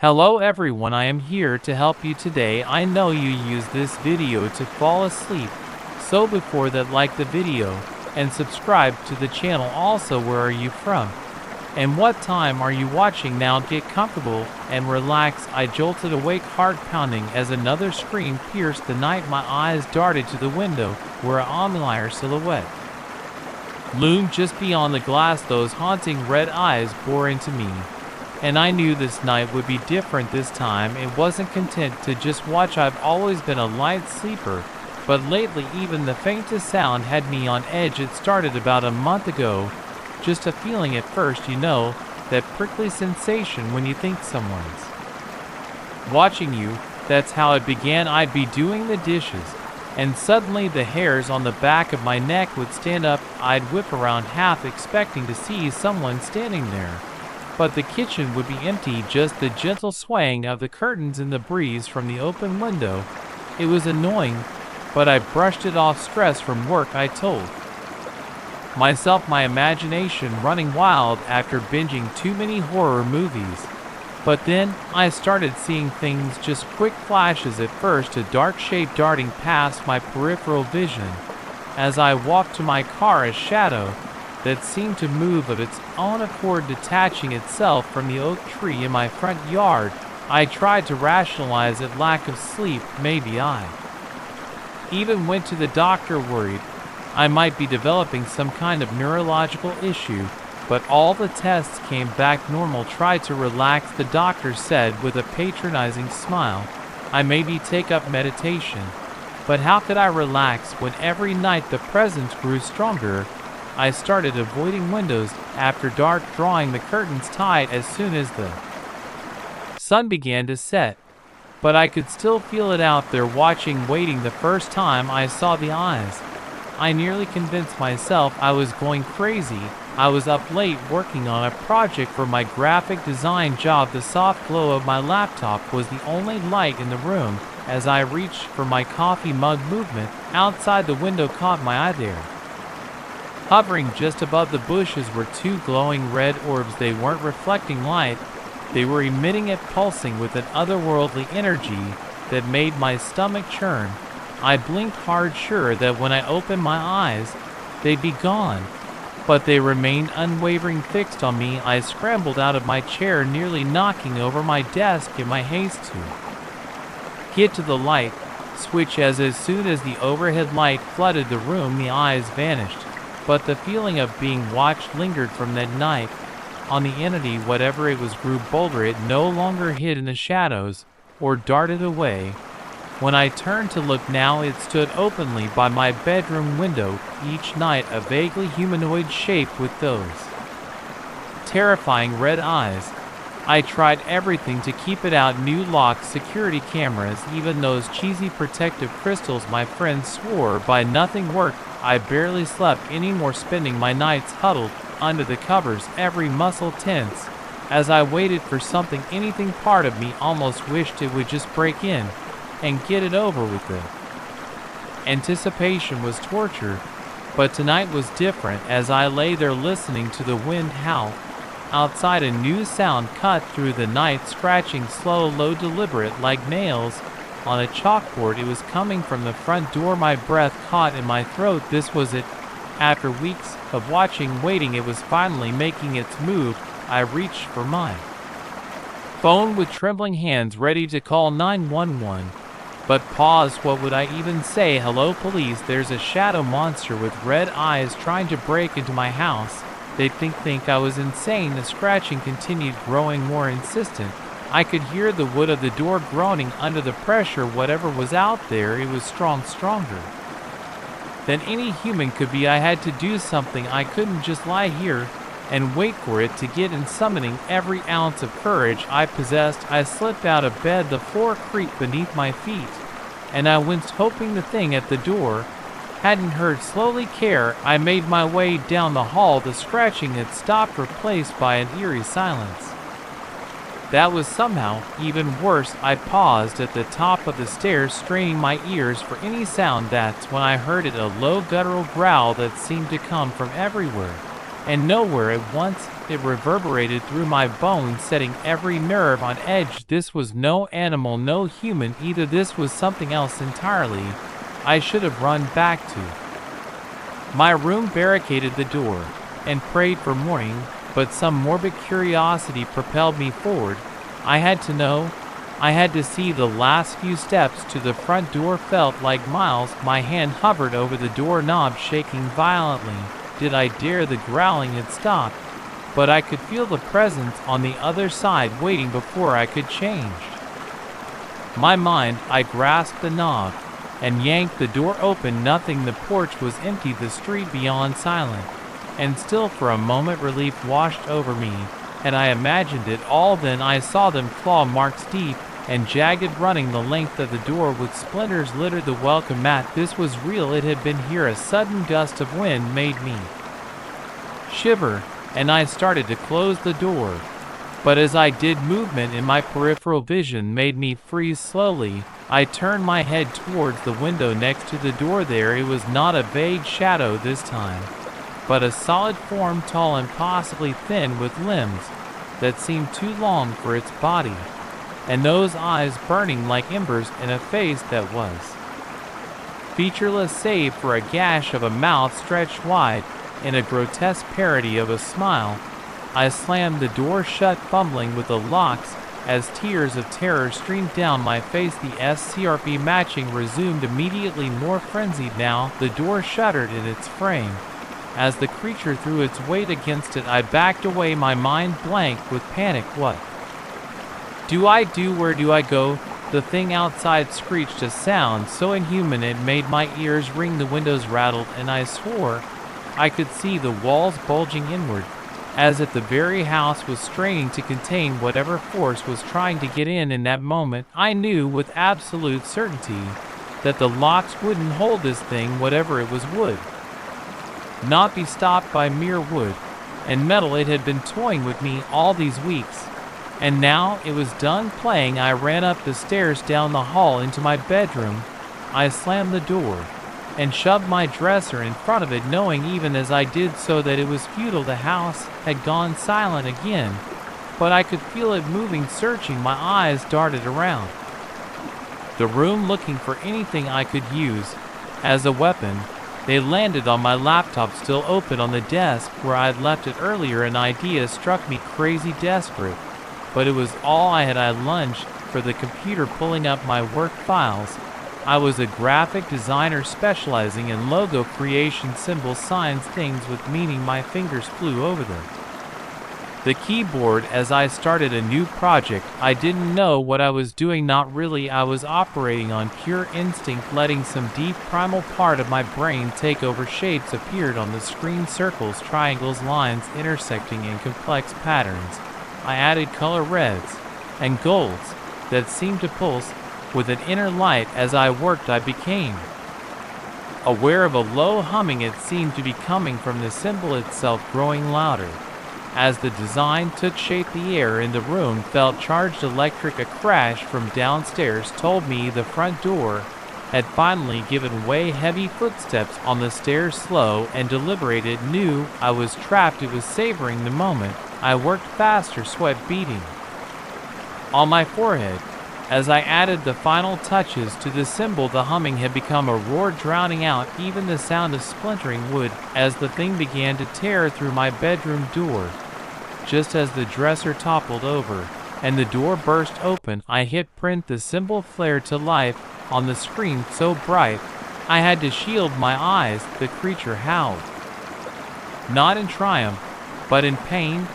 Hello everyone, I am here to help you today. I know you use this video to fall asleep, so before that like the video, and subscribe to the channel. Also, where are you from? And what time are you watching? Now get comfortable and relax. I jolted awake, heart pounding as another scream pierced the night. My eyes darted to the window, where an ominous silhouette loomed just beyond the glass. Those haunting red eyes bore into me. And I knew this night would be different this time. It wasn't content to just watch. I've always been a light sleeper, but lately even the faintest sound had me on edge. It started about a month ago. Just a feeling at first, that prickly sensation when you think someone's watching you. That's how it began. I'd be doing the dishes, and suddenly the hairs on the back of my neck would stand up. I'd whip around, half expecting to see someone standing there. But the kitchen would be empty, just the gentle swaying of the curtains in the breeze from the open window. It was annoying, but I brushed it off. Stress from work, I told myself, my imagination running wild after binging too many horror movies. But then, I started seeing things, just quick flashes. At first, a dark shape darting past my peripheral vision. As I walked to my car, a shadow that seemed to move of its own accord, detaching itself from the oak tree in my front yard. I tried to rationalize it, lack of sleep, maybe I even went to the doctor, worried I might be developing some kind of neurological issue, but all the tests came back normal. Tried to relax, the doctor said with a patronizing smile. I maybe take up meditation. But how could I relax when every night the presence grew stronger? I started avoiding windows after dark, drawing the curtains tight as soon as the sun began to set. But I could still feel it out there, watching, waiting. The first time I saw the eyes, I nearly convinced myself I was going crazy. I was up late working on a project for my graphic design job. The soft glow of my laptop was the only light in the room. As I reached for my coffee mug, movement outside the window caught my eye. There, hovering just above the bushes, were two glowing red orbs. They weren't reflecting light, they were emitting it, pulsing with an otherworldly energy that made my stomach churn. I blinked hard, sure that when I opened my eyes, they'd be gone. But they remained unwavering, fixed on me. I scrambled out of my chair, nearly knocking over my desk in my haste to get to the light switch. As soon as the overhead light flooded the room, the eyes vanished. But the feeling of being watched lingered from that night on. The entity, whatever it was, grew bolder. It no longer hid in the shadows or darted away. When I turned to look now, it stood openly by my bedroom window. Each night a vaguely humanoid shape with those terrifying red eyes. I tried everything to keep it out. New locks, security cameras, even those cheesy protective crystals my friends swore by. Nothing worked. I barely slept anymore, spending my nights huddled under the covers, every muscle tense, as I waited for something, anything. Part of me almost wished it would just break in and get it over with. The anticipation was torture, but tonight was different. As I lay there listening to the wind howl outside, a new sound cut through the night, scratching, slow, low, deliberate, like nails on a chalkboard. It was coming from the front door. My breath caught in my throat. This was it. After weeks of watching, waiting, it was finally making its move. I reached for my phone with trembling hands, ready to call 911. But paused. What would I even say? Hello, police. There's a shadow monster with red eyes trying to break into my house. They'd think I was insane. The scratching continued, growing more insistent. I could hear the wood of the door groaning under the pressure. Whatever was out there, it was stronger than any human could be. I had to do something. I couldn't just lie here and wait for it to get in. Summoning every ounce of courage I possessed, I slipped out of bed. The floor creaked beneath my feet, and I winced, hoping the thing at the door hadn't heard. Slowly, I made my way down the hall. The scratching had stopped, replaced by an eerie silence that was somehow even worse. I paused at the top of the stairs, straining my ears for any sound. That's when I heard it, a low guttural growl that seemed to come from everywhere. and nowhere at once. It reverberated through my bones, setting every nerve on edge. This was no animal, no human either. This was something else entirely. I should have run back to my room, barricaded the door, and prayed for morning, but some morbid curiosity propelled me forward. I had to know. I had to see. The last few steps to the front door felt like miles. My hand hovered over the doorknob, shaking violently. Did I dare? The growling had stopped, but I could feel the presence on the other side waiting before I could change my mind. I grasped the knob and yanked the door open. Nothing. The porch was empty, the street beyond silent and still. For a moment relief washed over me, and I imagined it all. Then I saw them, claw marks deep and jagged, running the length of the door. With splinters littered the welcome mat. This was real. It had been here. A sudden gust of wind made me shiver, and I started to close the door. But as I did, movement in my peripheral vision made me freeze slowly. I turned my head towards the window next to the door. There it was, not a vague shadow this time, but a solid form, tall and possibly thin, with limbs that seemed too long for its body, and those eyes burning like embers, in a face that was featureless save for a gash of a mouth stretched wide in a grotesque parody of a smile. I slammed the door shut, fumbling with the locks as tears of terror streamed down my face. The SCRP matching resumed immediately, more frenzied now. The door shuddered in its frame as the creature threw its weight against it. I backed away, my mind blank with panic. What do I do? Where do I go? The thing outside screeched, a sound so inhuman it made my ears ring. The windows rattled, and I swore I could see the walls bulging inward, as if the very house was straining to contain whatever force was trying to get in. In that moment, I knew with absolute certainty that the locks wouldn't hold this thing. Whatever it was would not be stopped by mere wood and metal. It had been toying with me all these weeks, and now it was done playing. I ran up the stairs, down the hall, into my bedroom. I slammed the door and shoved my dresser in front of it, knowing even as I did so that it was futile. The house had gone silent again, but I could feel it moving, searching. My eyes darted around the room, looking for anything I could use as a weapon. They landed on my laptop, still open on the desk where I'd left it earlier. An idea struck me, crazy desperate, but it was all I had. I lunged for the computer, pulling up my work files. I was a graphic designer specializing in logo creation, symbols, signs, things with meaning. My fingers flew over the keyboard as I started a new project. I didn't know what I was doing, not really. I was operating on pure instinct, letting some deep primal part of my brain take over. Shapes appeared on the screen, circles, triangles, lines intersecting in complex patterns. I added color reds and golds that seemed to pulse with an inner light. As I worked, I became aware of a low humming. It seemed to be coming from the symbol itself, growing louder as the design took shape. The air in the room felt charged, electric. A crash from downstairs told me the front door had finally given way. Heavy footsteps on the stairs, slow and deliberated. Knew I was trapped. It was savoring the moment. I worked faster, sweat beading on my forehead as I added the final touches to the symbol. The humming had become a roar, drowning out even the sound of splintering wood as the thing began to tear through my bedroom door. Just as the dresser toppled over and the door burst open, I hit print. The symbol flared to life on the screen, so bright I had to shield my eyes. The creature howled, not in triumph, but in pain.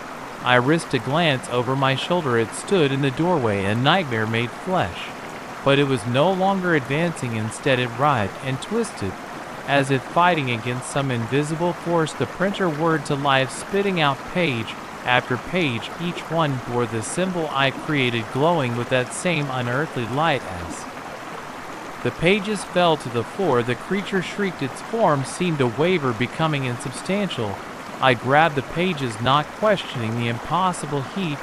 I risked a glance over my shoulder. It stood in the doorway, a nightmare made flesh. But it was no longer advancing. Instead, it writhed and twisted, as if fighting against some invisible force. The printer whirred to life, spitting out page after page. Each one bore the symbol I created, glowing with that same unearthly light. As the pages fell to the floor, the creature shrieked. Its form seemed to waver, becoming insubstantial. I grabbed the pages, not questioning the impossible heat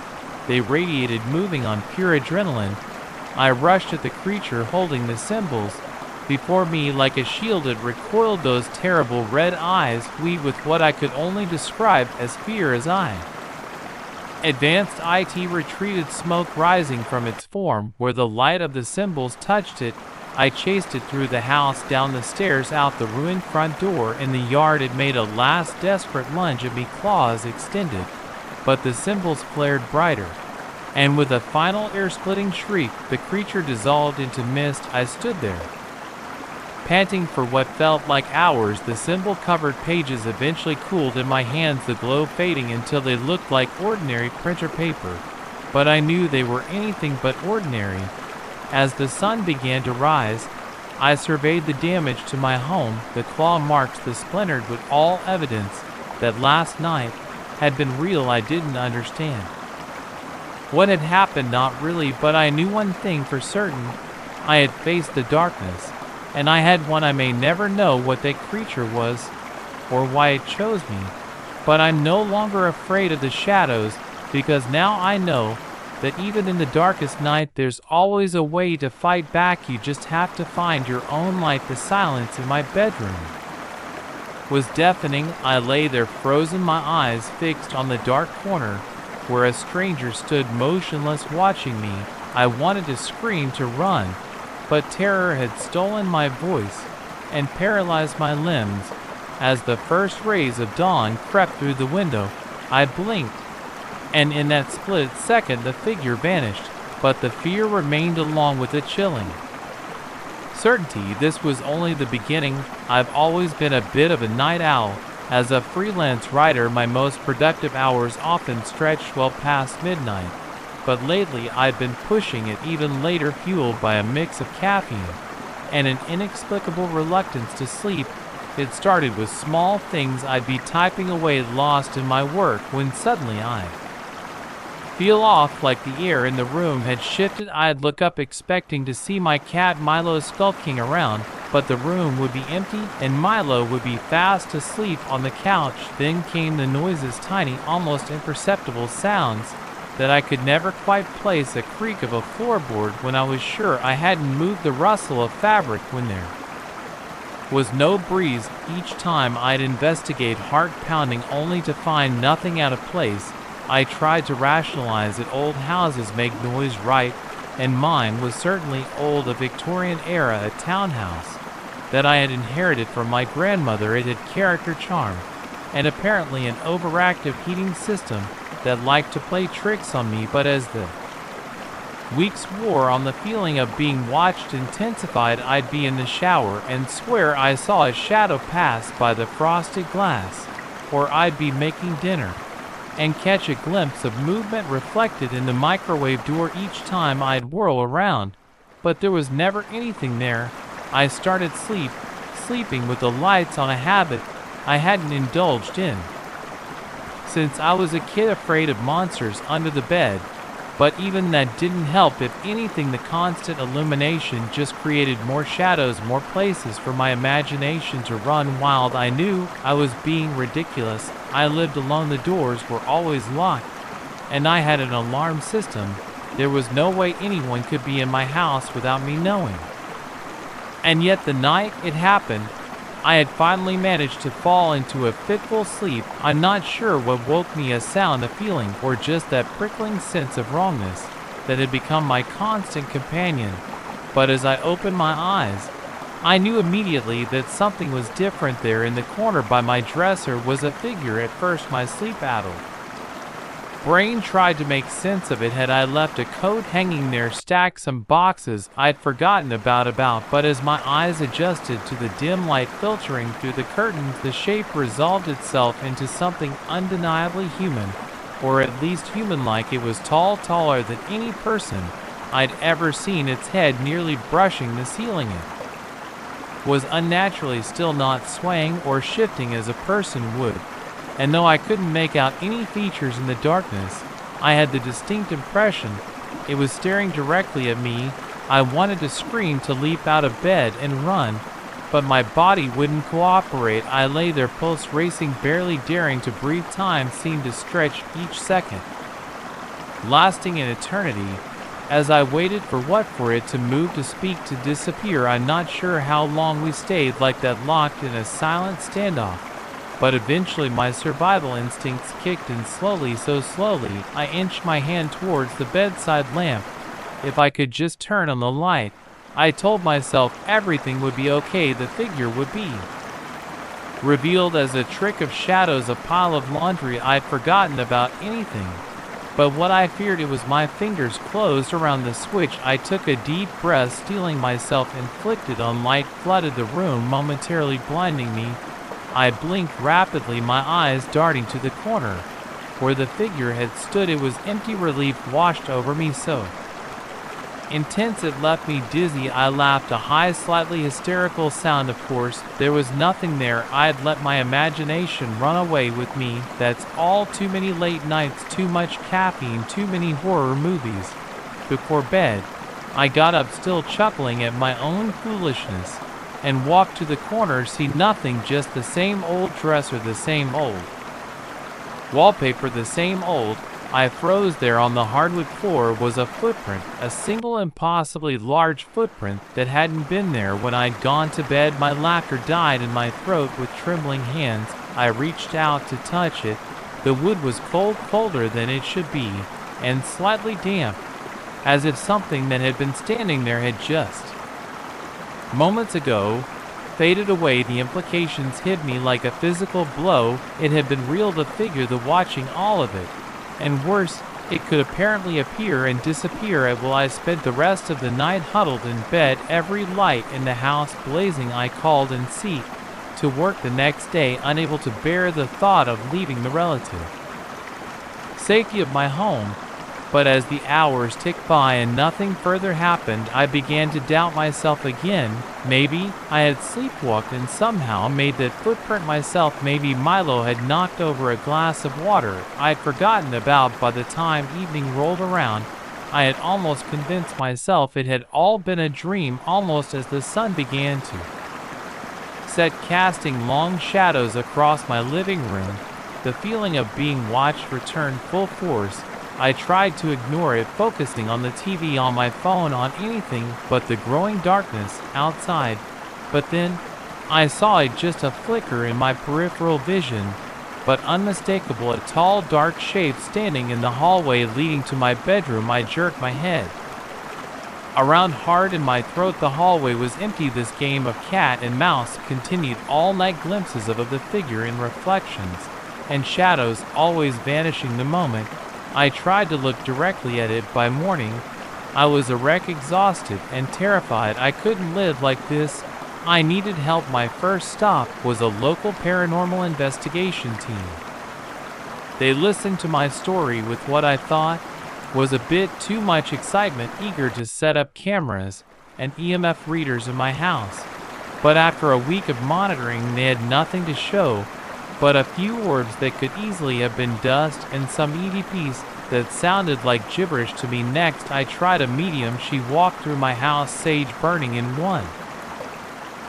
they radiated. Moving on pure adrenaline, I rushed at the creature, holding the symbols. Before me, like a shield, it recoiled those terrible red eyes, wheat with what I could only describe as fear as I advanced. It retreated, smoke rising from its form. Where the light of the symbols touched it, I chased it through the house, down the stairs, out the ruined front door. In the yard, it made a last desperate lunge at me, claws extended, but the symbols flared brighter, and with a final ear-splitting shriek, the creature dissolved into mist. I stood there, panting for what felt like hours. The symbol-covered pages eventually cooled in my hands, the glow fading until they looked like ordinary printer paper, but I knew they were anything but ordinary. As the sun began to rise, I surveyed the damage to my home, the claw marks, the splintered, with all evidence that last night had been real. I didn't understand what had happened, not really, but I knew one thing for certain. I had faced the darkness, and I had won. I may never know what that creature was or why it chose me, but I'm no longer afraid of the shadows, because now I know that even in the darkest night, there's always a way to fight back. You just have to find your own light. The silence in my bedroom was deafening. I lay there frozen, my eyes fixed on the dark corner where a stranger stood motionless, watching me. I wanted to scream, to run, but terror had stolen my voice and paralyzed my limbs. As the first rays of dawn crept through the window, I blinked, and in that split second the figure vanished, but the fear remained, along with the chilling certainty. This was only the beginning. I've always been a bit of a night owl. As a freelance writer, my most productive hours often stretched well past midnight, but lately I'd been pushing it even later, fueled by a mix of caffeine and an inexplicable reluctance to sleep. It started with small things. I'd be typing away, lost in my work, when suddenly I'd feel off, like the air in the room had shifted. I'd look up, expecting to see my cat Milo skulking around, but the room would be empty, and Milo would be fast asleep on the couch. Then came the noises, tiny, almost imperceptible sounds that I could never quite place, a creak of a floorboard when I was sure I hadn't moved, the rustle of fabric when there was no breeze. Each time I'd investigate, heart pounding, only to find nothing out of place. I tried to rationalize it. Old houses make noise, right? And mine was certainly old, a Victorian era, a townhouse that I had inherited from my grandmother. It had character, charm, and apparently an overactive heating system that liked to play tricks on me. But as the weeks wore on, the feeling of being watched intensified. I'd be in the shower and swear I saw a shadow pass by the frosted glass, or I'd be making dinner and catch a glimpse of movement reflected in the microwave door. Each time I'd whirl around, but there was never anything there. I started sleeping with the lights on, a habit I hadn't indulged in since I was a kid, afraid of monsters under the bed. But even that didn't help. If anything, the constant illumination just created more shadows, more places for my imagination to run wild. I knew I was being ridiculous. I lived alone, the doors were always locked, and I had an alarm system. There was no way anyone could be in my house without me knowing. And yet the night it happened, I had finally managed to fall into a fitful sleep. I'm not sure what woke me, a sound, a feeling, or just that prickling sense of wrongness that had become my constant companion. But as I opened my eyes, I knew immediately that something was different. There in the corner by my dresser was a figure. At first my sleep-addled brain tried to make sense of it. Had I left a coat hanging there, stacked some boxes I'd forgotten about, but as my eyes adjusted to the dim light filtering through the curtains, the shape resolved itself into something undeniably human, or at least human-like. It was tall, taller than any person I'd ever seen, its head nearly brushing the ceiling. It was unnaturally still, not swaying or shifting as a person would. And though I couldn't make out any features in the darkness, I had the distinct impression it was staring directly at me. I wanted to scream, to leap out of bed and run, but my body wouldn't cooperate. I lay there, pulse racing, barely daring to breathe. Time seemed to stretch, each second lasting an eternity. As I waited for it to move, to speak, to disappear, I'm not sure how long we stayed like that, locked in a silent standoff. But eventually my survival instincts kicked in. Slowly, so slowly, I inched my hand towards the bedside lamp. If I could just turn on the light, I told myself everything would be okay. The figure would be revealed as a trick of shadows, a pile of laundry. I'd forgotten about anything but what I feared. It was my fingers closed around the switch. I took a deep breath, steeling myself. Inflicted on light flooded the room, momentarily blinding me. I blinked rapidly, my eyes darting to the corner where the figure had stood. It was empty. Relief washed over me, so intense it left me dizzy. I laughed, a high, slightly hysterical sound. Of course, there was nothing there. I had let my imagination run away with me. That's all. Too many late nights, too much caffeine, too many horror movies. Before bed, I got up, still chuckling at my own foolishness, and walked to the corner. See nothing, just the same old dresser, the same old wallpaper, the same old. I froze. There on the hardwood floor was a footprint, a single impossibly large footprint that hadn't been there when I'd gone to bed. My laughter died in my throat. With trembling hands, I reached out to touch it. The wood was cold, colder than it should be, and slightly damp, as if something that had been standing there had just moments ago faded away. The implications hit me like a physical blow. It had been real, the figure, the watching, all of it. And worse, it could apparently appear and disappear. While I spent the rest of the night huddled in bed, every light in the house blazing. I called in sick to work the next day, unable to bear the thought of leaving the relative safety of my home. But as the hours ticked by and nothing further happened, I began to doubt myself again. Maybe I had sleepwalked and somehow made that footprint myself. Maybe Milo had knocked over a glass of water I had forgotten about. By the time evening rolled around, I had almost convinced myself it had all been a dream. Almost as the sun began to set, casting long shadows across my living room, the feeling of being watched returned full force. I tried to ignore it, focusing on the TV, on my phone, on anything but the growing darkness outside. But then, I saw it, just a flicker in my peripheral vision, but unmistakable, a tall, dark shape standing in the hallway leading to my bedroom. I jerked my head around hard in my throat. The hallway was empty. This game of cat and mouse continued all night. Glimpses of the figure in reflections and shadows, always vanishing the moment I tried to look directly at it. By morning, I was a wreck, exhausted and terrified. I couldn't live like this. I needed help. My first stop was a local paranormal investigation team. They listened to my story with what I thought was a bit too much excitement, eager to set up cameras and EMF readers in my house. But after a week of monitoring, they had nothing to show but a few orbs that could easily have been dust and some EVPs that sounded like gibberish to me. Next, I tried a medium. She walked through my house, sage burning in one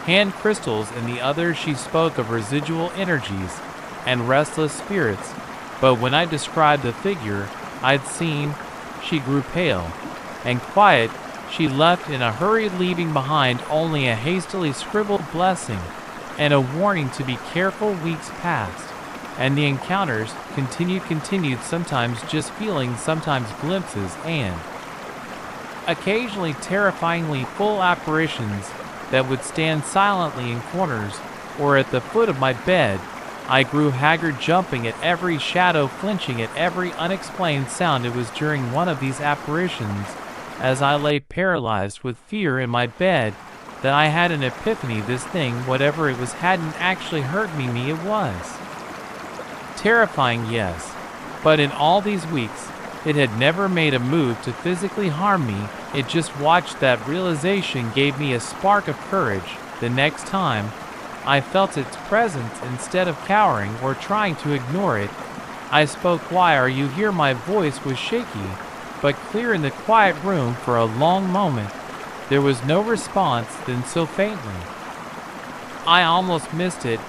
hand, crystals in the other. She spoke of residual energies and restless spirits. But when I described the figure I'd seen, she grew pale and quiet. She left in a hurry, leaving behind only a hastily scribbled blessing and a warning to be careful. Weeks passed, and the encounters continued, sometimes just feelings, sometimes glimpses, and occasionally terrifyingly full apparitions that would stand silently in corners or at the foot of my bed. I grew haggard, jumping at every shadow, flinching at every unexplained sound. It was during one of these apparitions, as I lay paralyzed with fear in my bed, that I had an epiphany. This thing, whatever it was, hadn't actually hurt me. It was terrifying, yes, but in all these weeks, it had never made a move to physically harm me. It just watched. That realization gave me a spark of courage. The next time I felt its presence, instead of cowering or trying to ignore it, I spoke. "Why are you here?" My voice was shaky, but clear in the quiet room. For a long moment, there was no response. Then, so faintly, I almost missed it,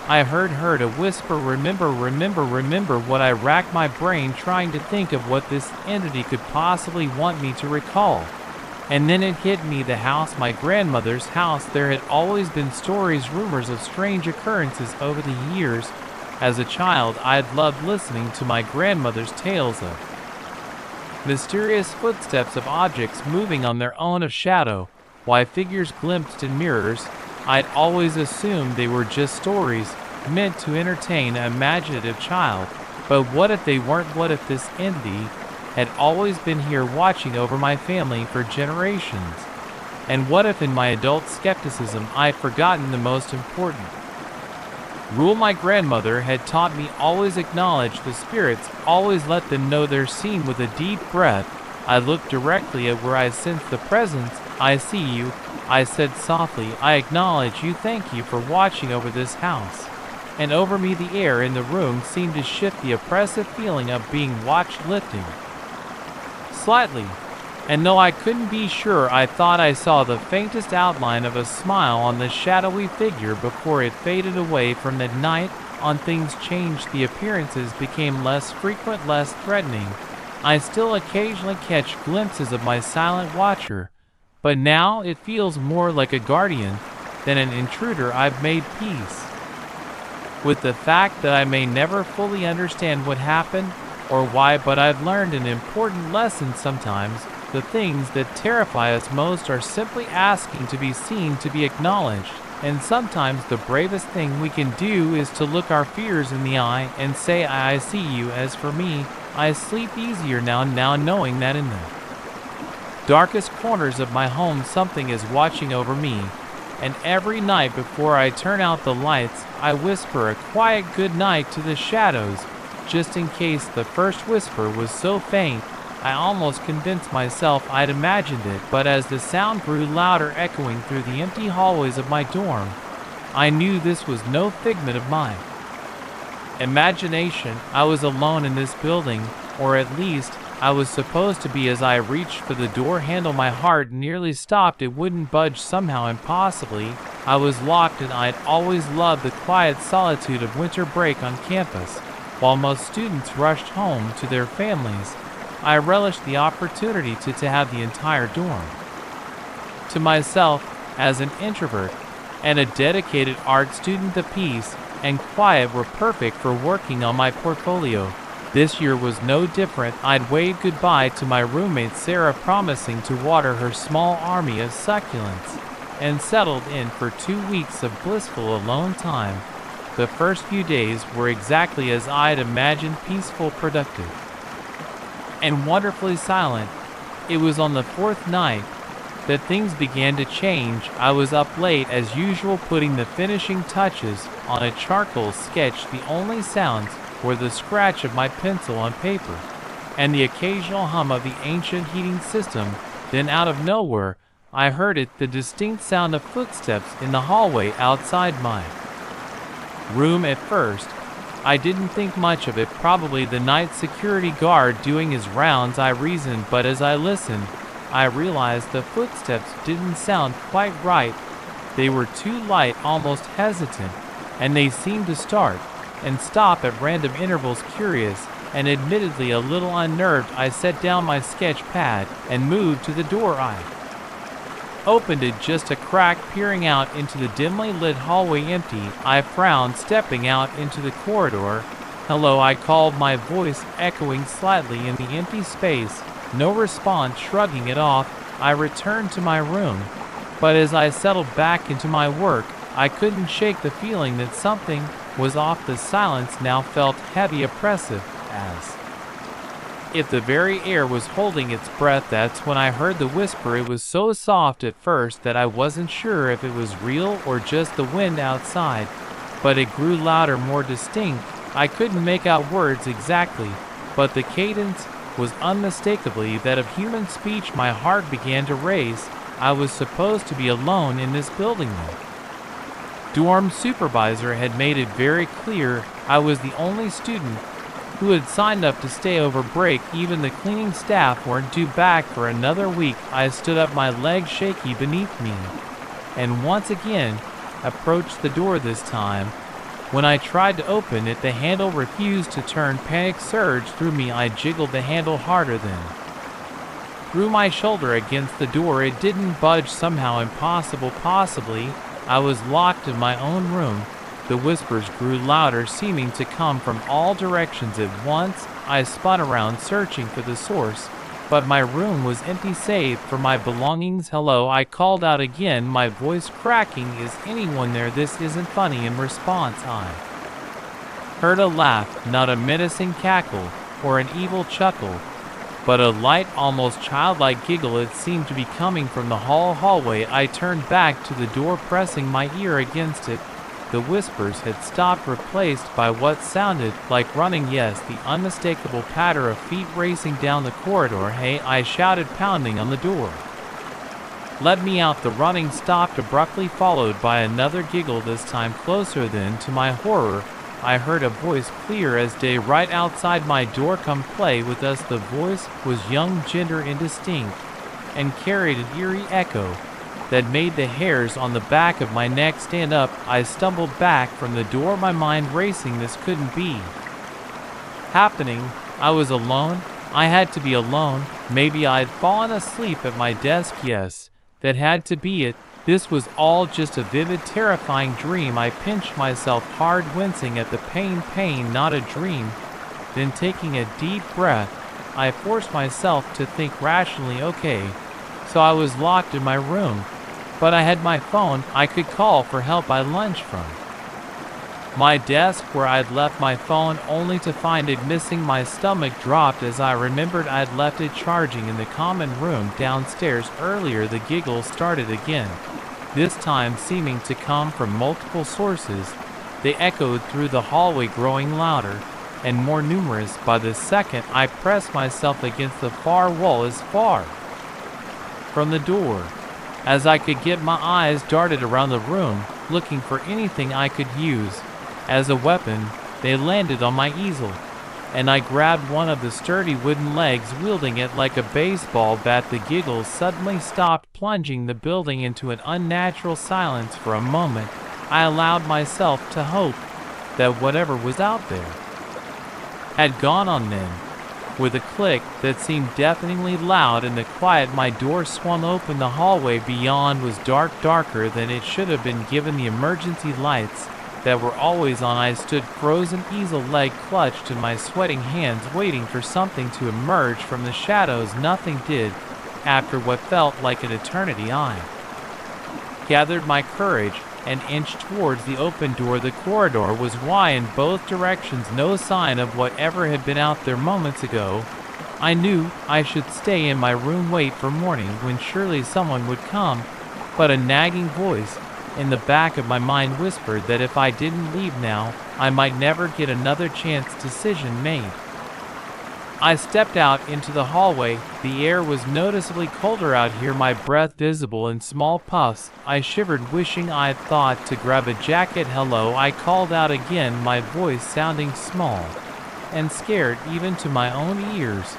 I heard a whisper, remember, what I racked my brain trying to think of what this entity could possibly want me to recall. And then it hit me, the house, my grandmother's house. There had always been stories, rumors of strange occurrences over the years. As a child, I had loved listening to my grandmother's tales of mysterious footsteps of objects moving on their own of shadow, while figures glimpsed in mirrors. I'd always assumed they were just stories, meant to entertain an imaginative child. But what if they weren't? What if this entity had always been here watching over my family for generations? And what if in my adult skepticism I'd forgotten the most important rule my grandmother had taught me: always acknowledge the spirits, always let them know they're seen. With a deep breath, I looked directly at where I sensed the presence. I see you, I said softly. I acknowledge you. Thank you for watching over this house. And over me, the air in the room seemed to shift, the oppressive feeling of being watched lifting slightly. And though I couldn't be sure, I thought I saw the faintest outline of a smile on the shadowy figure before it faded away. From that night on, things changed. The appearances became less frequent, less threatening. I still occasionally catch glimpses of my silent watcher, but now it feels more like a guardian than an intruder. I've made peace with the fact that I may never fully understand what happened or why, but I've learned an important lesson. Sometimes the things that terrify us most are simply asking to be seen, to be acknowledged. And sometimes the bravest thing we can do is to look our fears in the eye and say, I see you. As for me, I sleep easier now knowing that in the darkest corners of my home something is watching over me. And every night before I turn out the lights, I whisper a quiet good night to the shadows, just in case. The first whisper was so faint, I almost convinced myself I'd imagined it, but as the sound grew louder, echoing through the empty hallways of my dorm, I knew this was no figment of my imagination. I was alone in this building, or at least I was supposed to be. As I reached for the door handle, my heart nearly stopped. It wouldn't budge somehow, impossibly. I was locked, and I'd always loved the quiet solitude of winter break on campus. While most students rushed home to their families, I relished the opportunity to have the entire dorm to myself. As an introvert and a dedicated art student, the peace and quiet were perfect for working on my portfolio. This year was no different. I'd waved goodbye to my roommate Sarah, promising to water her small army of succulents, and settled in for 2 weeks of blissful alone time. The first few days were exactly as I'd imagined: peaceful, productive, and wonderfully silent. It was on the 4th night that things began to change. I was up late as usual, putting the finishing touches on a charcoal sketch. The only sounds were the scratch of my pencil on paper and the occasional hum of the ancient heating system. Then out of nowhere, I heard it, the distinct sound of footsteps in the hallway outside my room. At first, I didn't think much of it. Probably the night security guard doing his rounds, I reasoned, but as I listened, I realized the footsteps didn't sound quite right. They were too light, almost hesitant, and they seemed to start and stop at random intervals. Curious and admittedly a little unnerved, I set down my sketch pad and moved to the door. I opened it just a crack, peering out into the dimly lit hallway. Empty. I frowned, stepping out into the corridor. Hello, I called, my voice echoing slightly in the empty space. No response. Shrugging it off, I returned to my room. But as I settled back into my work, I couldn't shake the feeling that something was off. The silence now felt heavy, oppressive, as if the very air was holding its breath. That's when I heard the whisper. It was so soft at first that I wasn't sure if it was real or just the wind outside, but it grew louder, more distinct. I couldn't make out words exactly, but the cadence was unmistakably that of human speech. My heart began to race. I was supposed to be alone in this building. The dorm supervisor had made it very clear I was the only student who had signed up to stay over break. Even the cleaning staff weren't due back for another week. I stood up, my legs shaky beneath me, and once again approached the door. This time, When I tried to open it, the handle refused to turn. Panic surged through me. I jiggled the handle harder then. Threw my shoulder against the door. It didn't budge. Somehow impossible. Possibly, I was locked in my own room. The whispers grew louder, seeming to come from all directions at once. I spun around, searching for the source, but my room was empty save for my belongings. Hello, I called out again, my voice cracking. Is anyone there? This isn't funny. In response, I heard a laugh, not a menacing cackle or an evil chuckle, but a light, almost childlike giggle. It seemed to be coming from the hallway. I turned back to the door, pressing my ear against it. The whispers had stopped, replaced by what sounded like running. Yes, the unmistakable patter of feet racing down the corridor. Hey, I shouted, pounding on the door. Let me out. The running stopped abruptly, followed by another giggle, this time closer. Then, to my horror, I heard a voice clear as day right outside my door. Come play with us. The voice was young, gender indistinct, and carried an eerie echo that made the hairs on the back of my neck stand up. I stumbled back from the door, my mind racing. This couldn't be happening. I was alone. I had to be alone. Maybe I'd fallen asleep at my desk. Yes, that had to be it. This was all just a vivid, terrifying dream. I pinched myself hard, wincing at the pain, not a dream. Then, taking a deep breath, I forced myself to think rationally. Okay, so I was locked in my room, but I had my phone. I could call for help. I lunged from my desk where I'd left my phone, only to find it missing. My stomach dropped as I remembered I'd left it charging in the common room downstairs earlier. The giggles started again, this time seeming to come from multiple sources. They echoed through the hallway, growing louder and more numerous by the second. I pressed myself against the far wall, as far from the door as I could get. My eyes darted around the room, looking for anything I could use as a weapon. They landed on my easel, and I grabbed one of the sturdy wooden legs, wielding it like a baseball bat. The giggles suddenly stopped, plunging the building into an unnatural silence. For a moment, I allowed myself to hope that whatever was out there had gone on. Then, with a click that seemed deafeningly loud in the quiet, my door swung open. The hallway beyond was darker than it should have been, given the emergency lights that were always on. I stood frozen, easel leg clutched in my sweating hands, waiting for something to emerge from the shadows. Nothing did. After what felt like an eternity, I gathered my courage and inched towards the open door. The corridor was wide in both directions, no sign of whatever had been out there moments ago. I knew I should stay in my room, wait for morning, when surely someone would come, but a nagging voice in the back of my mind whispered that if I didn't leave now, I might never get another chance. Decision made. I stepped out into the hallway. The air was noticeably colder out here, my breath visible in small puffs. I shivered, wishing I'd thought to grab a jacket. Hello, I called out again, my voice sounding small and scared even to my own ears.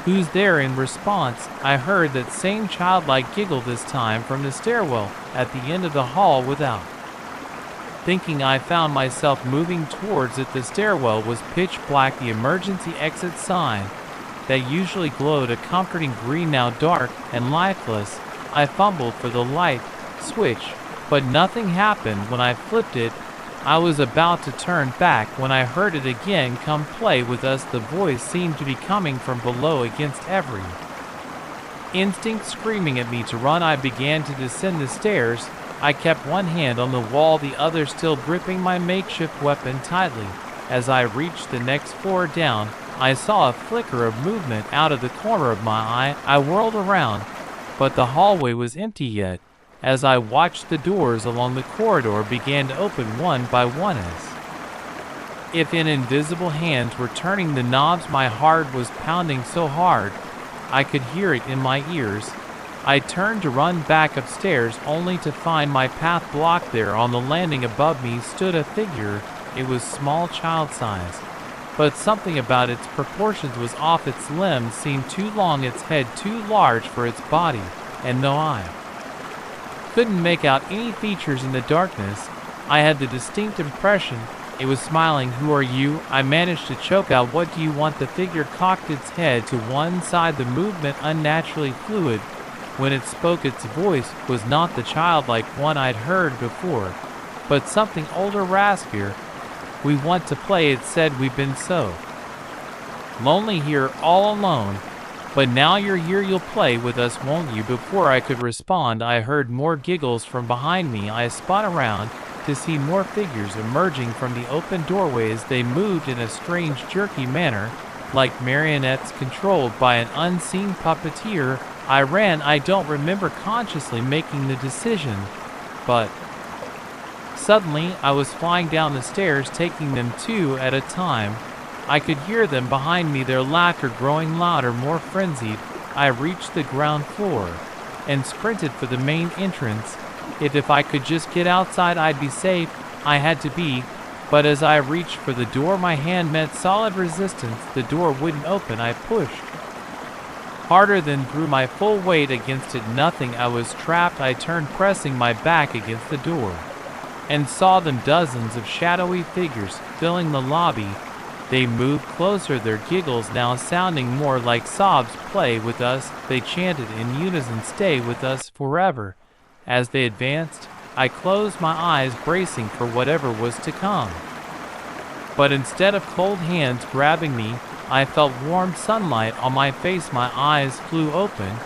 Who's there? In response, I heard that same childlike giggle, this time from the stairwell at the end of the hall. Without thinking, I found myself moving towards it. The stairwell was pitch black, the emergency exit sign that usually glowed a comforting green now dark and lifeless. I fumbled for the light switch, but nothing happened. When I flipped it, I was about to turn back when I heard it again. Come play with us. The voice seemed to be coming from below, against every instinct screaming at me to run. I began to descend the stairs. I kept one hand on the wall, the other still gripping my makeshift weapon tightly. As I reached the next floor down, I saw a flicker of movement out of the corner of my eye. I whirled around, but the hallway was empty yet. As I watched, the doors along the corridor began to open one by one, as if invisible hands were turning the knobs. My heart was pounding so hard I could hear it in my ears. I turned to run back upstairs, only to find my path blocked. There on the landing above me stood a figure. It was small, child size, but something about its proportions was off. Its limbs seemed too long, its head too large for its body, and though I couldn't make out any features in the darkness, I had the distinct impression It was smiling. "Who are you?" I managed to choke out. "What do you want?" The figure cocked its head to one side, the movement unnaturally fluid. When it spoke, its voice was not the childlike one I'd heard before, but something older, raspier. "We want to play," it said. "We've been so lonely here, all alone. But now you're here, you'll play with us, won't you?" Before I could respond, I heard more giggles from behind me. I spun around to see more figures emerging from the open doorways. They moved in a strange, jerky manner, like marionettes controlled by an unseen puppeteer. I ran. I don't remember consciously making the decision, but suddenly I was flying down the stairs, taking them two at a time. I could hear them behind me, their laughter growing louder, more frenzied. I reached the ground floor and sprinted for the main entrance. If I could just get outside, I'd be safe. I had to be. But as I reached for the door, my hand met solid resistance. The door wouldn't open. I pushed harder than threw my full weight against it. Nothing. I was trapped. I turned, pressing my back against the door, and saw them, dozens of shadowy figures filling the lobby. They moved closer, their giggles now sounding more like sobs. "Play with us," they chanted in unison. "Stay with us forever." As they advanced, I closed my eyes, bracing for whatever was to come. But instead of cold hands grabbing me, I felt warm sunlight on my face. My eyes flew open.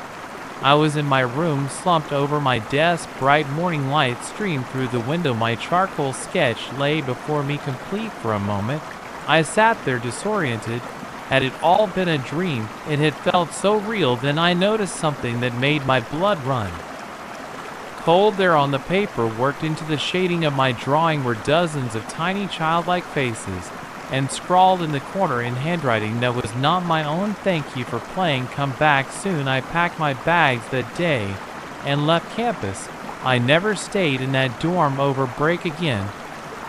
I was in my room, slumped over my desk. Bright morning light streamed through the window. My charcoal sketch lay before me, complete. For a moment, I sat there disoriented. Had it all been a dream? It had felt so real. Then I noticed something that made my blood run cold. There on the paper, worked into the shading of my drawing, were dozens of tiny childlike faces, and scrawled in the corner in handwriting that was not my own, "Thank you for playing. Come back soon." I packed my bags that day and left campus. I never stayed in that dorm over break again,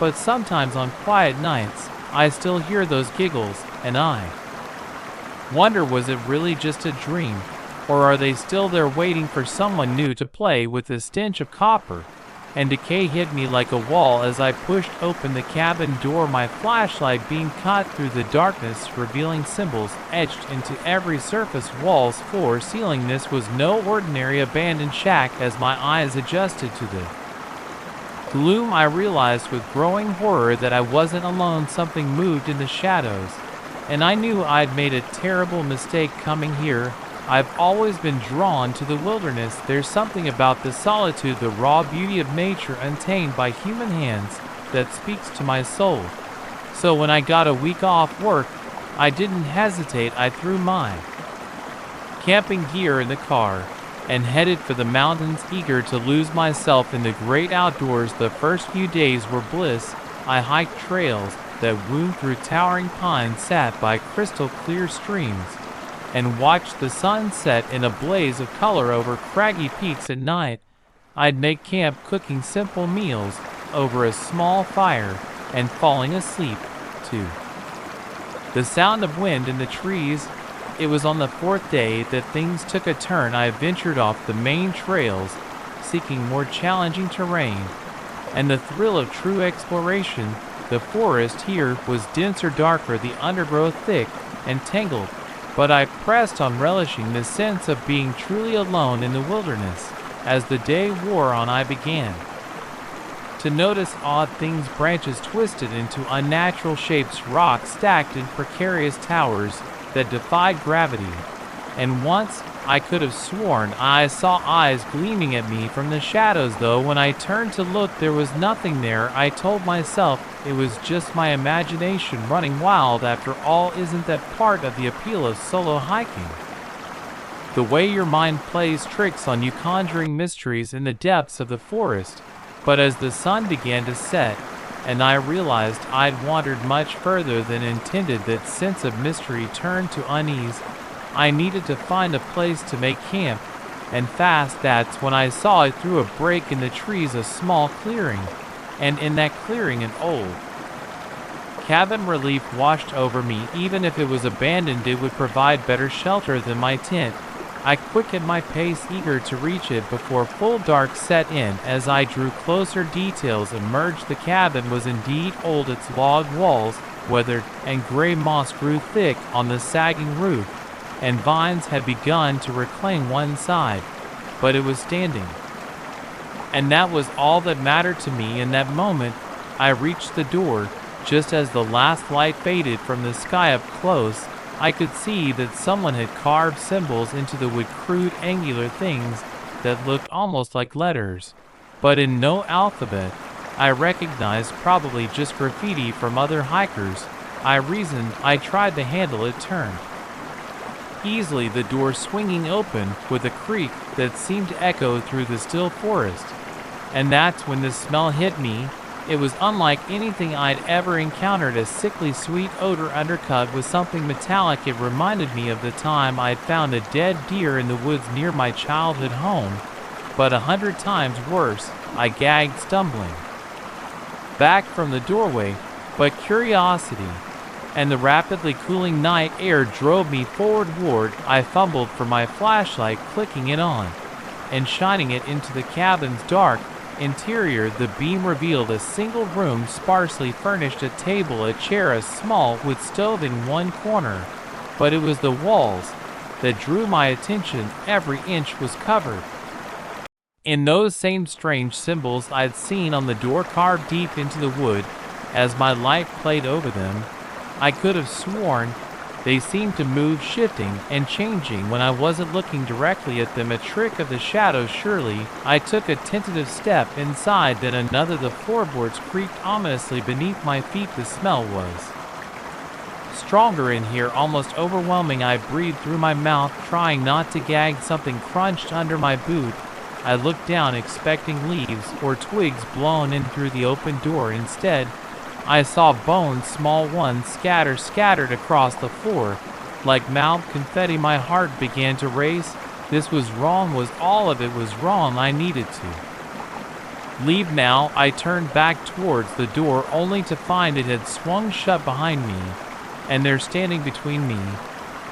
but sometimes on quiet nights, I still hear those giggles, and I wonder, was it really just a dream? Or are they still there waiting for someone new to play with? The stench of copper and decay hit me like a wall as I pushed open the cabin door, my flashlight beam caught through the darkness, revealing symbols etched into every surface, walls, floor, ceiling. This was no ordinary abandoned shack. As my eyes adjusted to the gloom, I realized with growing horror that I wasn't alone. Something moved in the shadows, and I knew I'd made a terrible mistake coming here. I've always been drawn to the wilderness. There's something about the solitude, the raw beauty of nature untamed by human hands, that speaks to my soul. So when I got a week off work, I didn't hesitate. I threw my camping gear in the car and headed for the mountains, eager to lose myself in the great outdoors. The first few days were bliss. I hiked trails that wound through towering pines, sat by crystal clear streams, and watched the sun set in a blaze of color over craggy peaks. At night, I'd make camp, cooking simple meals over a small fire and falling asleep to the sound of wind in the trees. It was on the fourth day that things took a turn. I ventured off the main trails, seeking more challenging terrain and the thrill of true exploration. The forest here was denser, darker, the undergrowth thick and tangled, but I pressed on, relishing the sense of being truly alone in the wilderness. As the day wore on, I began to notice odd things: branches twisted into unnatural shapes, rocks stacked in precarious towers that defied gravity. And once I could have sworn I saw eyes gleaming at me from the shadows, though when I turned to look, there was nothing there. I told myself it was just my imagination running wild. After all, isn't that part of the appeal of solo hiking? The way your mind plays tricks on you, conjuring mysteries in the depths of the forest. But as the sun began to set, and I realized I'd wandered much further than intended, that sense of mystery turned to unease. I needed to find a place to make camp, and fast. That's when I saw it through a break in the trees, a small clearing, and in that clearing an old cabin. Relief washed over me. Even if it was abandoned, it would provide better shelter than my tent. I quickened my pace, eager to reach it before full dark set in. As I drew closer, details emerged. The cabin was indeed old, its log walls weathered, and gray moss grew thick on the sagging roof, and vines had begun to reclaim one side, but it was standing. And that was all that mattered to me in that moment. I reached the door. Just as the last light faded from the sky up close, I could see that someone had carved symbols into the wood, crude angular things that looked almost like letters, but in no alphabet. I recognized, probably just graffiti from other hikers. I reasoned. I tried the handle, it turned easily, the door swinging open with a creak that seemed to echo through the still forest. And that's when the smell hit me. It was unlike anything I'd ever encountered, a sickly sweet odor undercut with something metallic. It reminded me of the time I'd found a dead deer in the woods near my childhood home, but 100 times worse. I gagged, stumbling back from the doorway, but curiosity and the rapidly cooling night air drove me forward. I fumbled for my flashlight, clicking it on and shining it into the cabin's dark interior. The beam revealed a single room, sparsely furnished, a table, a chair, a small wood stove in one corner. But it was the walls that drew my attention. Every inch was covered in those same strange symbols I'd seen on the door, carved deep into the wood. As my light played over them, I could have sworn they seemed to move, shifting and changing when I wasn't looking directly at them. A trick of the shadows, surely. I took a tentative step inside, then another. The floorboards creaked ominously beneath my feet. The smell was stronger in here, almost overwhelming. I breathed through my mouth, trying not to gag. Something crunched under my boot. I looked down, expecting leaves or twigs blown in through the open door. Instead, I saw bones, small ones, scattered across the floor, like mouthed confetti. My heart began to race. This was wrong. All of it was wrong. I needed to leave now. I turned back towards the door, only to find it had swung shut behind me, and there, standing between me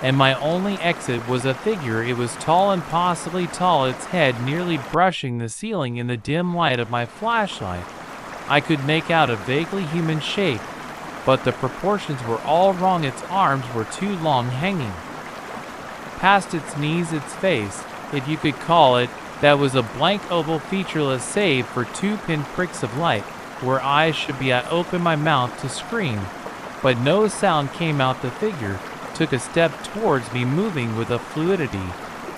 and my only exit, was a figure. It was tall, impossibly tall, its head nearly brushing the ceiling. In the dim light of my flashlight, I could make out a vaguely human shape, but the proportions were all wrong. Its arms were too long, hanging past its knees. Its face, if you could call it that, was a blank oval, featureless save for two pinpricks of light where eyes should be. I opened my mouth to scream, but no sound came out. The figure took a step towards me, moving with a fluidity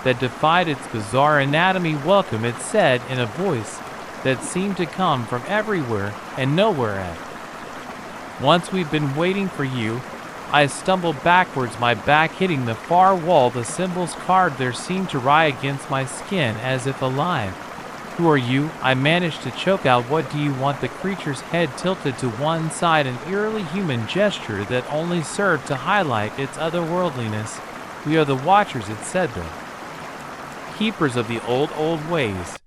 that defied its bizarre anatomy. "Welcome," it said in a voice that seemed to come from everywhere and nowhere at once. "We've been waiting for you." I stumbled backwards, my back hitting the far wall. The symbols carved there seemed to rise against my skin as if alive. "Who are you?" I managed to choke out. "What do you want?" The creature's head tilted to one side, an eerily human gesture that only served to highlight its otherworldliness. "We are the Watchers," it said, "the keepers of the old ways.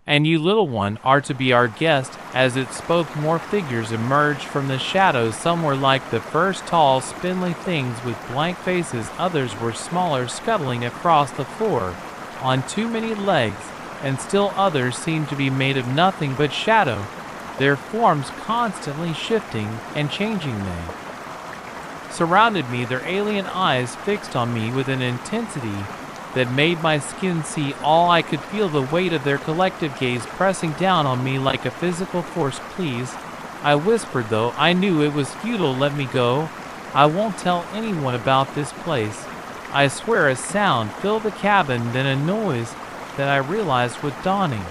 And you, little one, are to be our guest." As it spoke, more figures emerged from the shadows. Some were like the first, tall, spindly things with blank faces. Others were smaller, scuttling across the floor on too many legs, and still others seemed to be made of nothing but shadow, their forms constantly shifting and changing. They surrounded me, their alien eyes fixed on me with an intensity that made my skin see all. I could feel the weight of their collective gaze pressing down on me like a physical force. "Please," I whispered, though I knew it was futile. "Let me go. I won't tell anyone about this place. I swear." A sound filled the cabin, then a noise that I realized was dawning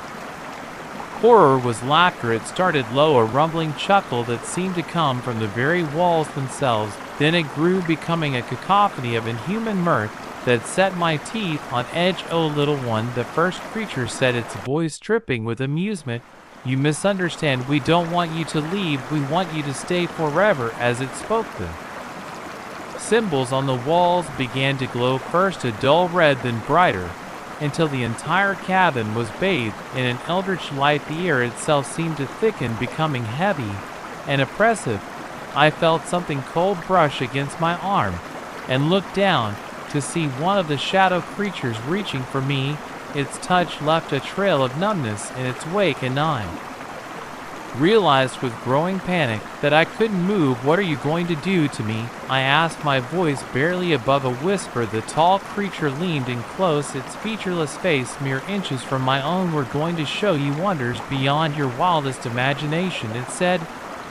horror was laughter. It started low, a rumbling chuckle that seemed to come from the very walls themselves. Then it grew, becoming a cacophony of inhuman mirth that set my teeth on edge. "Oh, little one," the first creature said, its voice dripping with amusement, "you misunderstand. We don't want you to leave. We want you to stay forever." As it spoke, the symbols on the walls began to glow, first a dull red, then brighter, until the entire cabin was bathed in an eldritch light. The air itself seemed to thicken, becoming heavy and oppressive. I felt something cold brush against my arm and looked down. to see one of the shadow creatures reaching for me. Its touch left a trail of numbness in its wake, and I realized with growing panic that I couldn't move. "What are you going to do to me?" I asked, my voice barely above a whisper. The tall creature leaned in close, its featureless face mere inches from my own. "We're going to show you wonders beyond your wildest imagination," it said.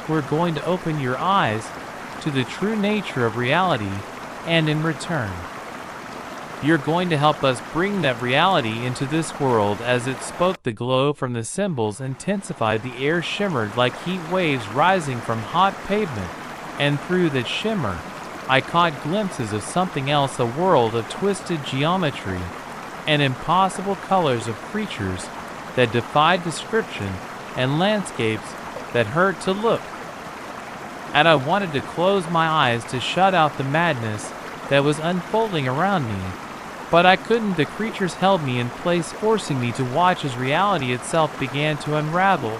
"We're going to open your eyes to the true nature of reality, and in return, you're going to help us bring that reality into this world." As it spoke, the glow from the symbols intensified. The air shimmered like heat waves rising from hot pavement, and through that shimmer, I caught glimpses of something else, a world of twisted geometry and impossible colors, of creatures that defied description and landscapes that hurt to look. And I wanted to close my eyes to shut out the madness that was unfolding around me. But I couldn't. The creatures held me in place, forcing me to watch as reality itself began to unravel.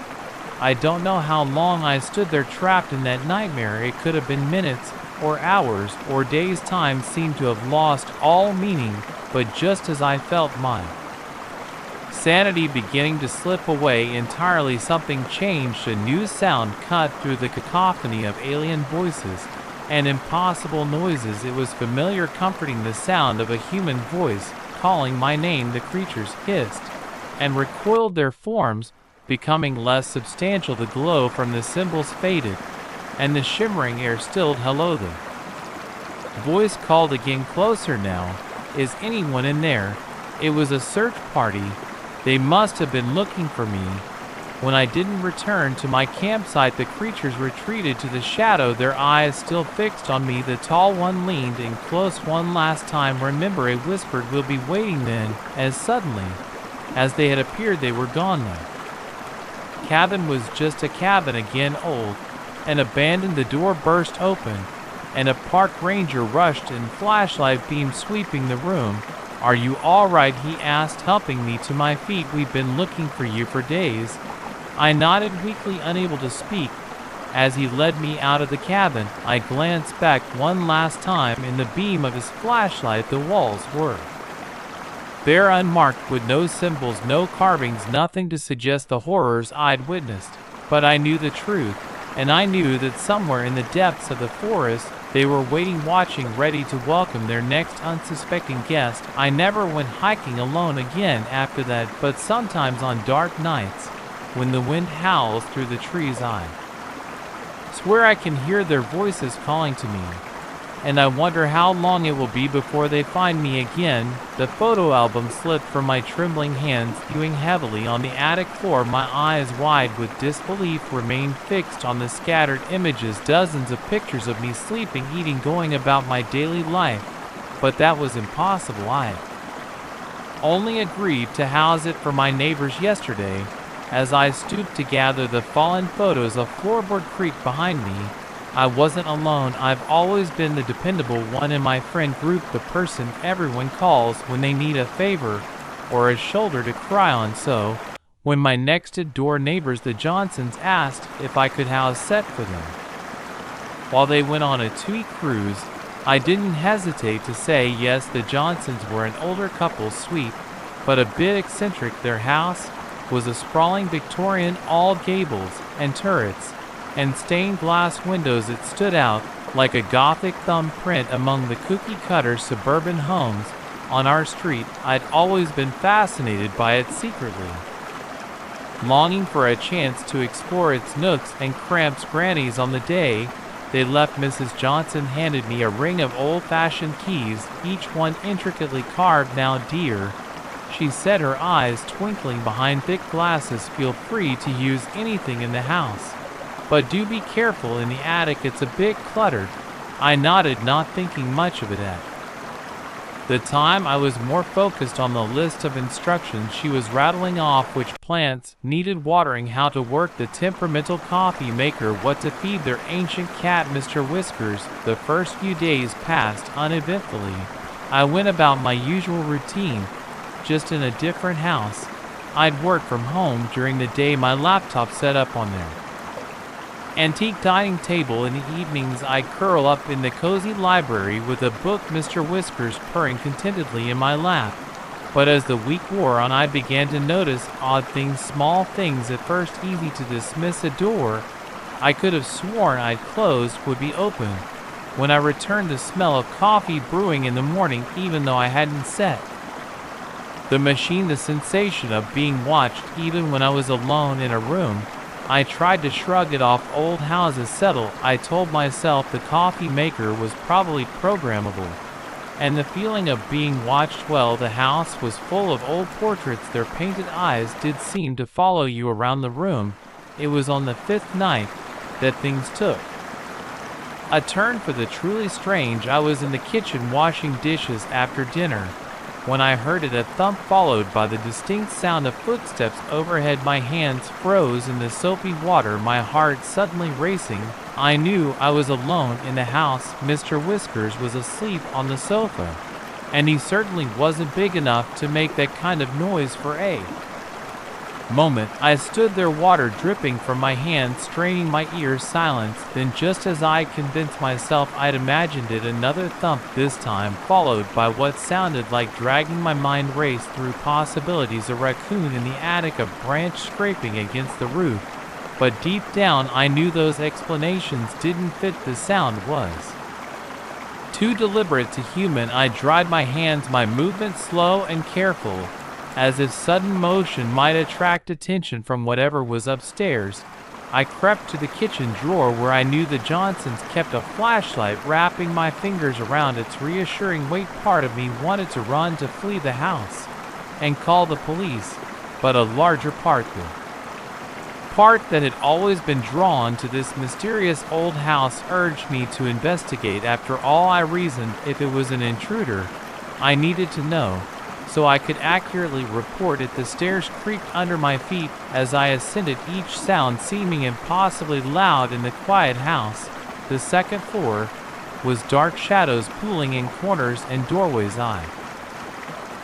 I don't know how long I stood there trapped in that nightmare. It could have been minutes or hours or days. Time seemed to have lost all meaning, but just as I felt my sanity beginning to slip away entirely, something changed. A new sound cut through the cacophony of alien voices and impossible noises. It was familiar, comforting, the sound of a human voice calling my name. The creatures hissed and recoiled, their forms becoming less substantial. The glow from the symbols faded, and the shimmering air stilled. "Hello." The voice called again, closer now. "Is anyone in there?" It was a search party. They must have been looking for me. When I didn't return to my campsite, the creatures retreated to the shadow, their eyes still fixed on me. The tall one leaned in close one last time. "Remember," it whispered, "we'll be waiting then." As suddenly as they had appeared, they were gone. The cabin was just a cabin again, old and abandoned. The door burst open, and a park ranger rushed in, flashlight beam sweeping the room. "Are you all right?" he asked, helping me to my feet. "We've been looking for you for days." I nodded weakly, unable to speak. As he led me out of the cabin, I glanced back one last time. In the beam of his flashlight, the walls were bare, unmarked, with no symbols, no carvings, nothing to suggest the horrors I'd witnessed. But I knew the truth, and I knew that somewhere in the depths of the forest, they were waiting, watching, ready to welcome their next unsuspecting guest. I never went hiking alone again after that, but sometimes on dark nights, when the wind howls through the trees, I swear I can hear their voices calling to me, and I wonder how long it will be before they find me again. The photo album slipped from my trembling hands, hewing heavily on the attic floor. My eyes, wide with disbelief, remained fixed on the scattered images, dozens of pictures of me sleeping, eating, going about my daily life. But that was impossible. I only agreed to house it for my neighbors yesterday. As I stooped to gather the fallen photos, a floorboard creaked behind me. I wasn't alone. I've always been the dependable one in my friend group, the person everyone calls when they need a favor or a shoulder to cry on. So, when my next-door neighbors, the Johnsons, asked if I could house set for them while they went on a 2-week cruise, I didn't hesitate to say yes. The Johnsons were an older couple, sweet but a bit eccentric. Their house was a sprawling Victorian, all gables and turrets and stained glass windows. It stood out like a Gothic thumbprint among the cookie-cutter suburban homes on our street. I'd always been fascinated by it, secretly longing for a chance to explore its nooks and crannies. Grannies, on the day they left, Mrs. Johnson handed me a ring of old-fashioned keys, each one intricately carved. "Now, dear," she said, her eyes twinkling behind thick glasses, "feel free to use anything in the house, but do be careful in the attic. It's a bit cluttered." I nodded, not thinking much of it at the time. I was more focused on the list of instructions she was rattling off: which plants needed watering, how to work the temperamental coffee maker, what to feed their ancient cat, Mr. Whiskers. The first few days passed uneventfully. I went about my usual routine, just in a different house. I'd work from home during the day, my laptop set up on their antique dining table. In the evenings I curl up in the cozy library with a book, Mr. Whiskers purring contentedly in my lap. But as the week wore on I began to notice odd things, small things at first easy to dismiss. A door I could have sworn I'd closed would be open. When I returned, the smell of coffee brewing in the morning even though I hadn't set the machine, the sensation of being watched even when I was alone in a room. I tried to shrug it off. Old houses settle, I told myself. The coffee maker was probably programmable. And the feeling of being watched, well, the house was full of old portraits. Their painted eyes did seem to follow you around the room. It was on the fifth night that things took a turn for the truly strange. I was in the kitchen washing dishes after dinner when I heard it, a thump followed by the distinct sound of footsteps overhead. My hands froze in the soapy water, my heart suddenly racing. I knew I was alone in the house. Mr. Whiskers was asleep on the sofa, and he certainly wasn't big enough to make that kind of noise for a moment. I stood there, water dripping from my hands, straining my ears. Silence. Then, just as I convinced myself I'd imagined it, another thump, this time followed by what sounded like dragging. My mind raced through possibilities. A raccoon in the attic, a branch scraping against the roof. But deep down I knew those explanations didn't fit. The sound was too deliberate to human. I dried my hands, my movements slow and careful, as if sudden motion might attract attention from whatever was upstairs. I crept to the kitchen drawer where I knew the Johnsons kept a flashlight, wrapping my fingers around its reassuring weight. Part of me wanted to run, to flee the house and call the police, but a larger part, the part that had always been drawn to this mysterious old house, urged me to investigate. After all, I reasoned, if it was an intruder, I needed to know, so I could accurately report it. The stairs creaked under my feet as I ascended, each sound seeming impossibly loud in the quiet house. The second floor was dark, shadows pooling in corners and doorways. I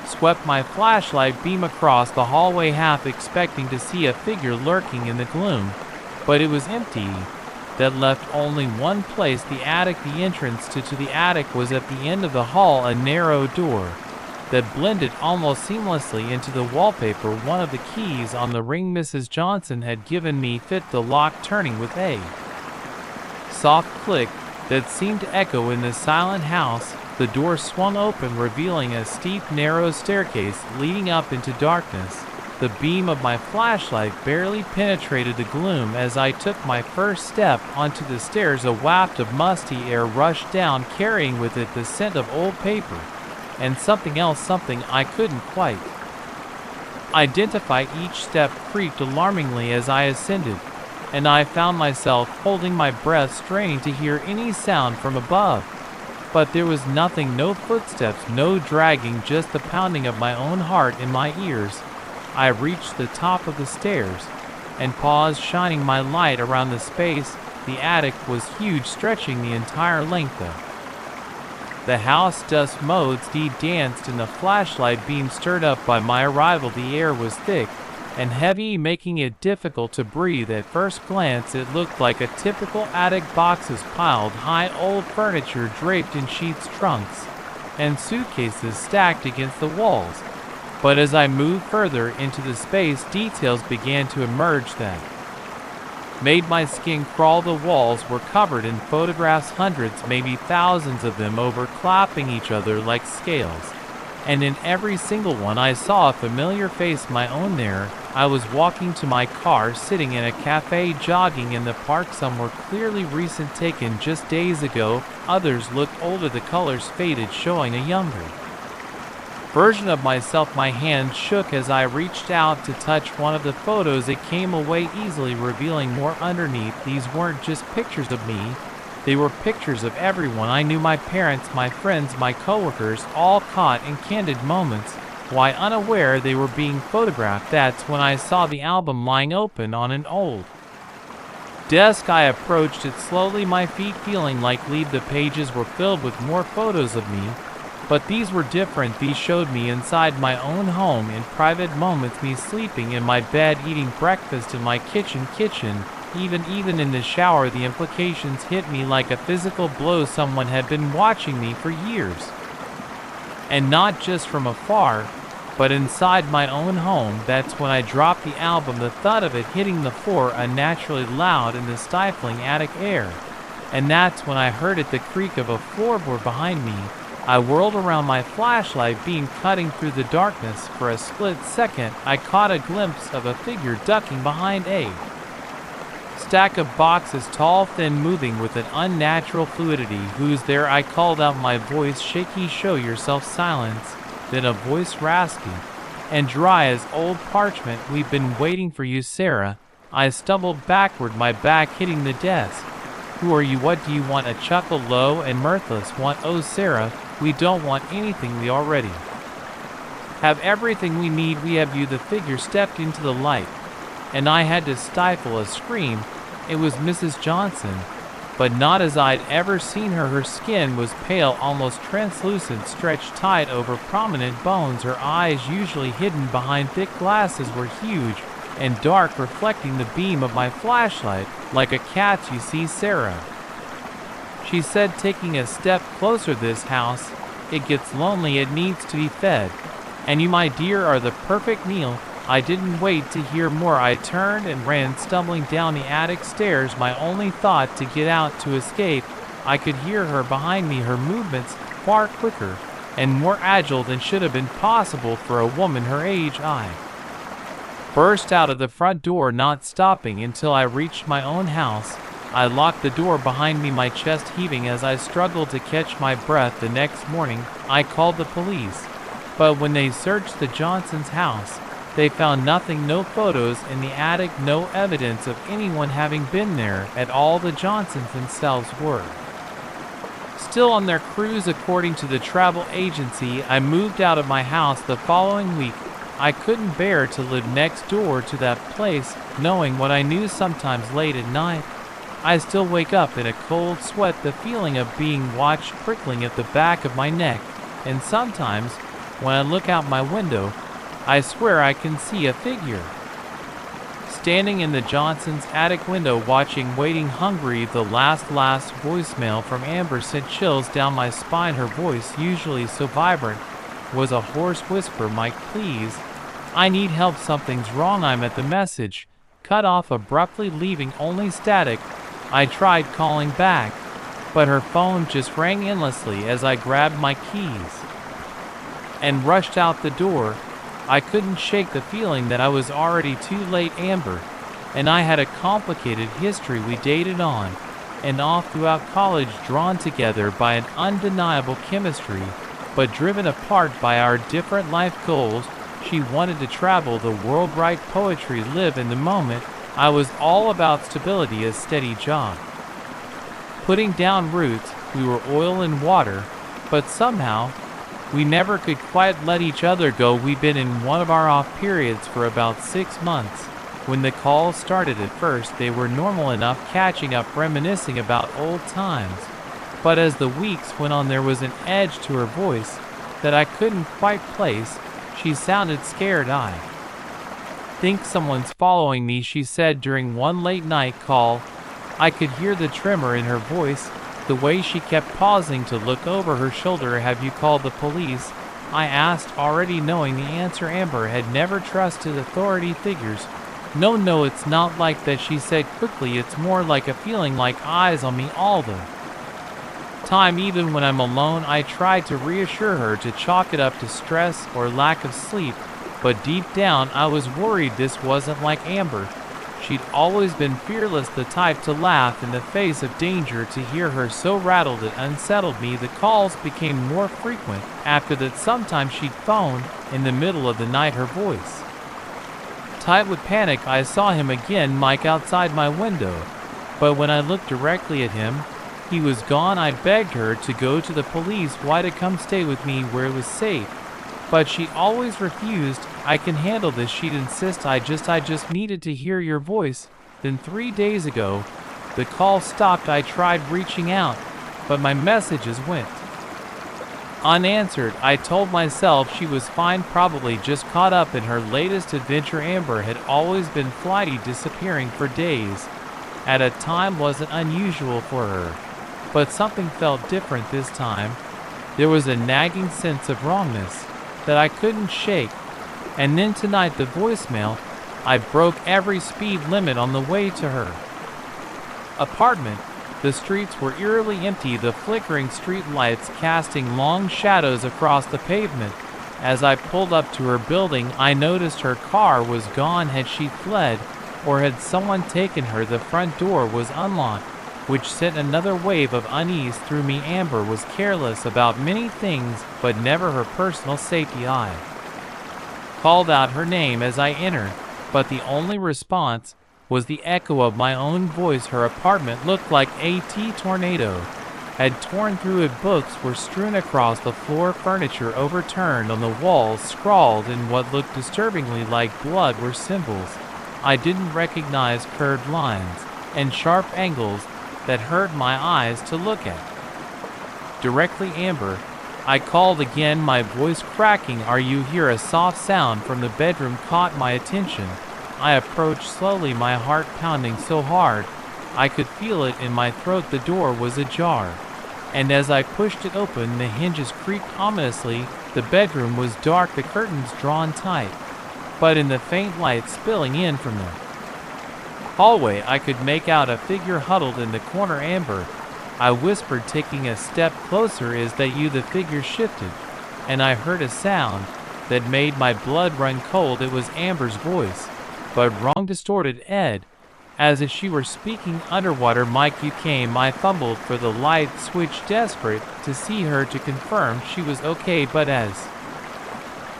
swept my flashlight beam across the hallway, half expecting to see a figure lurking in the gloom, but it was empty. That left only one place, the attic. The entrance to the attic was at the end of the hall, a narrow door that blended almost seamlessly into the wallpaper. One of the keys on the ring Mrs. Johnson had given me fit the lock, turning with a soft click that seemed to echo in the silent house. The door swung open, revealing a steep, narrow staircase leading up into darkness. The beam of my flashlight barely penetrated the gloom. As I took my first step onto the stairs, a waft of musty air rushed down, carrying with it the scent of old paper and something else, something I couldn't quite identify. Each step creaked alarmingly as I ascended, and I found myself holding my breath, straining to hear any sound from above. But there was nothing, no footsteps, no dragging, just the pounding of my own heart in my ears. I reached the top of the stairs and paused, shining my light around the space. The attic was huge, stretching the entire length of the house. Dust motes danced in the flashlight beam, stirred up by my arrival. The air was thick and heavy, making it difficult to breathe. At first glance it looked like a typical attic, boxes piled high, old furniture draped in sheets, trunks and suitcases stacked against the walls. But as I moved further into the space, details began to emerge that made my skin crawl. The walls were covered in photographs, hundreds, maybe thousands of them, overlapping each other like scales. And in every single one I saw a familiar face, my own. There I was, walking to my car, sitting in a cafe, jogging in the park. Some were clearly recent, taken just days ago. Others looked older, the colors faded, showing a younger version of myself. My hand shook as I reached out to touch one of the photos. It came away easily, revealing more underneath. These weren't just pictures of me, they were pictures of everyone I knew, my parents, my friends, my coworkers, all caught in candid moments. Why, unaware they were being photographed. That's when I saw the album lying open on an old desk. I approached it slowly, my feet feeling like lead. The pages were filled with more photos of me, But these were different. These showed me inside my own home in private moments, me sleeping in my bed, eating breakfast in my kitchen, even in the shower. The implications hit me like a physical blow. Someone had been watching me for years. And not just from afar, but inside my own home. That's when I dropped the album, the thud of it hitting the floor unnaturally loud in the stifling attic air. And that's when I heard it, the creak of a floorboard behind me. I whirled around, my flashlight beam cutting through the darkness. For a split second, I caught a glimpse of a figure ducking behind a stack of boxes, tall, thin, moving with an unnatural fluidity. "Who's there?" I called out, my voice shaky. "Show yourself." Silence, then a voice raspy and dry as old parchment. "We've been waiting for you, Sarah." I stumbled backward, my back hitting the desk. "Who are you? What do you want?" A chuckle, low and mirthless. "Want? Oh, Sarah, we don't want anything. We already have everything we need. We have you." The figure stepped into the light, and I had to stifle a scream. It was Mrs. Johnson, but not as I'd ever seen her. Her skin was pale, almost translucent, stretched tight over prominent bones. Her eyes, usually hidden behind thick glasses, were huge and dark, reflecting the beam of my flashlight like a cat's. "You see, Sarah," she said, taking a step closer, "this house, it gets lonely. It needs to be fed. And you, my dear, are the perfect meal." I didn't wait to hear more. I turned and ran, stumbling down the attic stairs, my only thought to get out, to escape. I could hear her behind me, her movements far quicker and more agile than should have been possible for a woman her age. I burst out of the front door, not stopping until I reached my own house. I locked the door behind me, my chest heaving as I struggled to catch my breath. The next morning, I called the police, but when they searched the Johnsons' house, they found nothing. No photos in the attic, no evidence of anyone having been there at all. The Johnsons themselves were still on their cruise, according to the travel agency. I moved out of my house the following week. I couldn't bear to live next door to that place, knowing what I knew. Sometimes late at night, I still wake up in a cold sweat, the feeling of being watched prickling at the back of my neck. And sometimes, when I look out my window, I swear I can see a figure standing in the Johnsons' attic window, watching, waiting, hungry. The last voicemail from Amber sent chills down my spine. Her voice, usually so vibrant, was a hoarse whisper. "Mike, please, I need help. Something's wrong." The message cut off abruptly, leaving only static. I tried calling back, but her phone just rang endlessly. As I grabbed my keys and rushed out the door, I couldn't shake the feeling that I was already too late. Amber and I had a complicated history. We dated on and off throughout college, drawn together by an undeniable chemistry, but driven apart by our different life goals. She wanted to travel the world, write poetry, live in the moment. I was all about stability, a steady job, putting down roots. We were oil and water, but somehow we never could quite let each other go. We'd been in one of our off periods for about 6 months. When the calls started, at first they were normal enough, catching up, reminiscing about old times. But as the weeks went on, there was an edge to her voice that I couldn't quite place. She sounded scared. "I think someone's following me," she said during one late night call. I could hear the tremor in her voice, the way she kept pausing to look over her shoulder. "Have you called the police?" I asked, already knowing the answer. Amber had never trusted authority figures. No, it's not like that," she said quickly. "It's more like a feeling, like eyes on me all the time, even when I'm alone." I tried to reassure her, to chalk it up to stress or lack of sleep, but deep down I was worried. This wasn't like Amber. She'd always been fearless, the type to laugh in the face of danger. To hear her so rattled, it unsettled me. The calls became more frequent after that. Sometimes she'd phone in the middle of the night, her voice tight with panic. I saw him again, Mike, outside my window, but when I looked directly at him, he was gone. I begged her to go to the police. Why? To come stay with me where it was safe. But she always refused. "I can handle this," she'd insist. I just needed to hear your voice." Then 3 days ago, the call stopped. I tried reaching out, but my messages went Unanswered, I told myself she was fine, probably just caught up in her latest adventure. Amber had always been flighty, disappearing for days at a time wasn't unusual for her. But something felt different this time. There was a nagging sense of wrongness that I couldn't shake. And then tonight, the voicemail, I broke every speed limit on the way to her apartment. The streets were eerily empty, the flickering street lights casting long shadows across the pavement. As I pulled up to her building, I noticed her car was gone. Had she fled, or had someone taken her? The front door was unlocked, which sent another wave of unease through me. Amber was careless about many things, but never her personal safety. I called out her name as I entered, but the only response was the echo of my own voice. Her apartment looked like a tornado had torn through it. Books were strewn across the floor, furniture overturned on the walls, scrawled in what looked disturbingly like blood were symbols I didn't recognize, curved lines and sharp angles that hurt my eyes to look at. Directly, Amber, I called again, my voice cracking. Are you here? A soft sound from the bedroom caught my attention. I approached slowly, my heart pounding so hard I could feel it in my throat. The door was ajar, and as I pushed it open, the hinges creaked ominously. The bedroom was dark, the curtains drawn tight, but in the faint light spilling in from the hallway, I could make out a figure huddled in the corner. Amber, I whispered, taking a step closer. Is that you? The figure shifted, and I heard a sound that made my blood run cold. It was Amber's voice, but wrong, distorted, as if she were speaking underwater. Mike, you came. I fumbled for the light switch, desperate to see her, to confirm she was okay, but as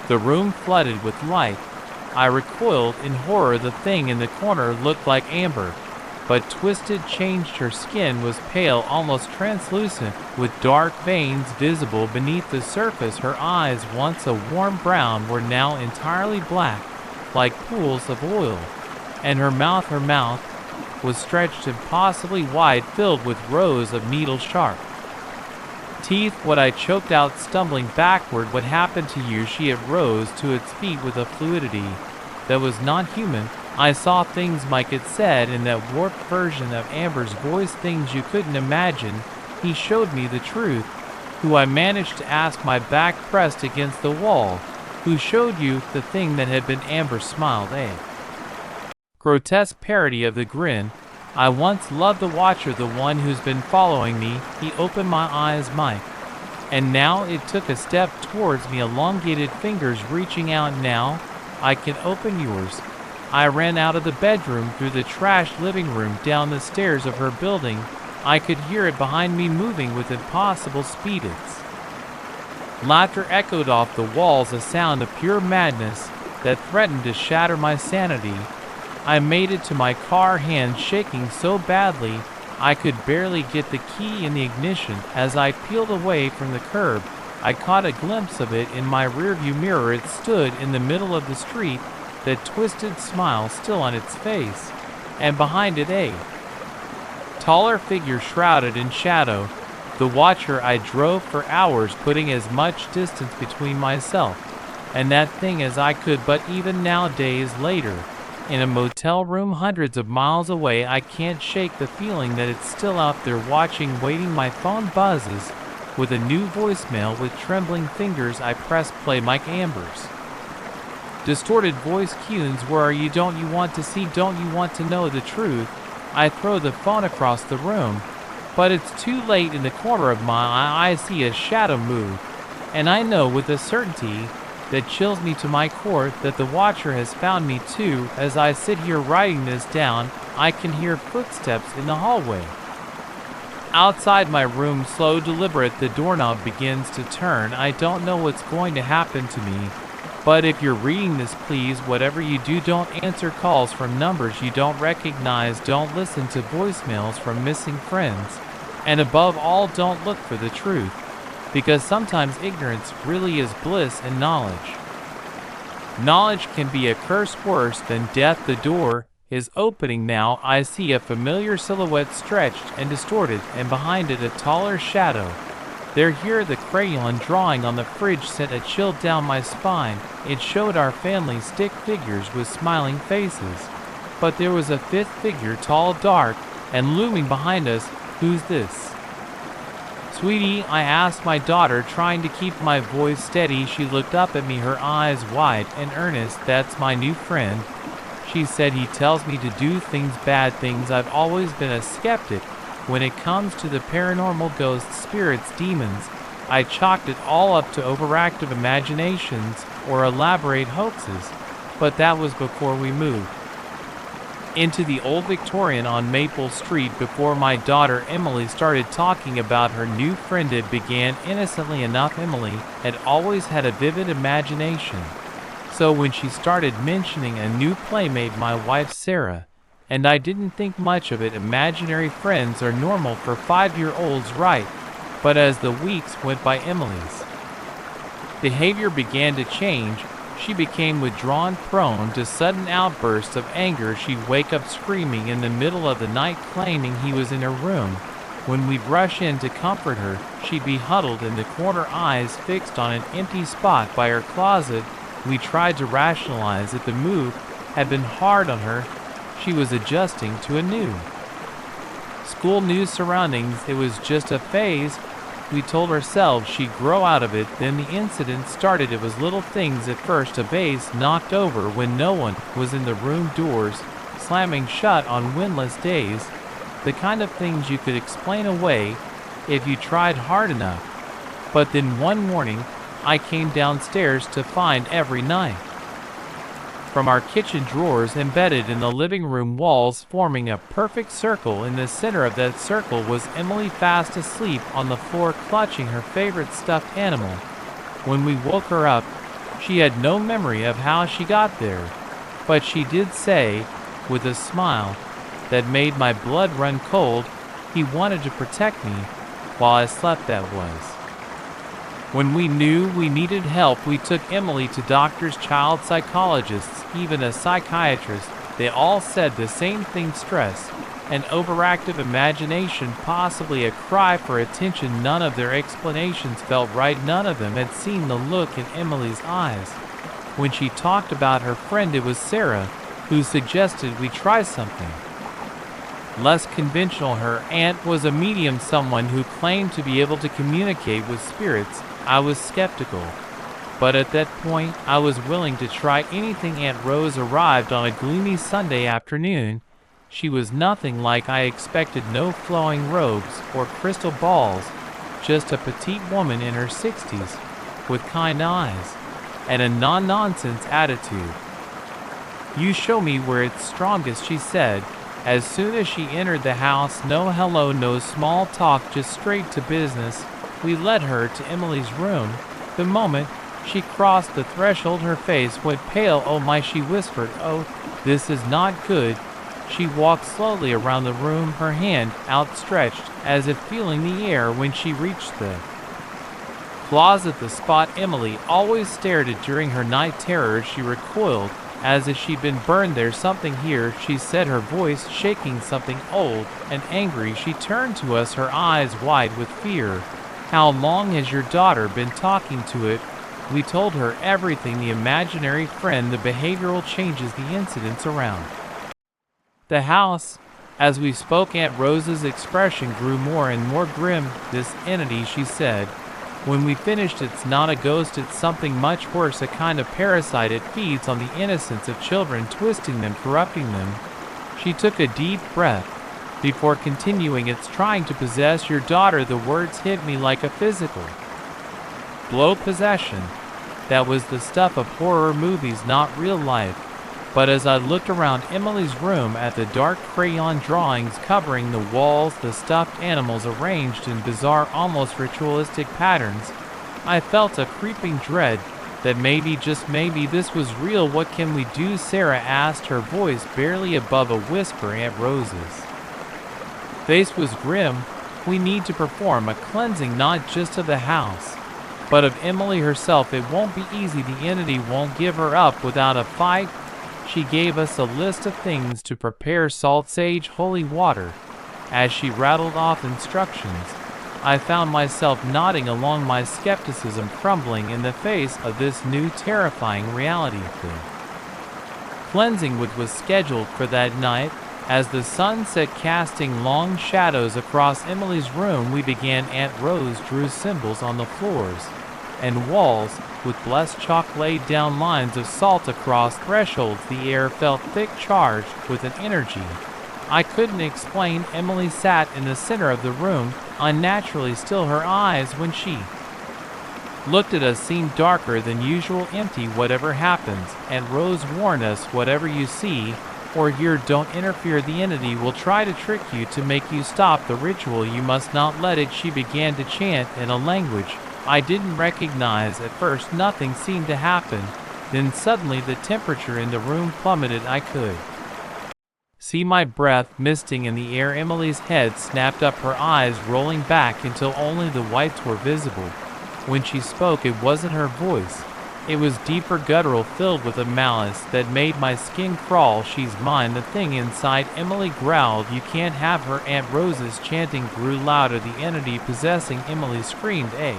the room flooded with light, I recoiled in horror. The thing in the corner looked like Amber, but twisted, changed. Her skin was pale, almost translucent, with dark veins visible beneath the surface. Her eyes, once a warm brown, were now entirely black, like pools of oil, and her mouth was stretched impossibly wide, filled with rows of needle-sharp teeth. What? I choked out, stumbling backward. What happened to you? She rose to its feet with a fluidity that was not human. I saw things, Mike, it said in that warped version of Amber's voice, things you couldn't imagine. He showed me the truth. Who? I managed to ask, my back pressed against the wall. Who showed you the thing that had been? Amber smiled, a grotesque parody of the grin I once loved. The Watcher, the one who's been following me. He opened my eyes, Mike, and now it took a step towards me, elongated fingers reaching out. Now I can open yours. I ran out of the bedroom, through the trashed living room, down the stairs of her building. I could hear it behind me, moving with impossible speed. Its laughter echoed off the walls, a sound of pure madness that threatened to shatter my sanity. I made it to my car, hands shaking so badly I could barely get the key in the ignition. As I peeled away from the curb, I caught a glimpse of it in my rearview mirror. It stood in the middle of the street, that twisted smile still on its face, and behind it a taller figure shrouded in shadow. The Watcher. I drove for hours, putting as much distance between myself and that thing as I could, but even now, days later, in a motel room hundreds of miles away, I can't shake the feeling that it's still out there watching, waiting. My phone buzzes with a new voicemail. With trembling fingers, I press play. Mike, Amber's distorted voice cues. Where are you? Don't you want to see? Don't you want to know the truth? I throw the phone across the room, but it's too late. In the corner of my eye, I see a shadow move, and I know with a certainty that chills me to my core that the Watcher has found me too. As I sit here writing this down, I can hear footsteps in the hallway outside my room, slow, deliberate. The doorknob begins to turn. I don't know what's going to happen to me, but if you're reading this, please, whatever you do, don't answer calls from numbers you don't recognize. Don't listen to voicemails from missing friends, and above all, don't look for the truth, because sometimes ignorance really is bliss, and knowledge can be a curse worse than death. The door is opening now. I see a familiar silhouette, stretched and distorted, and behind it a taller shadow Here the crayon drawing on the fridge sent a chill down my spine. It showed our family stick figures with smiling faces. But there was a fifth figure, tall, dark, and looming behind us. Who's this? Sweetie, I asked my daughter, trying to keep my voice steady. She looked up at me, her eyes wide and earnest. That's my new friend. She said he tells me to do things, bad things. I've always been a skeptic when it comes to the paranormal, ghosts, spirits, demons. I chalked it all up to overactive imaginations or elaborate hoaxes. But that was before we moved into the old Victorian on Maple Street, before my daughter Emily started talking about her new friend. It began innocently enough. Emily had always had a vivid imagination. So when she started mentioning a new playmate, my wife Sarah, and I didn't think much of it. Imaginary friends are normal for 5-year-olds, right? But as the weeks went by, Emily's behavior began to change. She became withdrawn, prone to sudden outbursts of anger. She'd wake up screaming in the middle of the night, claiming he was in her room. When we'd rush in to comfort her, she'd be huddled in the corner, eyes fixed on an empty spot by her closet. We tried to rationalize that the move had been hard on her. She was adjusting to a new school, new surroundings. It was just a phase. We told ourselves she'd grow out of it. Then the incident started. It was little things at first. A vase knocked over when no one was in the room, doors slamming shut on windless days. The kind of things you could explain away if you tried hard enough. But then one morning, I came downstairs to find every night from our kitchen drawers embedded in the living room walls, forming a perfect circle. In the center of that circle was Emily, fast asleep on the floor, clutching her favorite stuffed animal. When we woke her up, she had no memory of how she got there, but she did say, with a smile that made my blood run cold, he wanted to protect me while I slept. That was when we knew we needed help. We took Emily to doctors, child psychologists, even a psychiatrist. They all said the same thing: stress, an overactive imagination, possibly a cry for attention. None of their explanations felt right. None of them had seen the look in Emily's eyes when she talked about her friend. It was Sarah who suggested we try something less conventional. Her aunt was a medium, someone who claimed to be able to communicate with spirits. I was skeptical, but at that point, I was willing to try anything. Aunt Rose arrived on a gloomy Sunday afternoon. She was nothing like I expected. No flowing robes or crystal balls, just a petite woman in her 60s with kind eyes and a non-nonsense attitude. "You show me where it's strongest," she said. As soon as she entered the house, no hello, no small talk, just straight to business. We led her to Emily's room. The moment she crossed the threshold, her face went pale. "Oh my," she whispered. "Oh, this is not good." She walked slowly around the room, her hand outstretched, as if feeling the air. When she reached the closet, the spot Emily always stared at during her night terrors, she recoiled, as if she'd been burned there. "Something here," she said, her voice shaking, "something old and angry." She turned to us, her eyes wide with fear. "How long has your daughter been talking to it?" We told her everything: the imaginary friend, the behavioral changes, the incidents around the house. As we spoke, Aunt Rose's expression grew more and more grim. "This entity," she said, when we finished, "it's not a ghost, it's something much worse, a kind of parasite. It feeds on the innocence of children, twisting them, corrupting them." She took a deep breath before continuing, "It's trying to possess your daughter." The words hit me like a physical blow. Possession. That was the stuff of horror movies, not real life. But as I looked around Emily's room at the dark crayon drawings covering the walls, the stuffed animals arranged in bizarre, almost ritualistic patterns, I felt a creeping dread that maybe, just maybe, this was real. "What can we do?" Sarah asked, her voice barely above a whisper. Aunt Rose's face was grim. "We need to perform a cleansing, not just of the house, but of Emily herself. It won't be easy. The entity won't give her up without a fight." She gave us a list of things to prepare: salt, sage, holy water. As she rattled off instructions, I found myself nodding along, my skepticism crumbling in the face of this new terrifying reality. Cleansing which was scheduled for that night, as the sun set casting long shadows across Emily's room, we began. Aunt Rose drew symbols on the floors and walls, with blessed chalk laid down lines of salt across thresholds. The air felt thick, charged with an energy I couldn't explain. Emily sat in the center of the room, unnaturally still. Her eyes, when she looked at us, seemed darker than usual, empty. Whatever happens, Aunt Rose warned us, whatever you see or hear, don't interfere. The entity will try to trick you, to make you stop the ritual. You must not let it. She began to chant in a language I didn't recognize. At first nothing seemed to happen. Then suddenly the temperature in the room plummeted. I could see my breath misting in the air. Emily's head snapped up, her eyes rolling back until only the whites were visible. When she spoke, it wasn't her voice. It was deeper, guttural, filled with a malice that made my skin crawl. She's mine. The thing inside Emily growled, you can't have her. Aunt Rose's chanting grew louder. The entity possessing Emily screamed a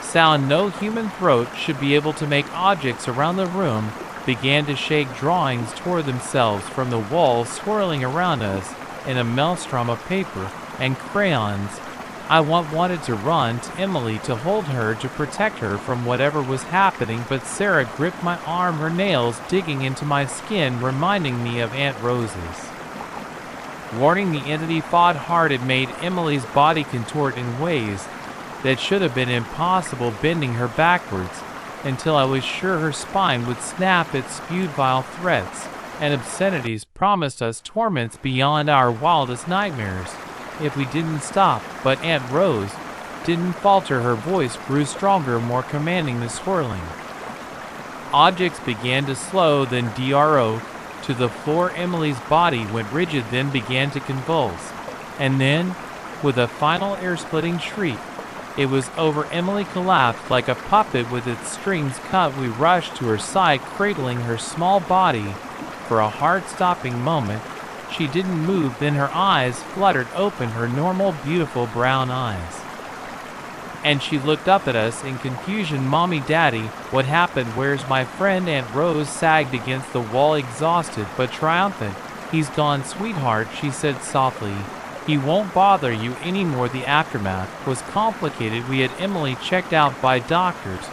sound no human throat should be able to make. Objects around the room began to shake. Drawings tore themselves from the walls, swirling around us in a maelstrom of paper and crayons. I wanted to run to Emily, to hold her, to protect her from whatever was happening, but Sarah gripped my arm, her nails digging into my skin, reminding me of Aunt Rose's warning. The entity fought hard. It made Emily's body contort in ways that should have been impossible, bending her backwards until I was sure her spine would snap. It spewed vile threats and obscenities, promised us torments beyond our wildest nightmares if we didn't stop. But Aunt Rose didn't falter. Her voice grew stronger, more commanding. The swirling objects began to slow, then dro to the floor. Emily's body went rigid, then began to convulse, and then, with a final air-splitting shriek, it was over. Emily collapsed like a puppet with its strings cut. We rushed to her side, cradling her small body. For a heart-stopping moment, she didn't move. Then her eyes fluttered open, her normal, beautiful brown eyes, and she looked up at us in confusion. Mommy, Daddy, what happened? Where's my friend? Aunt Rose sagged against the wall, exhausted but triumphant. He's gone, sweetheart, she said softly. He won't bother you anymore. The aftermath was complicated. We had Emily checked out by doctors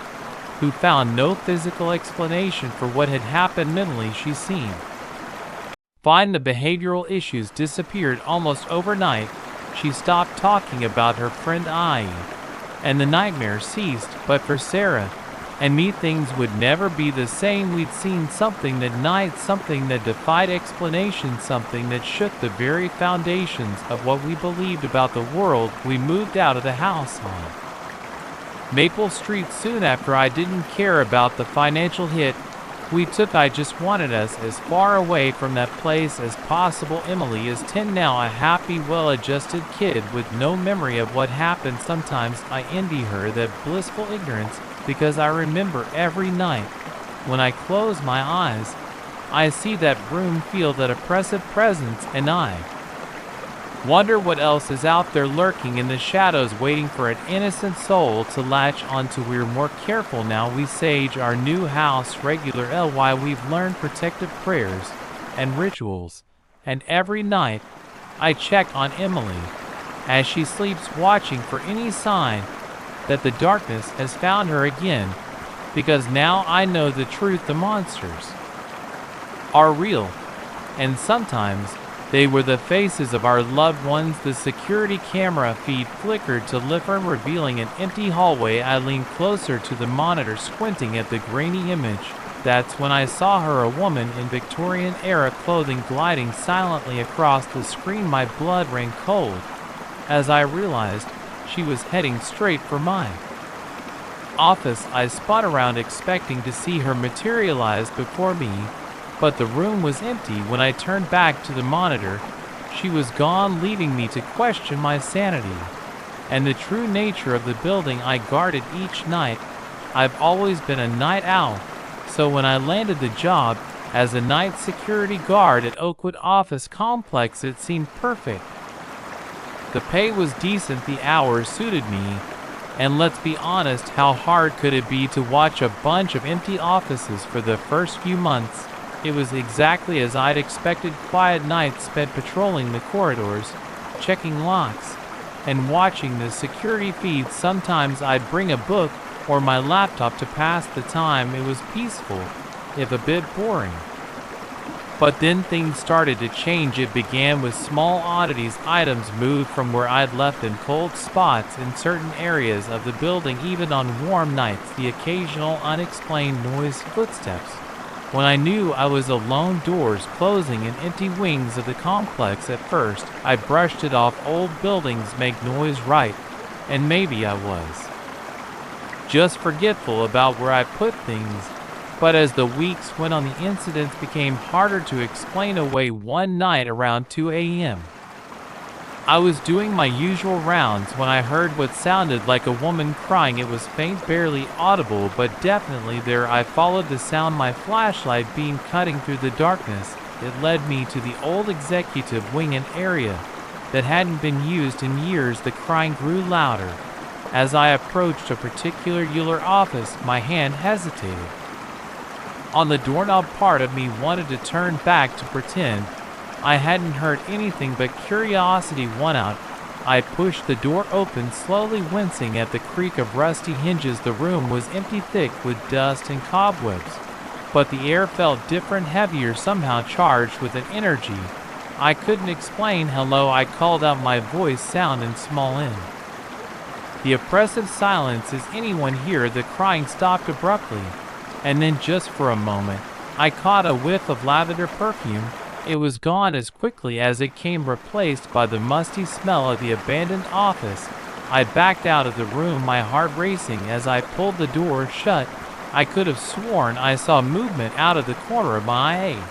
who found no physical explanation for what had happened. Mentally, she seemed fine. The behavioral issues disappeared almost overnight. She stopped talking about her friend Ai, and the nightmare ceased. But for Sarah and me, things would never be the same. We'd seen something that night, something that defied explanation, something that shook the very foundations of what we believed about the world. We moved out of the house on Maple Street soon after. I didn't care about the financial hit we took. I just wanted us as far away from that place as possible. Emily is 10 now, a happy, well-adjusted kid with no memory of what happened. Sometimes I envy her that blissful ignorance, because I remember every night when I close my eyes, I see that room, feel that oppressive presence, and I wonder what else is out there lurking in the shadows, waiting for an innocent soul to latch onto. We're more careful now. We sage our new house regular ly. We've learned protective prayers and rituals, and every night I check on Emily as she sleeps, watching for any sign that the darkness has found her again, because now I know the truth. The monsters are real, and sometimes they were the faces of our loved ones. The security camera feed flickered to Liffer, revealing an empty hallway. I leaned closer to the monitor, squinting at the grainy image. That's when I saw her, a woman in Victorian-era clothing, gliding silently across the screen. My blood ran cold as I realized she was heading straight for my office. I spun around, expecting to see her materialize before me, but the room was empty. When I turned back to the monitor, she was gone, leaving me to question my sanity and the true nature of the building I guarded each night. I've always been a night owl, so when I landed the job as a night security guard at Oakwood Office Complex, it seemed perfect. The pay was decent, the hours suited me, and let's be honest, how hard could it be to watch a bunch of empty offices for the first few months? It was exactly as I'd expected: quiet nights spent patrolling the corridors, checking locks, and watching the security feeds. Sometimes I'd bring a book or my laptop to pass the time. It was peaceful, if a bit boring. But then things started to change. It began with small oddities. Items moved from where I'd left in cold spots in certain areas of the building. Even on warm nights, the occasional unexplained noise, footsteps. When I knew I was alone, doors closing in empty wings of the complex. At first, I brushed it off. Old buildings make noise, right? And maybe I was just forgetful about where I put things. But as the weeks went on, the incidents became harder to explain away. One night around 2 a.m., I was doing my usual rounds when I heard what sounded like a woman crying. It was faint, barely audible, but definitely there. I followed the sound, my flashlight beam cutting through the darkness. It led me to the old executive wing, an area that hadn't been used in years. The crying grew louder. As I approached a particular office, my hand hesitated on the doorknob. Part of me wanted to turn back to pretend I hadn't heard anything, but curiosity won out. I pushed the door open, slowly, wincing at the creak of rusty hinges. The room was empty, thick with dust and cobwebs, but the air felt different, heavier, somehow charged with an energy I couldn't explain. Hello, I called out, my voice sound and small in the oppressive silence. Is anyone here? The crying stopped abruptly, and then just for a moment, I caught a whiff of lavender perfume. It was gone as quickly as it came, replaced by the musty smell of the abandoned office. I backed out of the room, my heart racing as I pulled the door shut. I could have sworn I saw movement out of the corner of my eye.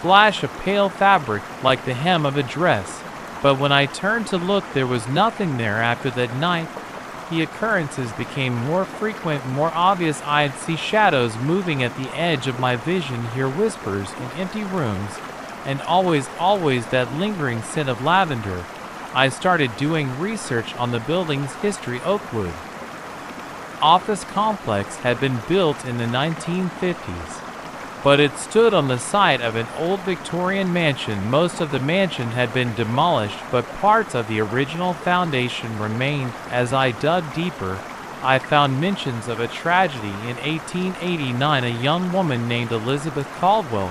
Flash of pale fabric, like the hem of a dress. But when I turned to look, there was nothing there. After that night, the occurrences became more frequent, more obvious. I'd see shadows moving at the edge of my vision, hear whispers in empty rooms, and always that lingering scent of lavender. I started doing research on the building's history. Oakwood office complex had been built in the 1950s, but it stood on the site of an old Victorian mansion. Most of the mansion had been demolished, but parts of the original foundation remained. As I dug deeper, I found mentions of a tragedy in 1889. A young woman named Elizabeth Caldwell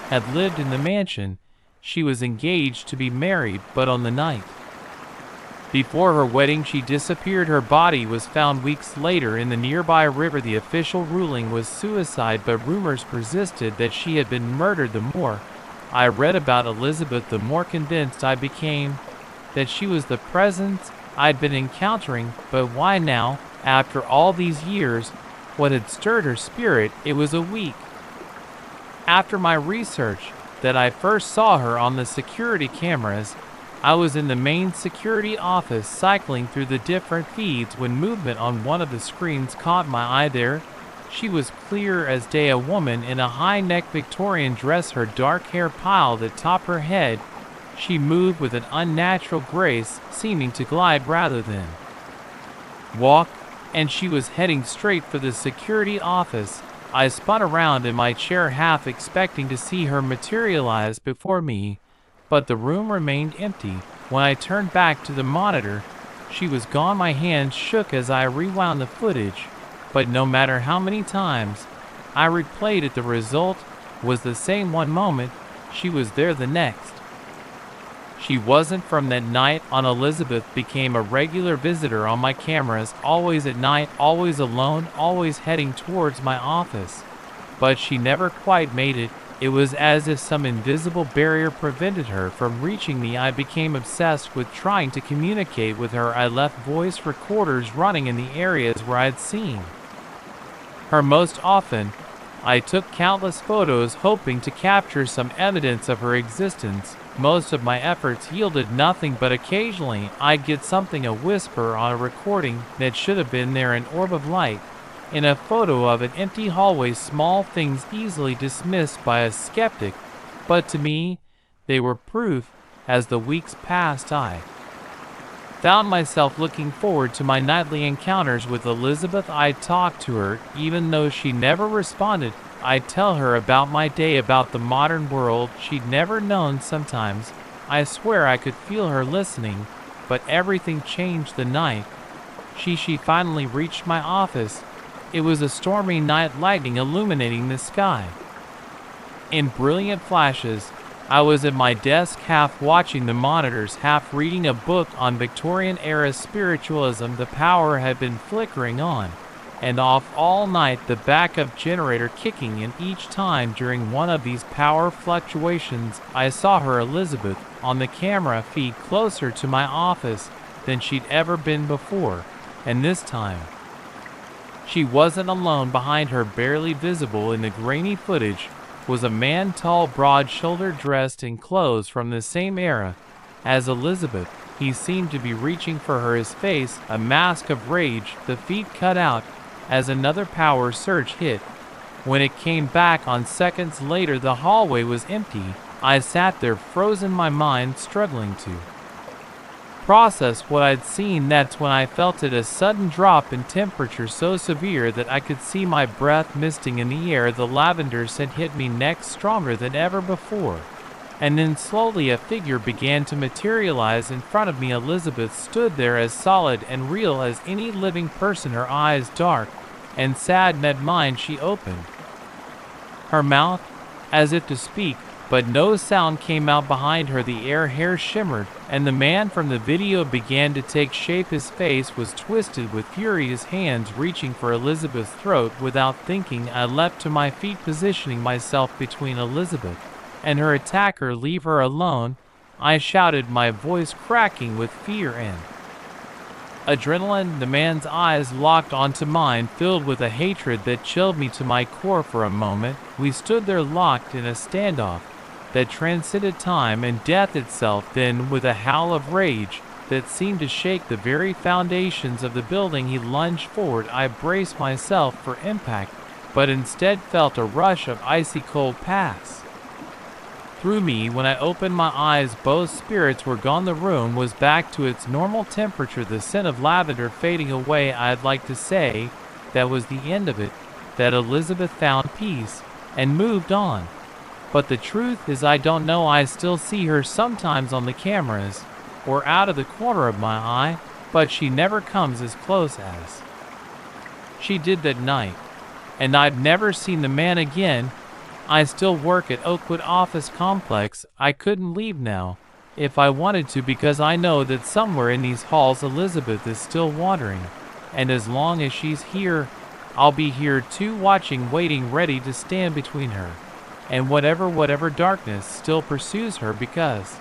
had lived in the mansion. She was engaged to be married, but on the night before her wedding, she disappeared. Her body was found weeks later in the nearby river. The official ruling was suicide, but rumors persisted that she had been murdered. The more I read about Elizabeth, the more convinced I became that she was the presence I'd been encountering. But why now, after all these years? What had stirred her spirit? It was a week after my research that I first saw her on the security cameras. I was in the main security office, cycling through the different feeds, when movement on one of the screens caught my eye. There she was, clear as day, a woman in a high-neck Victorian dress, her dark hair piled atop her head. She moved with an unnatural grace, seeming to glide rather than walk, and she was heading straight for the security office. I spun around in my chair, half expecting to see her materialize before me, but the room remained empty. When I turned back to the monitor, she was gone. My hands shook as I rewound the footage, but no matter how many times I replayed it, the result was the same. One moment, she was there; the next, she wasn't. From that night on, Elizabeth became a regular visitor on my cameras, always at night, always alone, always heading towards my office. But she never quite made it. It was as if some invisible barrier prevented her from reaching me. I became obsessed with trying to communicate with her. I left voice recorders running in the areas where I'd seen her most often. I took countless photos, hoping to capture some evidence of her existence. Most of my efforts yielded nothing, but occasionally I'd get something, a whisper on a recording that should have been there, an orb of light in a photo of an empty hallway. Small things easily dismissed by a skeptic, but to me, they were proof. As the weeks passed, I Found myself looking forward to my nightly encounters with Elizabeth. I'd talk to her, even though she never responded. I'd tell her about my day, about the modern world she'd never known. Sometimes, I swear I could feel her listening, but everything changed the night. She finally reached my office. It was a stormy night, lightning illuminating the sky. In brilliant flashes, I was at my desk, half watching the monitors, half reading a book on Victorian-era spiritualism. The power had been flickering on and off all night, the backup generator kicking in each time. During one of these power fluctuations, I saw her, Elizabeth, on the camera feed, closer to my office than she'd ever been before, and this time, she wasn't alone. Behind her, barely visible in the grainy footage, was a man, tall, broad-shouldered, dressed in clothes from the same era as Elizabeth. He seemed to be reaching for her, his face a mask of rage. The feed cut out as another power surge hit. When it came back on seconds later, the hallway was empty. I sat there, frozen, my mind struggling to process what I'd seen. That's when I felt it, a sudden drop in temperature so severe that I could see my breath misting in the air. The lavender scent hit me next, stronger than ever before. And then slowly a figure began to materialize in front of me. Elizabeth stood there, as solid and real as any living person, her eyes dark and sad met mine. She opened her mouth as if to speak, but no sound came out. Behind her, the hair shimmered, and the man from the video began to take shape. His face was twisted with fury, his hands reaching for Elizabeth's throat. Without thinking, I leapt to my feet, positioning myself between Elizabeth and her attacker. "Leave her alone," I shouted, my voice cracking with fear and adrenaline. The man's eyes locked onto mine, filled with a hatred that chilled me to my core. For a moment, we stood there, locked in a standoff that transcended time and death itself. Then, with a howl of rage that seemed to shake the very foundations of the building, he lunged forward. I braced myself for impact, but instead felt a rush of icy cold pass through me. When I opened my eyes, both spirits were gone. The room was back to its normal temperature, the scent of lavender fading away. I'd like to say that was the end of it, that Elizabeth found peace and moved on. But the truth is, I don't know. I still see her sometimes on the cameras or out of the corner of my eye, but she never comes as close as she did that night. And I've never seen the man again. I still work at Oakwood Office Complex. I couldn't leave now if I wanted to, because I know that somewhere in these halls Elizabeth is still wandering. And as long as she's here, I'll be here too, watching, waiting, ready to stand between her and whatever darkness still pursues her, because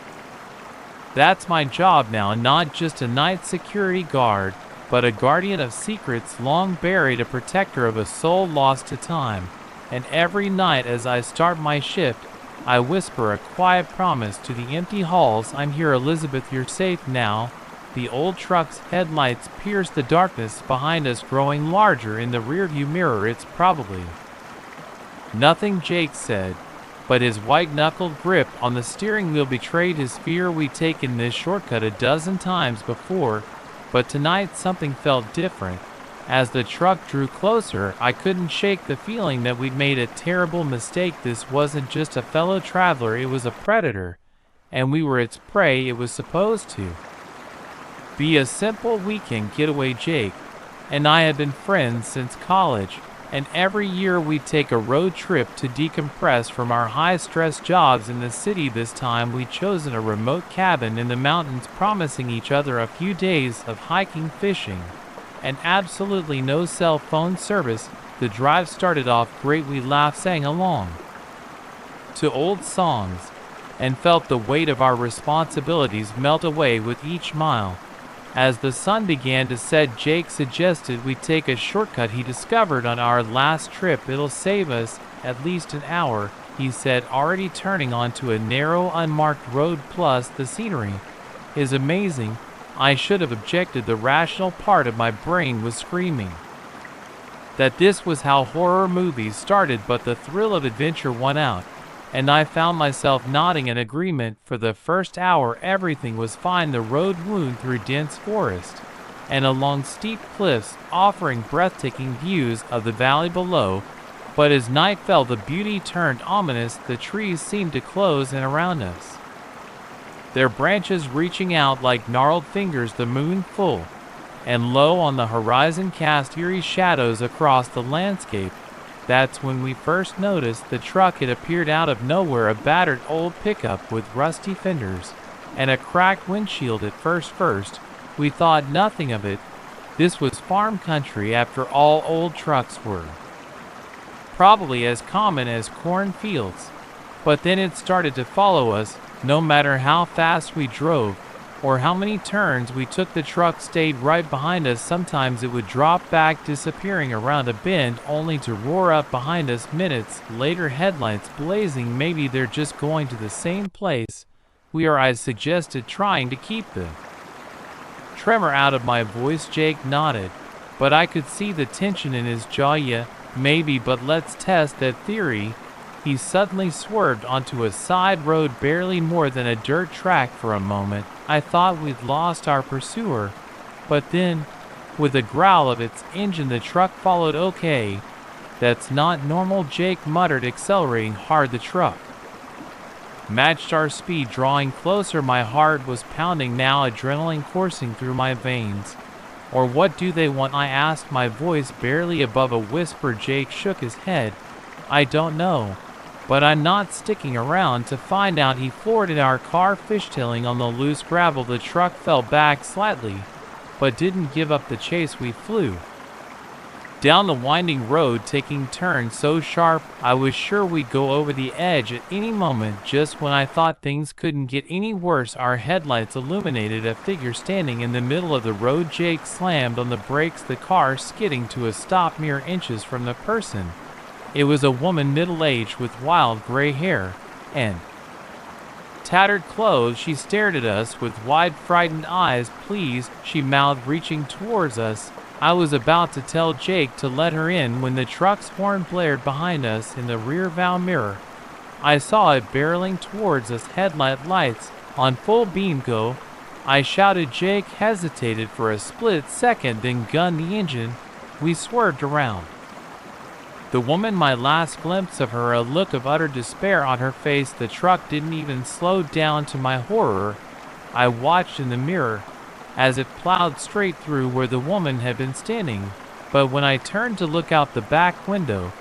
that's my job now, not just a night security guard, but a guardian of secrets long buried, a protector of a soul lost to time. And every night as I start my shift, I whisper a quiet promise to the empty halls. "I'm here, Elizabeth, you're safe now." The old truck's headlights pierce the darkness behind us, growing larger in the rearview mirror. "It's probably nothing," Jake said, but his white-knuckled grip on the steering wheel betrayed his fear. We'd taken this shortcut a dozen times before, but tonight something felt different. As the truck drew closer, I couldn't shake the feeling that we'd made a terrible mistake. This wasn't just a fellow traveler, it was a predator, and we were its prey. It was supposed to be a simple weekend getaway. Jake and I had been friends since college, and every year we'd take a road trip to decompress from our high-stress jobs in the city. This time we'd chosen a remote cabin in the mountains, promising each other a few days of hiking, fishing, and absolutely no cell phone service. The drive started off great. We laughed, sang along to old songs, and felt the weight of our responsibilities melt away with each mile. As the sun began to set, Jake suggested we take a shortcut he discovered on our last trip. "It'll save us at least an hour," he said, already turning onto a narrow, unmarked road. "Plus, the scenery is amazing." I should have objected. The rational part of my brain was screaming that this was how horror movies started, but the thrill of adventure won out. and I found myself nodding in agreement. For the first hour everything was fine. The road wound through dense forest and along steep cliffs, offering breathtaking views of the valley below. But as night fell, the beauty turned ominous. The trees seemed to close in around us, their branches reaching out like gnarled fingers. The moon, full and low on the horizon, cast eerie shadows across the landscape. That's when we first noticed the truck. It appeared out of nowhere, a battered old pickup with rusty fenders and a cracked windshield. At first, we thought nothing of it. This was farm country after all. Old trucks were probably as common as cornfields. But then it started to follow us. No matter how fast we drove or how many turns we took, the truck stayed right behind us. Sometimes it would drop back, disappearing around a bend, only to roar up behind us minutes later, headlights blazing. Maybe they're just going to the same place we are. I suggested, trying to keep the tremor out of my voice. Jake nodded, but I could see the tension in his jaw. Yeah, maybe, but let's test that theory. He suddenly swerved onto a side road, barely more than a dirt track. For a moment, I thought we'd lost our pursuer, but then, with a growl of its engine, the truck followed. Okay, that's not normal, Jake muttered, accelerating hard. The truck matched our speed, drawing closer. My heart was pounding now, adrenaline coursing through my veins. Or what do they want? I asked, my voice barely above a whisper. Jake shook his head. I don't know, but I'm not sticking around to find out. He floored in our car, fishtailing on the loose gravel. The truck fell back slightly, but didn't give up the chase. We flew down the winding road, taking turns so sharp I was sure we'd go over the edge at any moment. Just when I thought things couldn't get any worse, our headlights illuminated a figure standing in the middle of the road. Jake slammed on the brakes, the car skidding to a stop mere inches from the person. It was a woman, middle-aged, with wild gray hair and tattered clothes. She stared at us with wide, frightened eyes. Please, she mouthed, reaching towards us. I was about to tell Jake to let her in when the truck's horn blared behind us. In the rear view mirror, I saw it barreling towards us, headlight lights on full beam. Go, I shouted. Jake hesitated for a split second, then gunned the engine. We swerved around the woman, my last glimpse of her, a look of utter despair on her face. The truck didn't even slow down. To my horror, I watched in the mirror as it plowed straight through where the woman had been standing. But when I turned to look out the back window,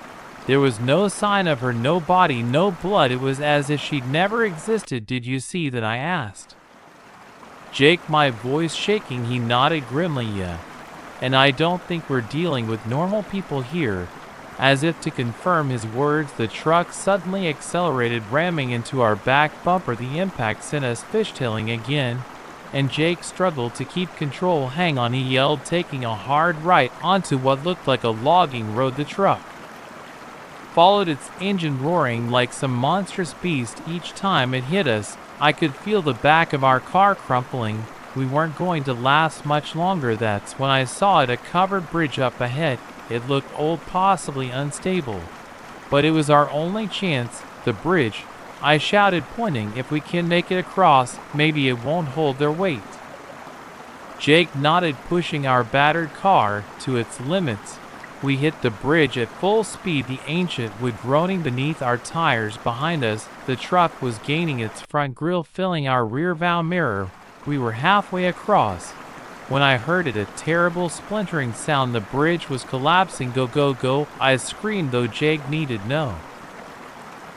there was no sign of her, no body, no blood. It was as if she'd never existed. Did you see that? I asked Jake, my voice shaking. He nodded grimly. Yeah, and I don't think we're dealing with normal people here. As if to confirm his words, the truck suddenly accelerated, ramming into our back bumper. The impact sent us fishtailing again, and Jake struggled to keep control. Hang on, he yelled, taking a hard right onto what looked like a logging road. The truck followed, its engine roaring like some monstrous beast each time it hit us. I could feel the back of our car crumpling. We weren't going to last much longer. That's when I saw it, a covered bridge up ahead. It looked old, possibly unstable, but it was our only chance. The bridge, I shouted, pointing. If we can make it across, maybe it won't hold their weight. Jake nodded, pushing our battered car to its limits. We hit the bridge at full speed, the ancient wood groaning beneath our tires. Behind us, the truck was gaining, its front grille filling our rear view mirror. We were halfway across when I heard it, a terrible splintering sound. The bridge was collapsing. Go, go, go, I screamed, though Jake needed no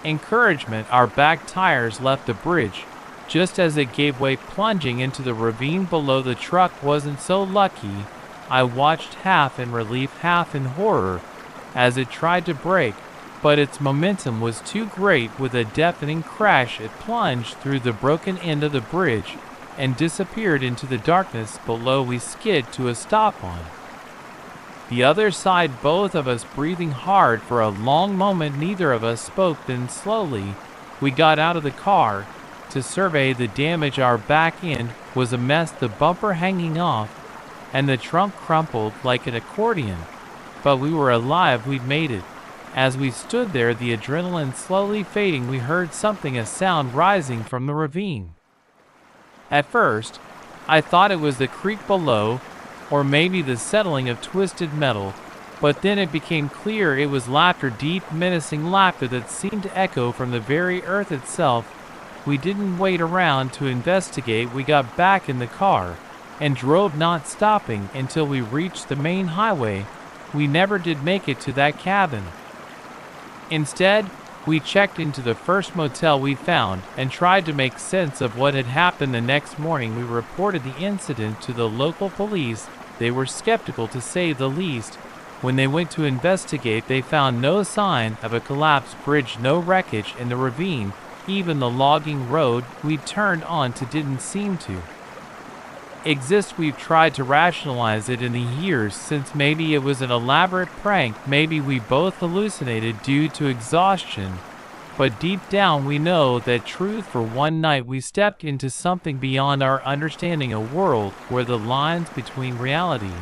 encouragement. Our back tires left the bridge just as it gave way, plunging into the ravine below. The truck wasn't so lucky. I watched, half in relief, half in horror, as it tried to brake, but its momentum was too great. With a deafening crash, it plunged through the broken end of the bridge and disappeared into the darkness below. We skid to a stop on the other side, both of us breathing hard. For a long moment neither of us spoke. Then slowly we got out of the car to survey the damage. Our back end was a mess, the bumper hanging off and the trunk crumpled like an accordion. But we were alive. We'd made it. As we stood there, the adrenaline slowly fading, we heard a sound rising from the ravine. At first, I thought it was the creak below, or maybe the settling of twisted metal, but then it became clear it was laughter, deep, menacing laughter that seemed to echo from the very earth itself. We didn't wait around to investigate. We got back in the car and drove, not stopping, until we reached the main highway. We never did make it to that cabin. Instead, we checked into the first motel we found and tried to make sense of what had happened. The next morning, we reported the incident to the local police. They were skeptical, to say the least. When they went to investigate, they found no sign of a collapsed bridge, no wreckage in the ravine. Even the logging road we turned onto didn't seem to exist. We've tried to rationalize it in the years since. Maybe it was an elaborate prank, maybe we both hallucinated due to exhaustion, but deep down we know that truth. For one night we stepped into something beyond our understanding, a world where the lines between reality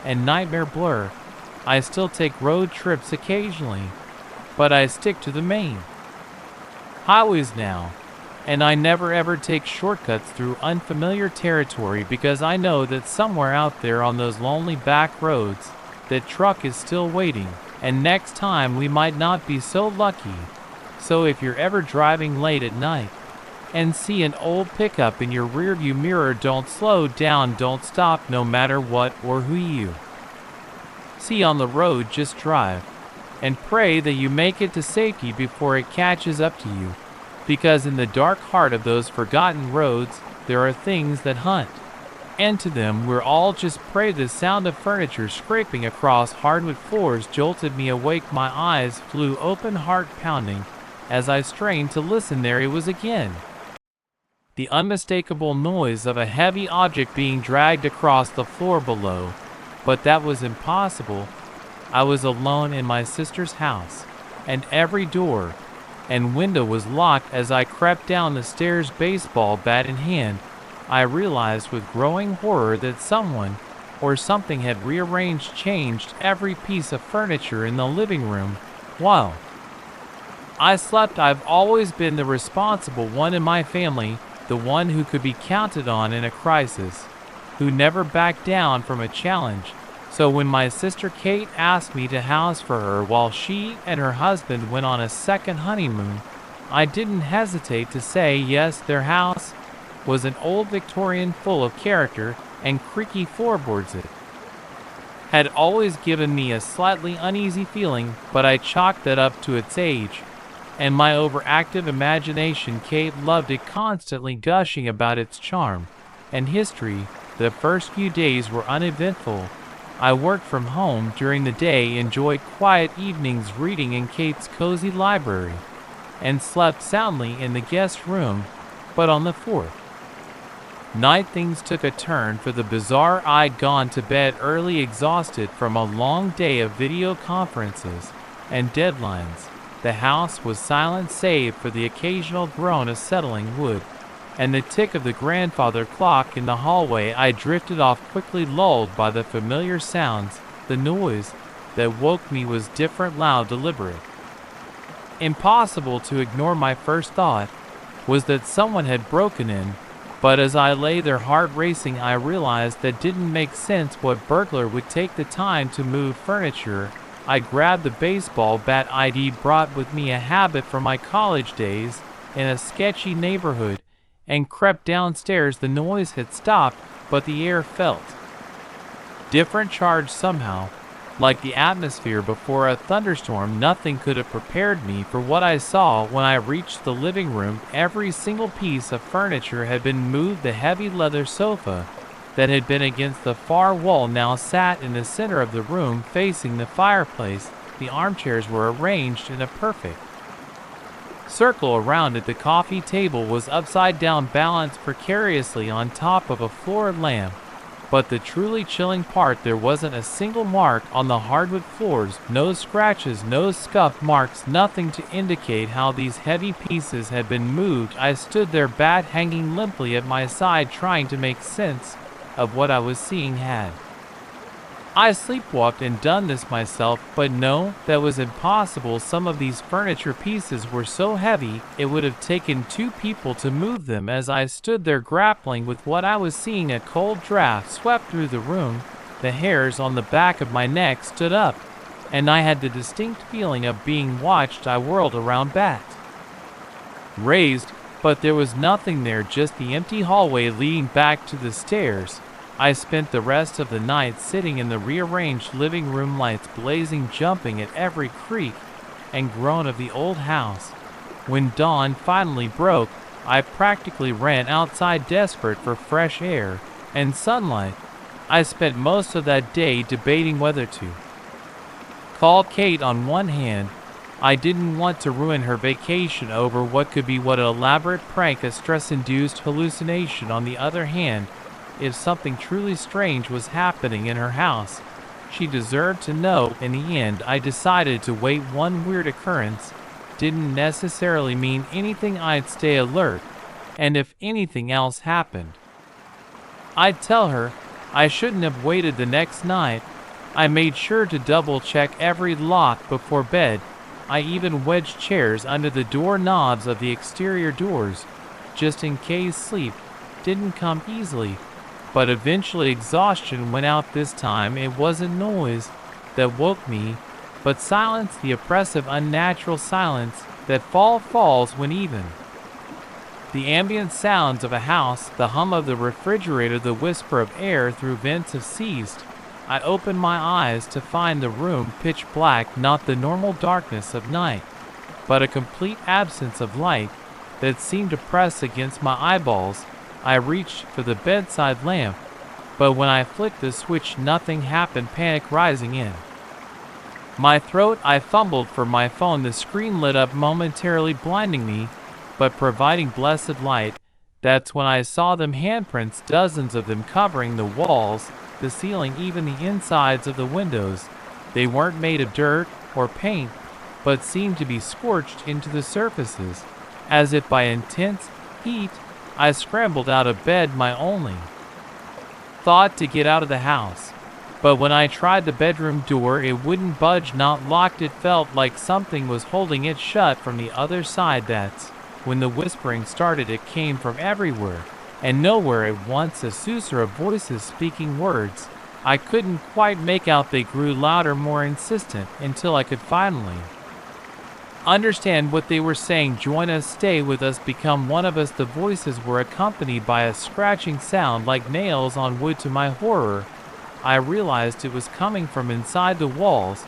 and nightmare blur. I still take road trips occasionally, but I stick to the main highways now. And I never ever take shortcuts through unfamiliar territory, because I know that somewhere out there on those lonely back roads, that truck is still waiting, and next time we might not be so lucky. So if you're ever driving late at night and see an old pickup in your rearview mirror, don't slow down, don't stop, no matter what or who you see on the road. Just drive and pray that you make it to safety before it catches up to you. Because in the dark heart of those forgotten roads, there are things that hunt. And to them we're all just prey. The sound of furniture scraping across hardwood floors jolted me awake. My eyes flew open, heart pounding. As I strained to listen, there it was again. The unmistakable noise of a heavy object being dragged across the floor below. But that was impossible. I was alone in my sister's house, and every door and window was locked. As I crept down the stairs, baseball bat in hand, I realized with growing horror that someone or something had rearranged, changed every piece of furniture in the living room while I slept. I've always been the responsible one in my family, the one who could be counted on in a crisis, who never backed down from a challenge. So when my sister Kate asked me to house for her while she and her husband went on a second honeymoon, I didn't hesitate to say yes. Their house was an old Victorian full of character, and creaky floorboards. It had always given me a slightly uneasy feeling, but I chalked that up to its age and my overactive imagination. Kate loved it, constantly gushing about its charm and history. The first few days were uneventful. I worked from home during the day, enjoyed quiet evenings reading in Kate's cozy library, and slept soundly in the guest room. But on the fourth night things took a turn for the bizarre. I'd gone to bed early, exhausted from a long day of video conferences and deadlines. The house was silent save for the occasional groan of settling wood and the tick of the grandfather clock in the hallway. I drifted off quickly, lulled by the familiar sounds. The noise that woke me was different, loud, deliberate. Impossible to ignore. My first thought was that someone had broken in, but as I lay there, heart racing, I realized that didn't make sense. What burglar would take the time to move furniture? I grabbed the baseball bat I'd brought with me, a habit from my college days in a sketchy neighborhood, and crept downstairs. The noise had stopped, but the air felt different, charged somehow, like the atmosphere before a thunderstorm. Nothing could have prepared me for what I saw when I reached the living room. Every single piece of furniture had been moved. The heavy leather sofa that had been against the far wall now sat in the center of the room, facing the fireplace. The armchairs were arranged in a perfect circle around it. The coffee table was upside down, balanced precariously on top of a floor lamp. But the truly chilling part, there wasn't a single mark on the hardwood floors, no scratches, no scuff marks, nothing to indicate how these heavy pieces had been moved. I stood there, bat hanging limply at my side, trying to make sense of what I was seeing. Had I sleepwalked and done this myself, but no, that was impossible. Some of these furniture pieces were so heavy, it would have taken 2 people to move them. As I stood there grappling with what I was seeing, a cold draft swept through the room. The hairs on the back of my neck stood up, and I had the distinct feeling of being watched. I whirled around back, raised, but there was nothing there, just the empty hallway leading back to the stairs. I spent the rest of the night sitting in the rearranged living room, lights blazing, jumping at every creak and groan of the old house. When dawn finally broke, I practically ran outside, desperate for fresh air and sunlight. I spent most of that day debating whether to call Kate. On one hand, I didn't want to ruin her vacation over what could be an elaborate prank, a stress-induced hallucination. On the other hand, if something truly strange was happening in her house, she deserved to know. In the end, I decided to wait. One weird occurrence didn't necessarily mean anything. I'd stay alert, and if anything else happened, I'd tell her. I shouldn't have waited. The next night, I made sure to double-check every lock before bed. I even wedged chairs under the doorknobs of the exterior doors, just in case. Sleep didn't come easily, but eventually exhaustion went out. This time it wasn't noise that woke me, but silence, the oppressive, unnatural silence that falls when even the ambient sounds of a house, the hum of the refrigerator, the whisper of air through vents have ceased. I opened my eyes to find the room pitch black, not the normal darkness of night, but a complete absence of light that seemed to press against my eyeballs. I reached for the bedside lamp, but when I flicked the switch, nothing happened. Panic rising in my throat, I fumbled for my phone. The screen lit up, momentarily blinding me, but providing blessed light. That's when I saw them, handprints, dozens of them, covering the walls, the ceiling, even the insides of the windows. They weren't made of dirt or paint, but seemed to be scorched into the surfaces, as if by intense heat. I scrambled out of bed, my only thought to get out of the house. But when I tried the bedroom door, it wouldn't budge, not locked. It felt like something was holding it shut from the other side. That's when the whispering started. It came from everywhere and nowhere at once, a saucer of voices speaking words I couldn't quite make out. They grew louder, more insistent, until I could finally understand what they were saying. Join us, stay with us, become one of us. The voices were accompanied by a scratching sound like nails on wood. To my horror, I realized it was coming from inside the walls.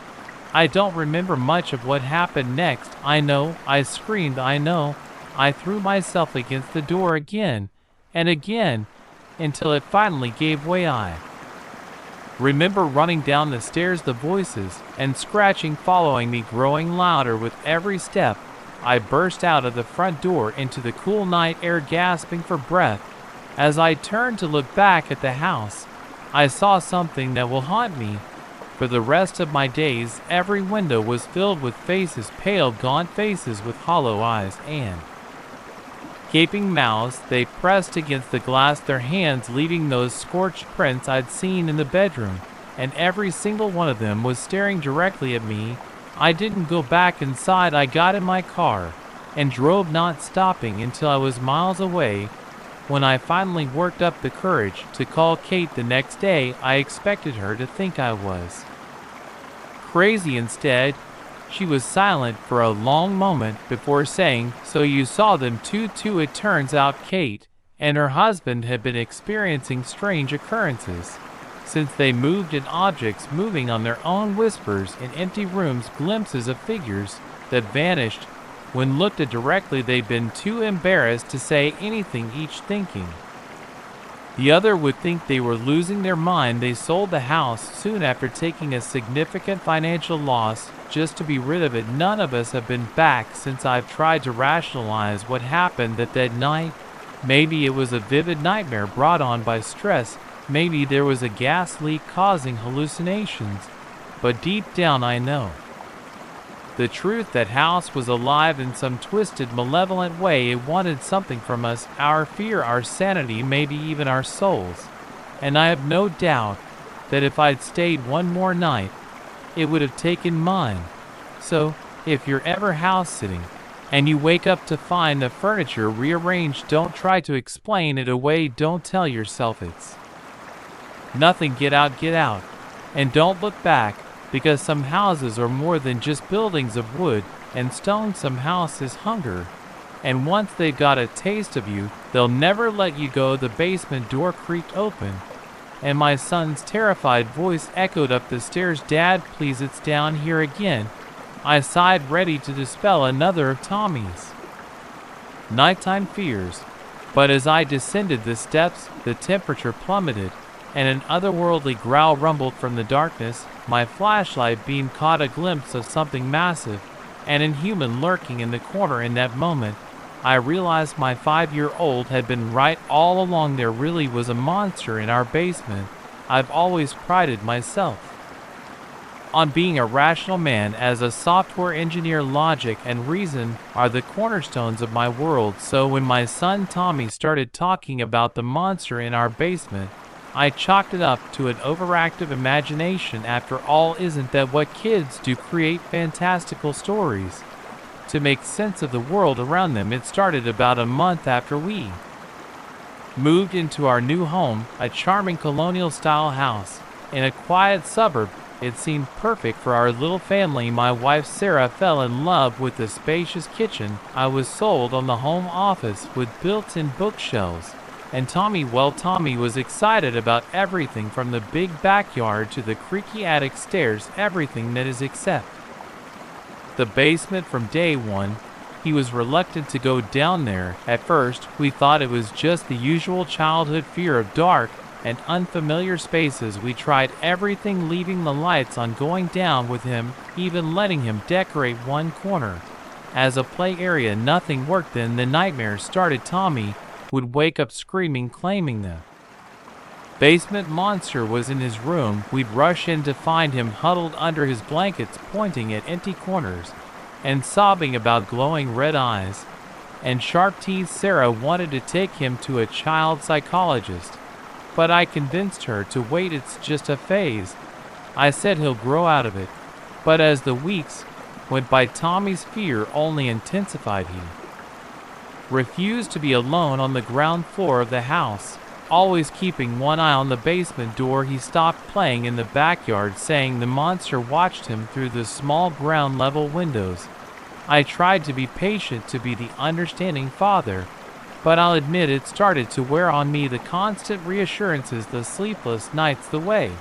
I don't remember much of what happened next. I know, I screamed, I know. I threw myself against the door again and again, until it finally gave way. I remember running down the stairs, the voices and scratching following me, growing louder with every step. I burst out of the front door into the cool night air, gasping for breath. As I turned to look back at the house, I saw something that will haunt me for the rest of my days. Every window was filled with faces, pale, gaunt faces with hollow eyes and gaping mouths. They pressed against the glass, their hands leaving those scorched prints I'd seen in the bedroom, and every single one of them was staring directly at me. I didn't go back inside. I got in my car and drove, not stopping until I was miles away. When I finally worked up the courage to call Kate the next day, I expected her to think I was crazy. Instead, she was silent for a long moment before saying, "So you saw them too?" It turns out Kate and her husband had been experiencing strange occurrences since they moved in, objects moving on their own, whispers in empty rooms, glimpses of figures that vanished when looked at directly. They'd been too embarrassed to say anything, each thinking the other would think they were losing their mind. They sold the house soon after, taking a significant financial loss just to be rid of it. None of us have been back since. I've tried to rationalize what happened that night. Maybe it was a vivid nightmare brought on by stress. Maybe there was a gas leak causing hallucinations. But deep down I know the truth. That house was alive in some twisted, malevolent way. It wanted something from us, our fear, our sanity, maybe even our souls. And I have no doubt that if I'd stayed one more night, it would have taken mine. So, if you're ever house sitting, and you wake up to find the furniture rearranged, don't try to explain it away, don't tell yourself it's nothing, get out, and don't look back, because some houses are more than just buildings of wood and stone. Some house is hunger, and once they've got a taste of you, they'll never let you go. The basement door creaked open, and my son's terrified voice echoed up the stairs. Dad, please, it's down here again. I sighed, ready to dispel another of Tommy's nighttime fears. But as I descended the steps, the temperature plummeted, and an otherworldly growl rumbled from the darkness. My flashlight beam caught a glimpse of something massive and inhuman lurking in the corner. In that moment, I realized my 5-year-old had been right all along. There really was a monster in our basement. I've always prided myself on being a rational man. As a software engineer, logic and reason are the cornerstones of my world. So when my son Tommy started talking about the monster in our basement, I chalked it up to an overactive imagination. After all, isn't that what kids do? Create fantastical stories to make sense of the world around them. It started about a month after we moved into our new home, a charming colonial-style house in a quiet suburb. It seemed perfect for our little family. My wife Sarah fell in love with the spacious kitchen. I was sold on the home office with built-in bookshelves. And Tommy was excited about everything from the big backyard to the creaky attic stairs, everything that is except the basement. From day one, he was reluctant to go down there. At first, we thought it was just the usual childhood fear of dark and unfamiliar spaces. We tried everything, leaving the lights on, going down with him, even letting him decorate one corner as a play area. Nothing worked. Then the nightmares started. Tommy would wake up screaming, claiming the basement monster was in his room. We'd rush in to find him huddled under his blankets, pointing at empty corners and sobbing about glowing red eyes and sharp teeth. Sarah wanted to take him to a child psychologist, but I convinced her to wait. It's just a phase. I said he'll grow out of it. But as the weeks went by, Tommy's fear only intensified. He refused to be alone on the ground floor of the house, always keeping one eye on the basement door. He stopped playing in the backyard, saying the monster watched him through the small ground level windows. I tried to be patient, to be the understanding father, but I'll admit it started to wear on me. The constant reassurances, the sleepless nights, the way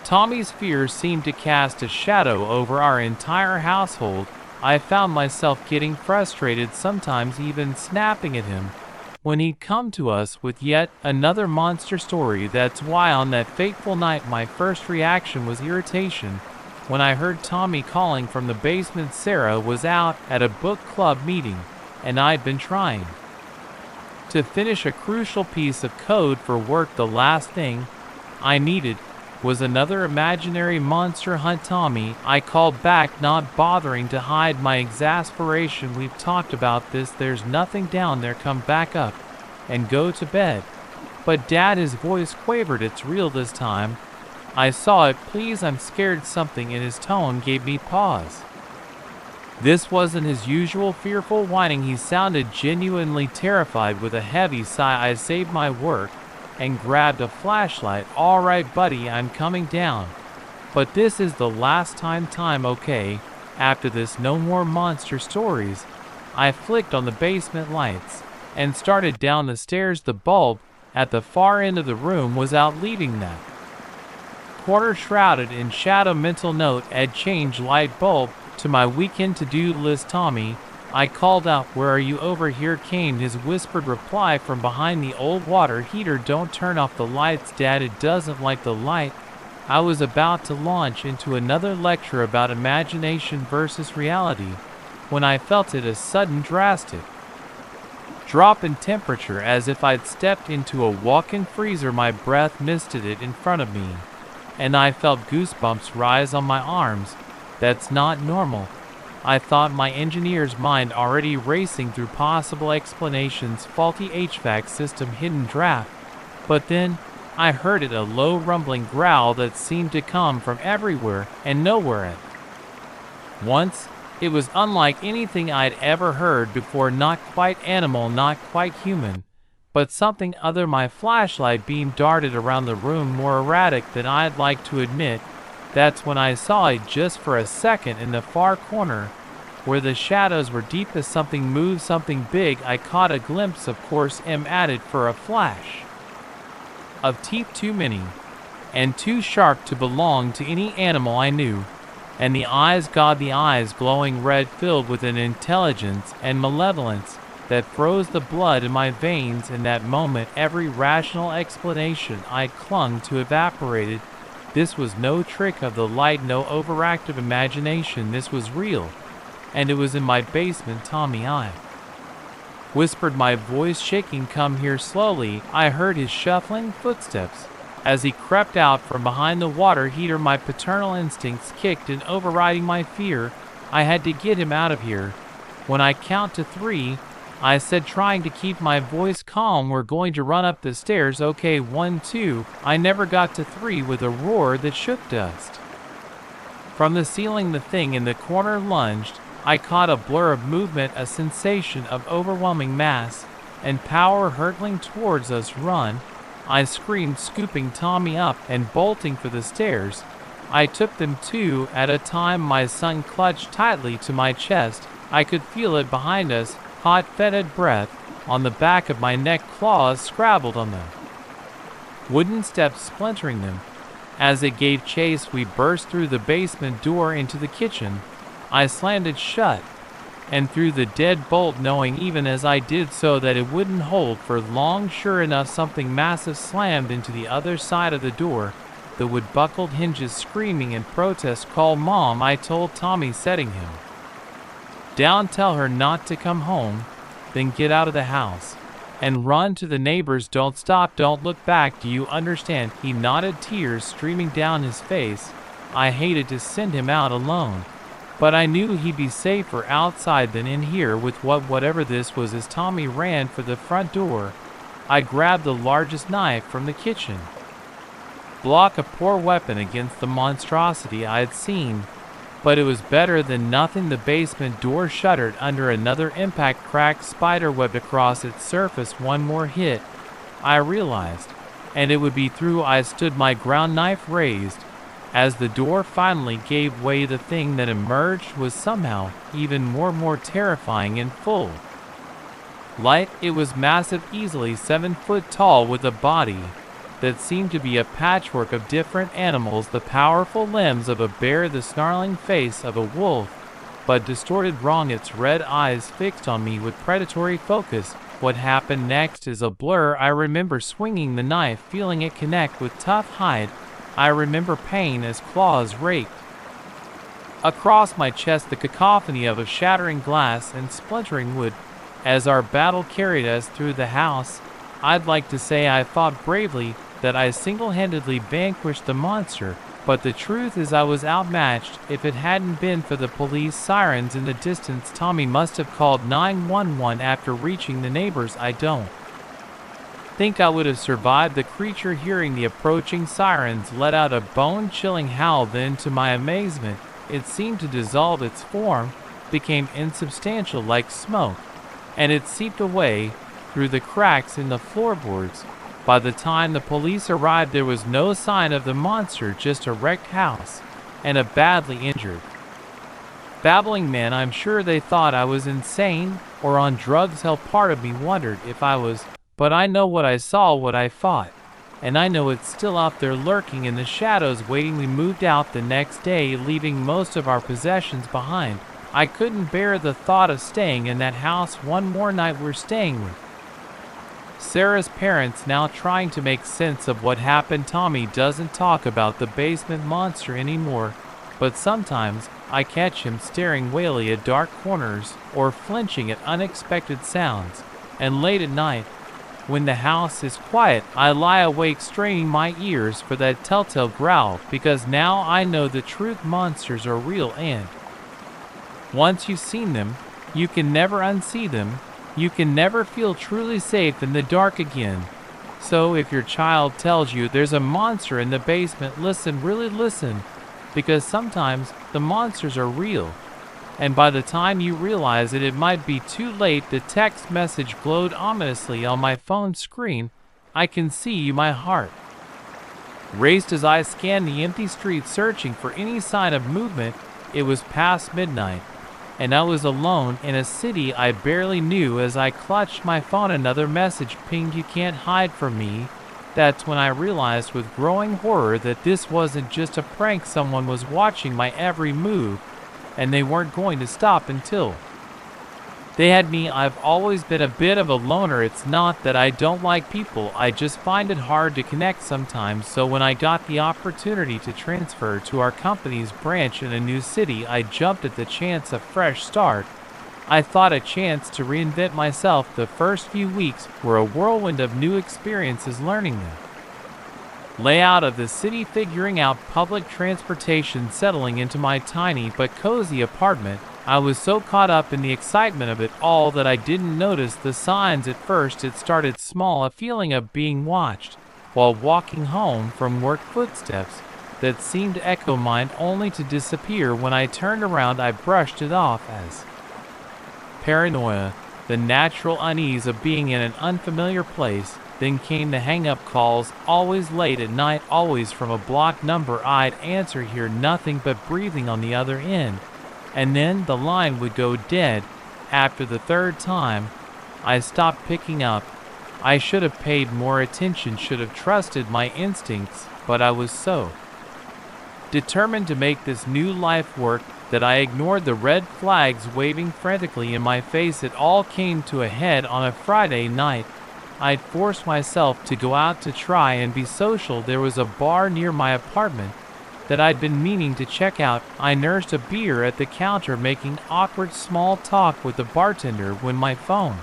Tommy's fears seemed to cast a shadow over our entire household. I found myself getting frustrated, sometimes even snapping at him when he'd come to us with yet another monster story. That's why on that fateful night my first reaction was irritation when I heard Tommy calling from the basement. Sarah was out at a book club meeting, and I'd been trying to finish a crucial piece of code for work. The last thing I needed was another imaginary monster hunt. Tommy, I called back, not bothering to hide my exasperation. We've talked about this. There's nothing down there. Come back up and go to bed. But Dad, his voice quavered. It's real this time. I saw it. Please, I'm scared. Something in his tone gave me pause. This wasn't his usual fearful whining. He sounded genuinely terrified. With a heavy sigh, I saved my work and grabbed a flashlight. All right, buddy, I'm coming down. But this is the last time, okay? After this, no more monster stories. I flicked on the basement lights and started down the stairs. The bulb at the far end of the room was out, leaving that corner shrouded in shadow. Mental note: add change light bulb to my weekend to-do list. Tommy, I called out. Where are you? Over here, came his whispered reply from behind the old water heater. Don't turn off the lights, Dad. It doesn't like the light. I was about to launch into another lecture about imagination versus reality when I felt it, a sudden drastic drop in temperature, as if I'd stepped into a walk-in freezer. My breath misted it in front of me, and I felt goosebumps rise on my arms. That's not normal, I thought, my engineer's mind already racing through possible explanations. Faulty HVAC system, hidden draft. But then, I heard it, a low rumbling growl that seemed to come from everywhere and nowhere at once. It was unlike anything I'd ever heard before, not quite animal, not quite human, but something other. My flashlight beam darted around the room, more erratic than I'd like to admit. That's when I saw it, just for a second, in the far corner, where the shadows were deepest. Something moved, something big. I caught a glimpse, of course, added for a flash of teeth, too many and too sharp to belong to any animal I knew. And the eyes, God, the eyes, glowing red, filled with an intelligence and malevolence that froze the blood in my veins. In that moment, every rational explanation I clung to evaporated. This was no trick of the light, no overactive imagination. This was real, and it was in my basement. Tommy, I whispered, my voice shaking. Come here slowly. I heard his shuffling footsteps as he crept out from behind the water heater. My paternal instincts kicked in, overriding my fear. I had to get him out of here. When I count to 3, I said, trying to keep my voice calm, we're going to run up the stairs. Okay, 1, 2. I never got to 3 with a roar that shook dust from the ceiling. The thing in the corner lunged. I caught a blur of movement, a sensation of overwhelming mass and power hurtling towards us. Run! I screamed, scooping Tommy up and bolting for the stairs. I took them 2 at a time, my son clutched tightly to my chest. I could feel it behind us, hot fetid breath on the back of my neck, claws scrabbled on the wooden steps, splintering them. As it gave chase, we burst through the basement door into the kitchen. I slammed it shut and threw the dead bolt, knowing even as I did so that it wouldn't hold for long. Sure enough, something massive slammed into the other side of the door, the wood-buckled hinges screaming in protest. Call Mom, I told Tommy, setting him down. Tell her not to come home, then get out of the house and run to the neighbors. Don't stop, don't look back. Do you understand? He nodded, tears streaming down his face. I hated to send him out alone, but I knew he'd be safer outside than in here with whatever this was. As Tommy ran for the front door, I grabbed the largest knife from the kitchen block, a poor weapon against the monstrosity I had seen, but it was better than nothing. The basement door shuddered under another impact, cracked spiderwebbed across its surface. One more hit, I realized, and it would be through. I stood, my ground knife raised. As the door finally gave way, the thing that emerged was somehow even more terrifying in full light. It was massive, easily 7 foot tall, with a body that seemed to be a patchwork of different animals, the powerful limbs of a bear, the snarling face of a wolf, but distorted wrong, its red eyes fixed on me with predatory focus. What happened next is a blur. I remember swinging the knife, feeling it connect with tough hide. I remember pain as claws raked across my chest, the cacophony of shattering glass and splintering wood. As our battle carried us through the house, I'd like to say I fought bravely, that I single-handedly vanquished the monster, but the truth is I was outmatched. If it hadn't been for the police sirens in the distance, Tommy must have called 911 after reaching the neighbors. I don't think I would have survived. The creature, hearing the approaching sirens, let out a bone-chilling howl. Then, to my amazement, it seemed to dissolve. Its form became insubstantial like smoke, and it seeped away through the cracks in the floorboards. By the time the police arrived, there was no sign of the monster, just a wrecked house and a badly injured, babbling man. I'm sure they thought I was insane or on drugs. Hell, part of me wondered if I was, but I know what I saw, what I fought, and I know it's still out there lurking in the shadows waiting. We moved out the next day, leaving most of our possessions behind. I couldn't bear the thought of staying in that house one more night. We're staying with Sarah's parents now, trying to make sense of what happened. Tommy doesn't talk about the basement monster anymore, but sometimes I catch him staring wildly at dark corners or flinching at unexpected sounds. And late at night, when the house is quiet, I lie awake straining my ears for that telltale growl, because now I know the truth. Monsters are real, and once you've seen them, you can never unsee them. You can never feel truly safe in the dark again. So if your child tells you there's a monster in the basement, listen, really listen, because sometimes the monsters are real. And by the time you realize it might be too late. The text message glowed ominously on my phone screen. I can see you, my heart raced as I scanned the empty streets searching for any sign of movement. It was past midnight, and I was alone in a city I barely knew. As I clutched my phone, another message pinged, "You can't hide from me." That's when I realized with growing horror that this wasn't just a prank. Someone was watching my every move, and they weren't going to stop until they had me. I've always been a bit of a loner. It's not that I don't like people, I just find it hard to connect sometimes. So when I got the opportunity to transfer to our company's branch in a new city, I jumped at the chance of fresh start. I thought a chance to reinvent myself. The first few weeks were a whirlwind of new experiences, learning the layout of the city, figuring out public transportation, settling into my tiny but cozy apartment. I was so caught up in the excitement of it all that I didn't notice the signs at first. It started small, a feeling of being watched while walking home from work, footsteps that seemed to echo mine only to disappear. When I turned around, I brushed it off as paranoia, the natural unease of being in an unfamiliar place. Then came the hang-up calls, always late at night, always from a blocked number. I'd answer, hear nothing but breathing on the other end, and then the line would go dead. After the third time, I stopped picking up. I should have paid more attention, should have trusted my instincts, but I was so determined to make this new life work that I ignored the red flags waving frantically in my face. It all came to a head on a Friday night. I'd forced myself to go out to try and be social. There was a bar near my apartment that I'd been meaning to check out. I nursed a beer at the counter, making awkward small talk with the bartender, when my phone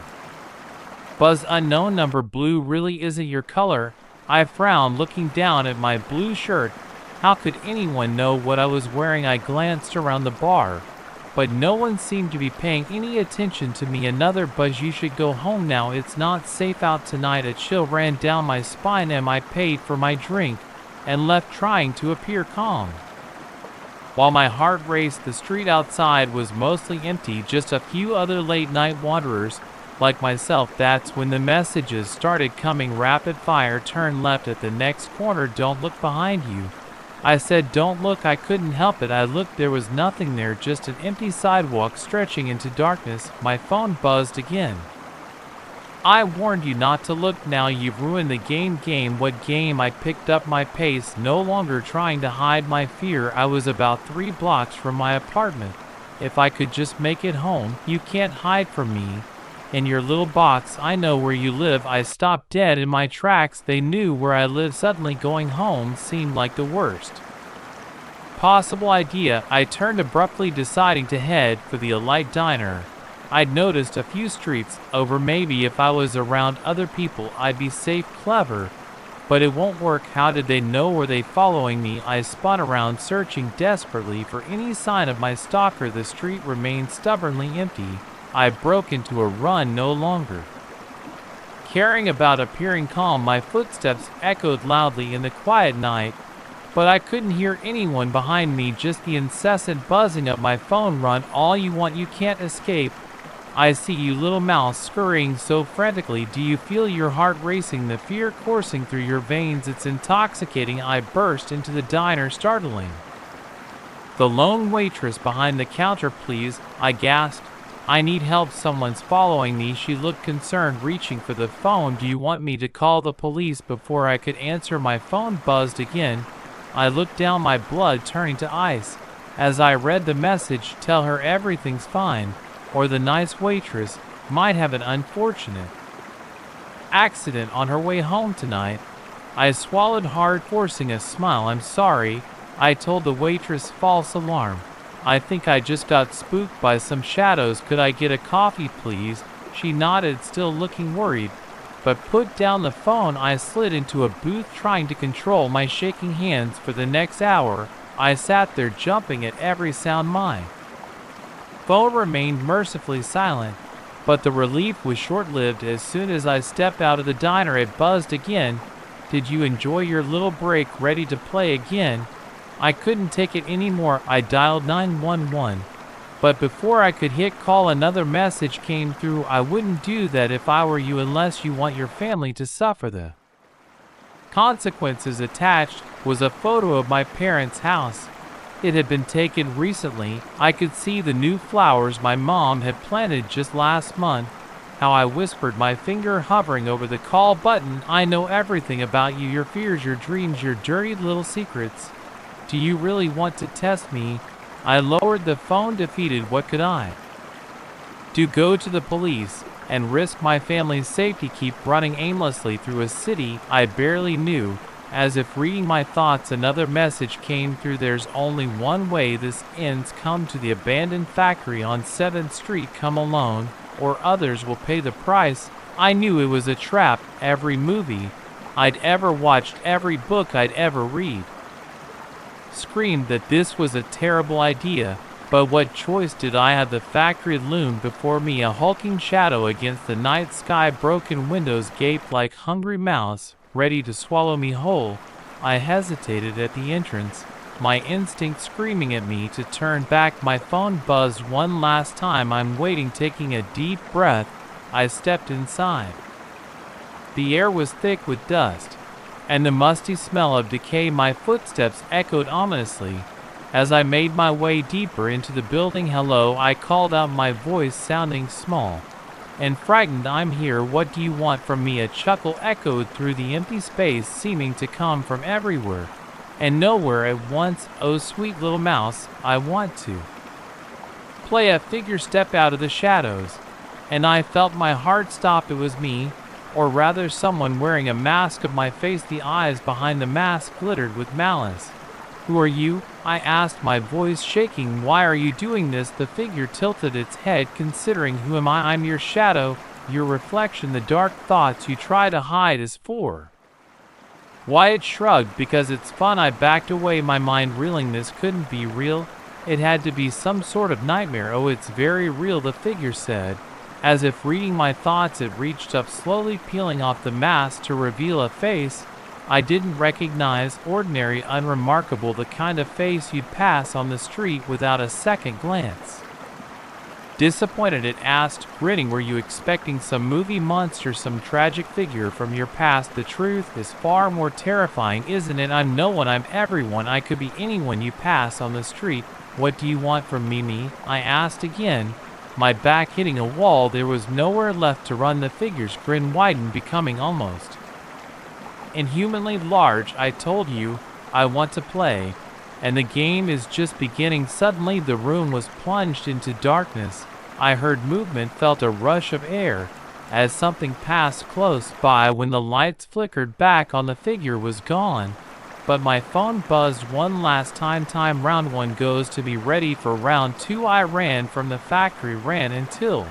buzzed. Unknown number. "Blue really isn't your color." I frowned, looking down at my blue shirt. How could anyone know what I was wearing? I glanced around the bar, but no one seemed to be paying any attention to me. Another buzz. "You should go home now. It's not safe out tonight." A chill ran down my spine, and I paid for my drink and left, trying to appear calm. While my heart raced, the street outside was mostly empty, just a few other late-night wanderers like myself. That's when the messages started coming rapid fire. "Turn left at the next corner. Don't look behind you." I said, "Don't look." I couldn't help it. I looked. There was nothing there, just an empty sidewalk stretching into darkness. My phone buzzed again. "I warned you not to look. Now you've ruined the game." "Game? What game?" I picked up my pace, no longer trying to hide my fear. I was about 3 blocks from my apartment. If I could just make it home. "You can't hide from me in your little box. I know where you live." I stopped dead in my tracks. They knew where I lived. Suddenly going home seemed like the worst possible idea. I turned abruptly, deciding to head for the Elite Diner. I'd noticed a few streets over. Maybe if I was around other people I'd be safe. Clever, but it won't work. How did they know? Were they following me? I spun around, searching desperately for any sign of my stalker. The street remained stubbornly empty. I broke into a run, no longer caring about appearing calm. My footsteps echoed loudly in the quiet night, but I couldn't hear anyone behind me, just the incessant buzzing of my phone. "Run all you want. You can't escape. I see you, little mouse," scurrying so frantically. "Do you feel your heart racing, the fear coursing through your veins? It's intoxicating." I burst into the diner, startling the lone waitress behind the counter. "Please," I gasped. "I need help. Someone's following me." She looked concerned, reaching for the phone. "Do you want me to call the police?" Before I could answer, my phone buzzed again. I looked down, my blood turning to ice as I read the message. "Tell her everything's fine, or the nice waitress might have an unfortunate accident on her way home tonight." I swallowed hard, forcing a smile. "I'm sorry," I told the waitress. False alarm. "I think I just got spooked by some shadows. Could I get a coffee, please?" She nodded, still looking worried, but put down the phone. I slid into a booth, trying to control my shaking hands. For the next hour, I sat there, jumping at every sound. My phone remained mercifully silent. But the relief was short-lived. As soon as I stepped out of the diner, it buzzed again. Did you enjoy your little break? Ready to play again? I couldn't take it anymore. I dialed 911. But before I could hit call, another message came through. I wouldn't do that if I were you, unless you want your family to suffer the consequences. Attached was a photo of my parents' house. It had been taken recently. I could see the new flowers my mom had planted just last month. How I whispered, my finger hovering over the call button. I know everything about you, your fears, your dreams, your dirty little secrets. Do you really want to test me? I lowered the phone, defeated. What could I do? Go to the police and risk my family's safety? Keep running aimlessly through a city I barely knew? As if reading my thoughts, another message came through. There's only one way this ends. Come to the abandoned factory on 7th Street. Come alone, or others will pay the price. I knew it was a trap. Every movie I'd ever watched, every book I'd ever read, screamed that this was a terrible idea. But what choice did I have? The factory loomed before me, a hulking shadow against the night sky. Broken windows gaped like hungry mouths, ready to swallow me whole. I hesitated at the entrance, my instinct screaming at me to turn back. My phone buzzed one last time. I'm waiting, taking a deep breath. I stepped inside. The air was thick with dust and the musty smell of decay. My footsteps echoed ominously as I made my way deeper into the building. Hello, I called out, my voice sounding small and frightened. I'm here. What do you want from me? A chuckle echoed through the empty space, seeming to come from everywhere and nowhere at once. Oh, sweet little mouse, I want to play. A figure stepped out of the shadows, and I felt my heart stop. It was me, or rather someone wearing a mask of my face. The eyes behind the mask glittered with malice. Who are you? I asked, my voice shaking. Why are you doing this? The figure tilted its head, considering. Who am I? I'm your shadow, your reflection, the dark thoughts you try to hide. As for Wyatt shrugged. Because it's fun. I backed away, my mind reeling. This couldn't be real. It had to be some sort of nightmare. Oh, it's very real, the figure said, as if reading my thoughts. It reached up, slowly peeling off the mask to reveal a face I didn't recognize. Ordinary, unremarkable, the kind of face you'd pass on the street without a second glance. Disappointed, it asked, grinning. Were you expecting some movie monster, some tragic figure from your past? The truth is far more terrifying, isn't it? I'm no one, I'm everyone. I could be anyone you pass on the street. What do you want from me? I asked again, my back hitting a wall. There was nowhere left to run. The figure's grin widened, becoming almost inhumanly large. I told you, I want to play, and the game is just beginning. Suddenly the room was plunged into darkness. I heard movement, felt a rush of air as something passed close by. When the lights flickered back on, the figure was gone. But my phone buzzed one last time. Round one goes. To be ready for round two. I ran from the factory, ran until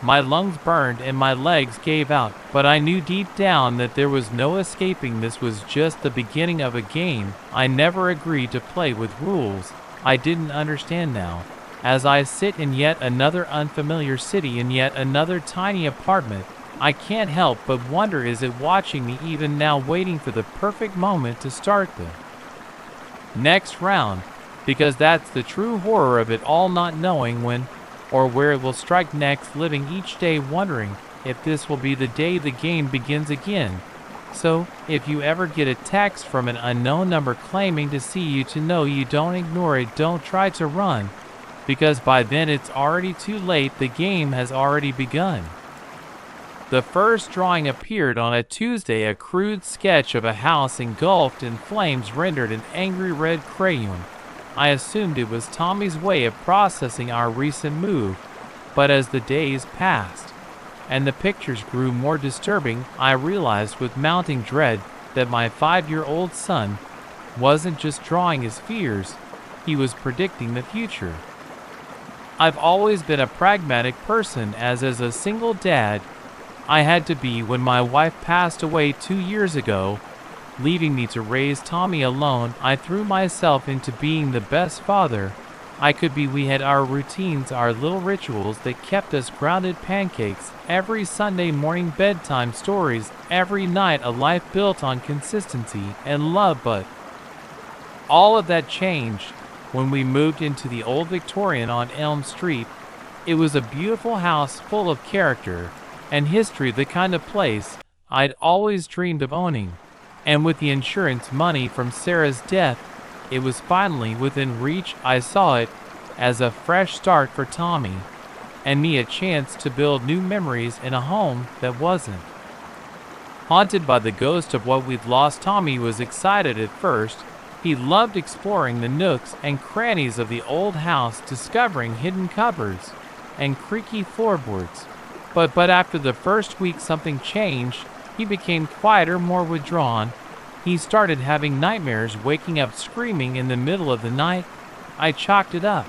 my lungs burned and my legs gave out. But I knew deep down that there was no escaping. This was just the beginning of a game I never agreed to play, with rules I didn't understand now. As I sit in yet another unfamiliar city, in yet another tiny apartment, I can't help but wonder, is it watching me even now, waiting for the perfect moment to start the next round? Because that's the true horror of it all, not knowing when or where it will strike next, living each day wondering if this will be the day the game begins again. So, if you ever get a text from an unknown number claiming to see you, to know you, don't ignore it, don't try to run, because by then it's already too late. The game has already begun. The first drawing appeared on a Tuesday, a crude sketch of a house engulfed in flames rendered in angry red crayon. I assumed it was Tommy's way of processing our recent move, but as the days passed and the pictures grew more disturbing, I realized with mounting dread that my 5-year-old son wasn't just drawing his fears, he was predicting the future. I've always been a pragmatic person, as a single dad I had to be. When my wife passed away 2 years ago, leaving me to raise Tommy alone, I threw myself into being the best father We had our routines, our little rituals that kept us grounded, pancakes, every Sunday morning bedtime stories, every night a life built on consistency and love, but all of that changed when we moved into the old Victorian on Elm Street. It was a beautiful house full of character and history, the kind of place I'd always dreamed of owning. And with the insurance money from Sarah's death, it was finally within reach. I saw it as a fresh start for Tommy and me, a chance to build new memories in a home that wasn't haunted by the ghost of what we'd lost. Tommy was excited at first. He loved exploring the nooks and crannies of the old house, discovering hidden cupboards and creaky floorboards. But after the first week, something changed. He became quieter, more withdrawn. He started having nightmares, waking up screaming in the middle of the night. I chalked it up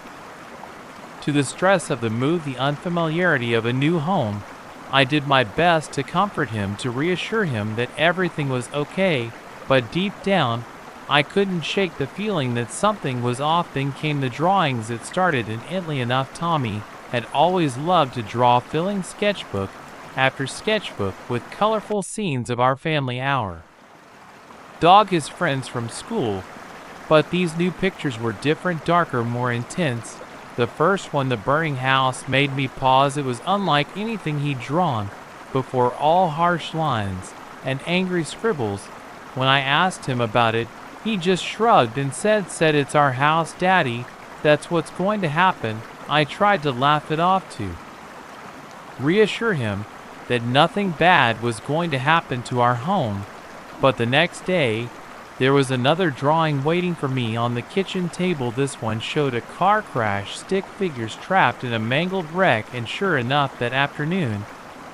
to the stress of the move, the unfamiliarity of a new home. I did my best to comfort him, to reassure him that everything was okay, but deep down, I couldn't shake the feeling that something was off. Then came the drawings. It started, and oddly enough, Tommy had always loved to draw, filling sketchbook after sketchbook with colorful scenes of our family, our dog, his friends from school. But these new pictures were different, darker, more intense. The first one, the burning house, made me pause. It was unlike anything he'd drawn before, all harsh lines and angry scribbles. When I asked him about it, he just shrugged and said, "It's our house, Daddy. That's what's going to happen." I tried to laugh it off, to reassure him that nothing bad was going to happen to our home. But the next day, there was another drawing waiting for me on the kitchen table. This one showed a car crash, stick figures trapped in a mangled wreck, and sure enough, that afternoon,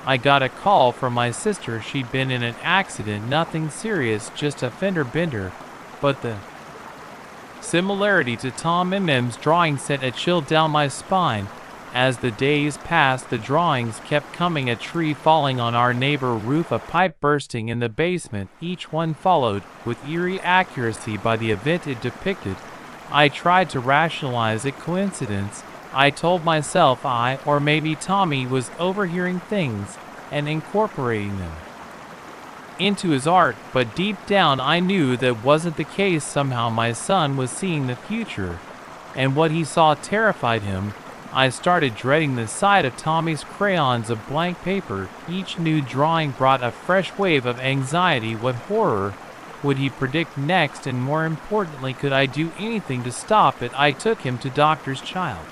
I got a call from my sister. She'd been in an accident, nothing serious, just a fender bender. But the similarity to Tom Mm's drawing sent a chill down my spine. As the days passed, the drawings kept coming: a tree falling on our neighbor roof, a pipe bursting in the basement, each one followed with eerie accuracy by the event it depicted. I tried to rationalize it, coincidence. I told myself or maybe Tommy was overhearing things and incorporating them into his art, but deep down I knew that wasn't the case. Somehow my son was seeing the future, and what he saw terrified him. I started dreading the sight of Tommy's crayons of blank paper. Each new drawing brought a fresh wave of anxiety. What horror would he predict next? And more importantly, could I do anything to stop it? I took him to doctors, child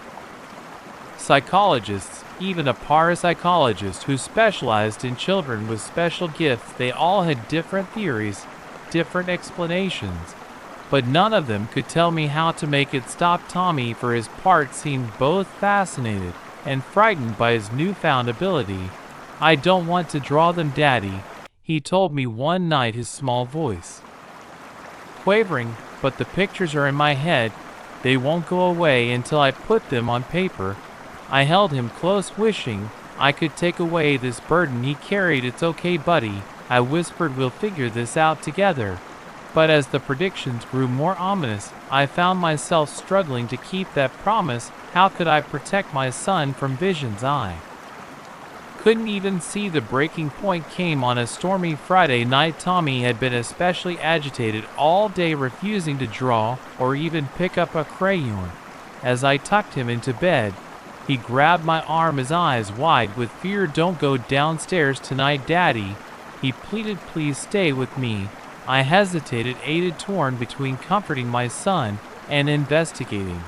psychologists, even a parapsychologist who specialized in children with special gifts. They all had different theories, different explanations, but none of them could tell me how to make it stop. Tommy, for his part, seemed both fascinated and frightened by his newfound ability. "I don't want to draw them, Daddy," he told me one night, his small voice quavering, "but the pictures are in my head. They won't go away until I put them on paper." I held him close, wishing I could take away this burden he carried. "It's okay, buddy," I whispered, "we'll figure this out together." But as the predictions grew more ominous, I found myself struggling to keep that promise. How could I protect my son from visions I couldn't even see? The breaking point came on a stormy Friday night. Tommy had been especially agitated all day, refusing to draw or even pick up a crayon. As I tucked him into bed, he grabbed my arm, his eyes wide with fear. "Don't go downstairs tonight, Daddy," he pleaded. "Please stay with me." I hesitated, aided, torn between comforting my son and investigating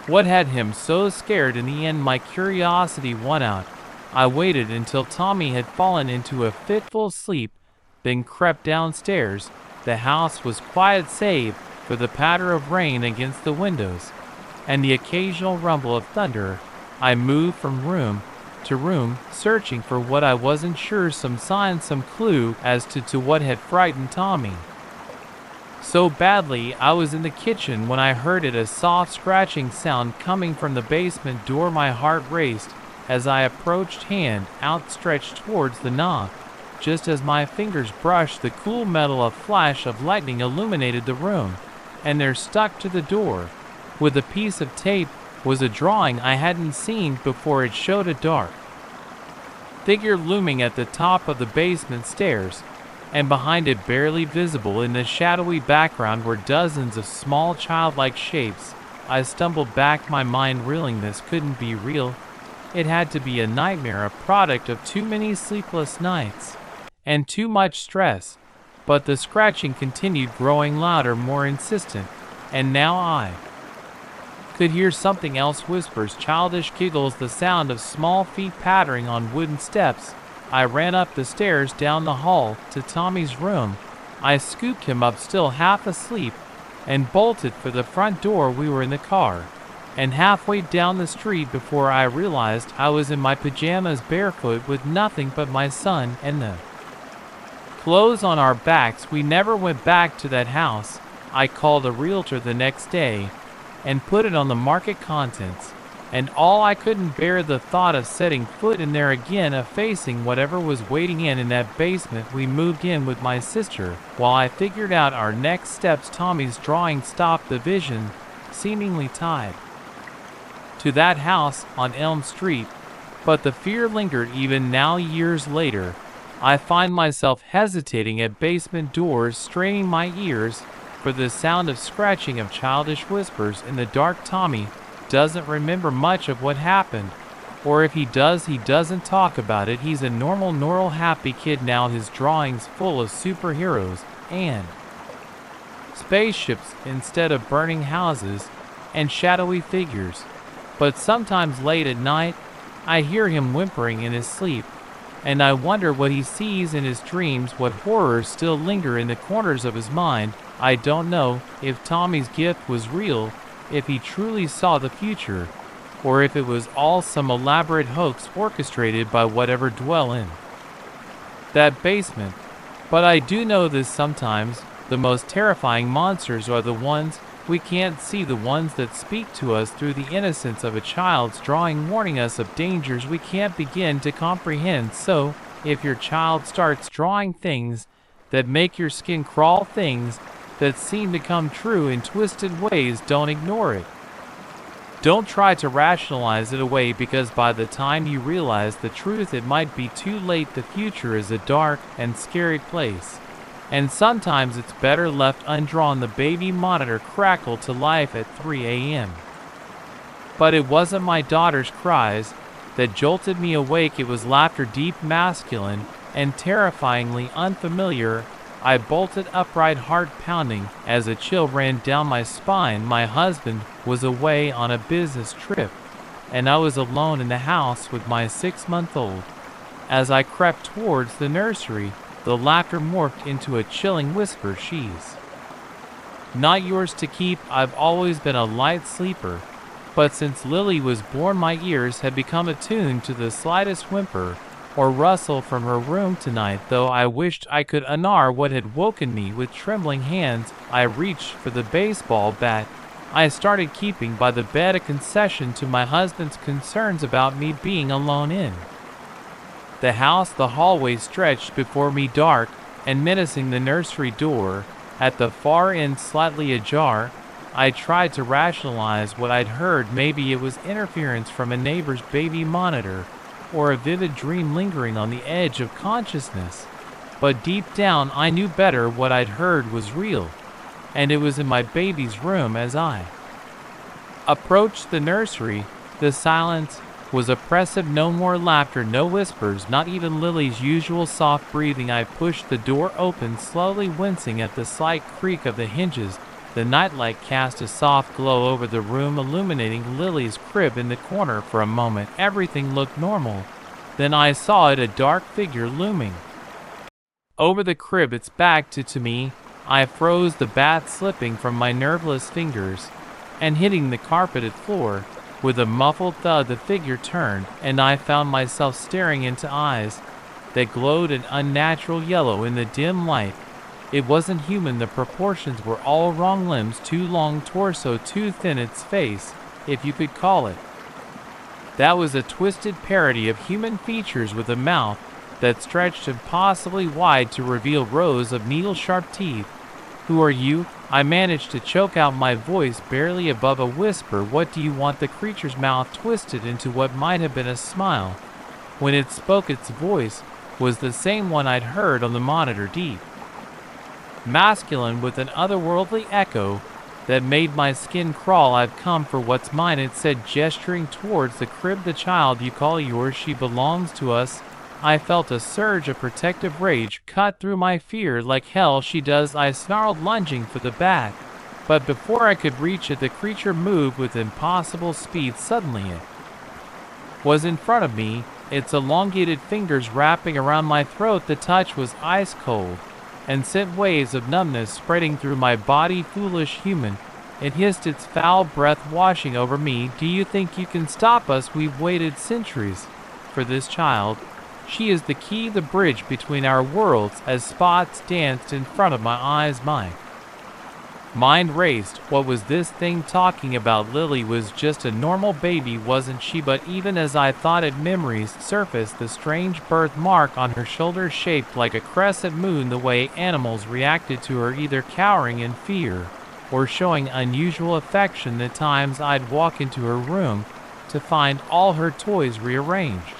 what had him so scared. In the end, my curiosity won out. I waited until Tommy had fallen into a fitful sleep, then crept downstairs. The house was quiet save for the patter of rain against the windows and the occasional rumble of thunder. I moved from room to room, searching for what I wasn't sure, some sign, some clue as to what had frightened Tommy so badly. I was in the kitchen when I heard it, a soft scratching sound coming from the basement door. My heart raced as I approached, hand outstretched towards the knob. Just as my fingers brushed the cool metal, a flash of lightning illuminated the room, and there, stuck to the door, with a piece of tape was a drawing I hadn't seen before. It showed a dark figure looming at the top of the basement stairs, and behind it, barely visible in the shadowy background, were dozens of small childlike shapes. I stumbled back, my mind reeling. This couldn't be real. It had to be a nightmare, a product of too many sleepless nights and too much stress. But the scratching continued, growing louder, more insistent, and now I could hear something else: whispers, childish giggles, the sound of small feet pattering on wooden steps. I ran up the stairs, down the hall, to Tommy's room. I scooped him up, still half asleep, and bolted for the front door. We were in the car and halfway down the street before I realized I was in my pajamas, barefoot, with nothing but my son and the clothes on our backs. We never went back to that house. I called a realtor the next day and put it on the market contents, and I couldn't bear the thought of setting foot in there again, of facing whatever was waiting in that basement. We moved in with my sister while I figured out our next steps. Tommy's drawing stopped the vision, seemingly tied to that house on Elm Street, but the fear lingered. Even now, years later, I find myself hesitating at basement doors, straining my ears for the sound of scratching, of childish whispers in the dark. Tommy doesn't remember much of what happened, or if he does, he doesn't talk about it. He's a normal, happy kid now. His drawings full of superheroes and spaceships instead of burning houses and shadowy figures. But sometimes late at night, I hear him whimpering in his sleep, and I wonder what he sees in his dreams, what horrors still linger in the corners of his mind. I don't know if Tommy's gift was real, if he truly saw the future, or if it was all some elaborate hoax orchestrated by whatever dwell in that basement. But I do know this: sometimes the most terrifying monsters are the ones we can't see, the ones that speak to us through the innocence of a child's drawing, warning us of dangers we can't begin to comprehend. So, if your child starts drawing things that make your skin crawl, things that seem to come true in twisted ways, don't ignore it. Don't try to rationalize it away, because by the time you realize the truth, it might be too late. The future is a dark and scary place, and sometimes it's better left undrawn. The baby monitor crackled to life at 3 a.m. But it wasn't my daughter's cries that jolted me awake. It was laughter, deep, masculine, and terrifyingly unfamiliar. I bolted upright, heart pounding, as a chill ran down my spine. My husband was away on a business trip, and I was alone in the house with my 6-month-old. As I crept towards the nursery, the laughter morphed into a chilling whisper. "She's not yours to keep." I've always been a light sleeper, but since Lily was born, my ears had become attuned to the slightest whimper or rustle from her room. Tonight, though, I wished I could unearth what had woken me. With trembling hands, I reached for the baseball bat I started keeping by the bed, a concession to my husband's concerns about me being alone in the house. The hallway stretched before me, dark and menacing, the nursery door at the far end slightly ajar. I tried to rationalize what I'd heard. Maybe it was interference from a neighbor's baby monitor, or a vivid dream lingering on the edge of consciousness. But deep down, I knew better. What I'd heard was real, and it was in my baby's room. As I approached the nursery, the silence was oppressive. No more laughter, no whispers, not even Lily's usual soft breathing. I pushed the door open, slowly, wincing at the slight creak of the hinges. The nightlight cast a soft glow over the room, illuminating Lily's crib in the corner. For a moment, everything looked normal. Then I saw it, a dark figure looming over the crib, its back to me. I froze, the bat slipping from my nerveless fingers and hitting the carpeted floor. With a muffled thud, the figure turned, and I found myself staring into eyes that glowed an unnatural yellow in the dim light. It wasn't human. The proportions were all wrong. Limbs too long, torso too thin, its face, if you could call it that, was a twisted parody of human features, with a mouth that stretched impossibly wide to reveal rows of needle-sharp teeth. "Who are you?" I managed to choke out my voice barely above a whisper. What do you want? The creature's mouth twisted into what might have been a smile. When it spoke, its voice was the same one I'd heard on the monitor, deep, masculine, with an otherworldly echo that made my skin crawl. I've come for what's mine, it said, gesturing towards the crib. The child you call yours, she belongs to us. I felt a surge of protective rage cut through my fear. Like hell she does, I snarled, lunging for the bat. But before I could reach it, the creature moved with impossible speed. Suddenly it was in front of me, its elongated fingers wrapping around my throat. The touch was ice cold and sent waves of numbness spreading through my body. Foolish human, it hissed, its foul breath washing over me. Do you think you can stop us? We've waited centuries for this child. She is the key, the bridge between our worlds. As spots danced in front of my eyes, my mind raced. What was this thing talking about? Lily was just a normal baby, wasn't she? But even as I thought it, memories surfaced. The strange birthmark on her shoulder, shaped like a crescent moon. The way animals reacted to her, either cowering in fear or showing unusual affection. The times I'd walk into her room to find all her toys rearranged.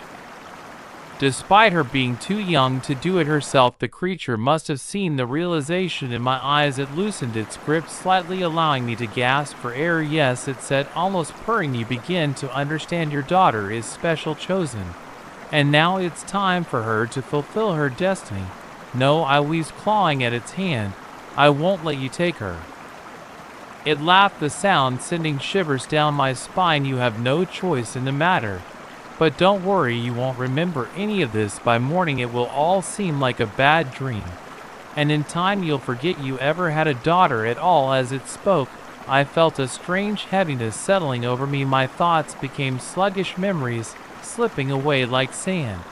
Despite her being too young to do it herself, the creature must have seen the realization in my eyes. It loosened its grip slightly, allowing me to gasp for air. Yes, it said, almost purring, you begin to understand. Your daughter is special, chosen, and now it's time for her to fulfill her destiny. No, I wheezed, clawing at its hand. I won't let you take her. It laughed, the sound sending shivers down my spine. You have no choice in the matter. But don't worry, you won't remember any of this. By morning it will all seem like a bad dream, and in time you'll forget you ever had a daughter at all. As it spoke, I felt a strange heaviness settling over me. My thoughts became sluggish, memories slipping away like sand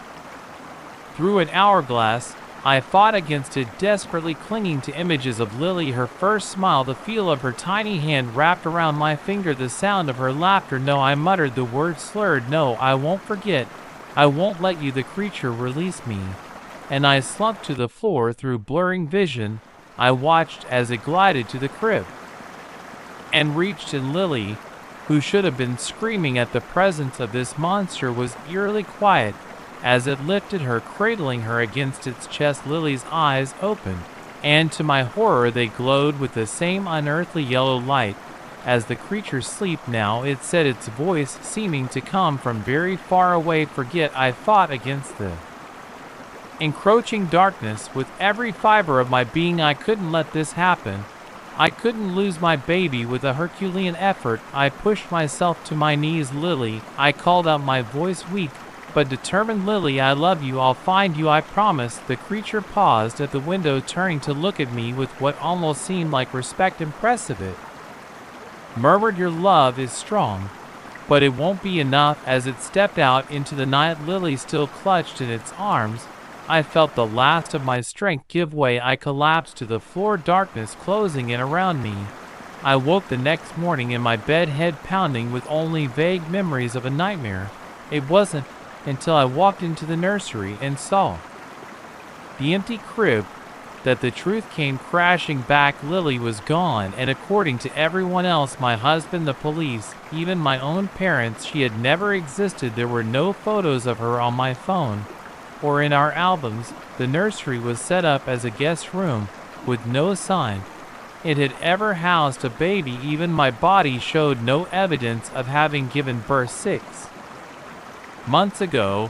through an hourglass. I fought against it, desperately clinging to images of Lily, her first smile, the feel of her tiny hand wrapped around my finger, the sound of her laughter. No, I muttered, the word slurred. No, I won't forget. I won't let you. The creature released me, and I slumped to the floor. Through blurring vision, I watched as it glided to the crib and reached in. Lily, who should have been screaming at the presence of this monster, was eerily quiet as it lifted her, cradling her against its chest. Lily's eyes opened, and to my horror they glowed with the same unearthly yellow light as the creature's sleep. Now, it said, its voice seeming to come from very far away. Forget. I fought against the encroaching darkness with every fiber of my being. I couldn't let this happen. I couldn't lose my baby. With a Herculean effort, I pushed myself to my knees. Lily, I called out, my voice weak but determined. Lily, I love you. I'll find you, I promise. The creature paused at the window, turning to look at me with what almost seemed like respect. Impressive, it murmured. Your love is strong, but it won't be enough. As it stepped out into the night, Lily still clutched in its arms, I felt the last of my strength give way. I collapsed to the floor, darkness closing in around me. I woke the next morning in my bed, head pounding, with only vague memories of a nightmare. It wasn't until I walked into the nursery and saw the empty crib that the truth came crashing back. Lily was gone, and according to everyone else, my husband, the police, even my own parents, she had never existed. There were no photos of her on my phone or in our albums. The nursery was set up as a guest room with no sign it had ever housed a baby. Even my body showed no evidence of having given birth 6 months ago.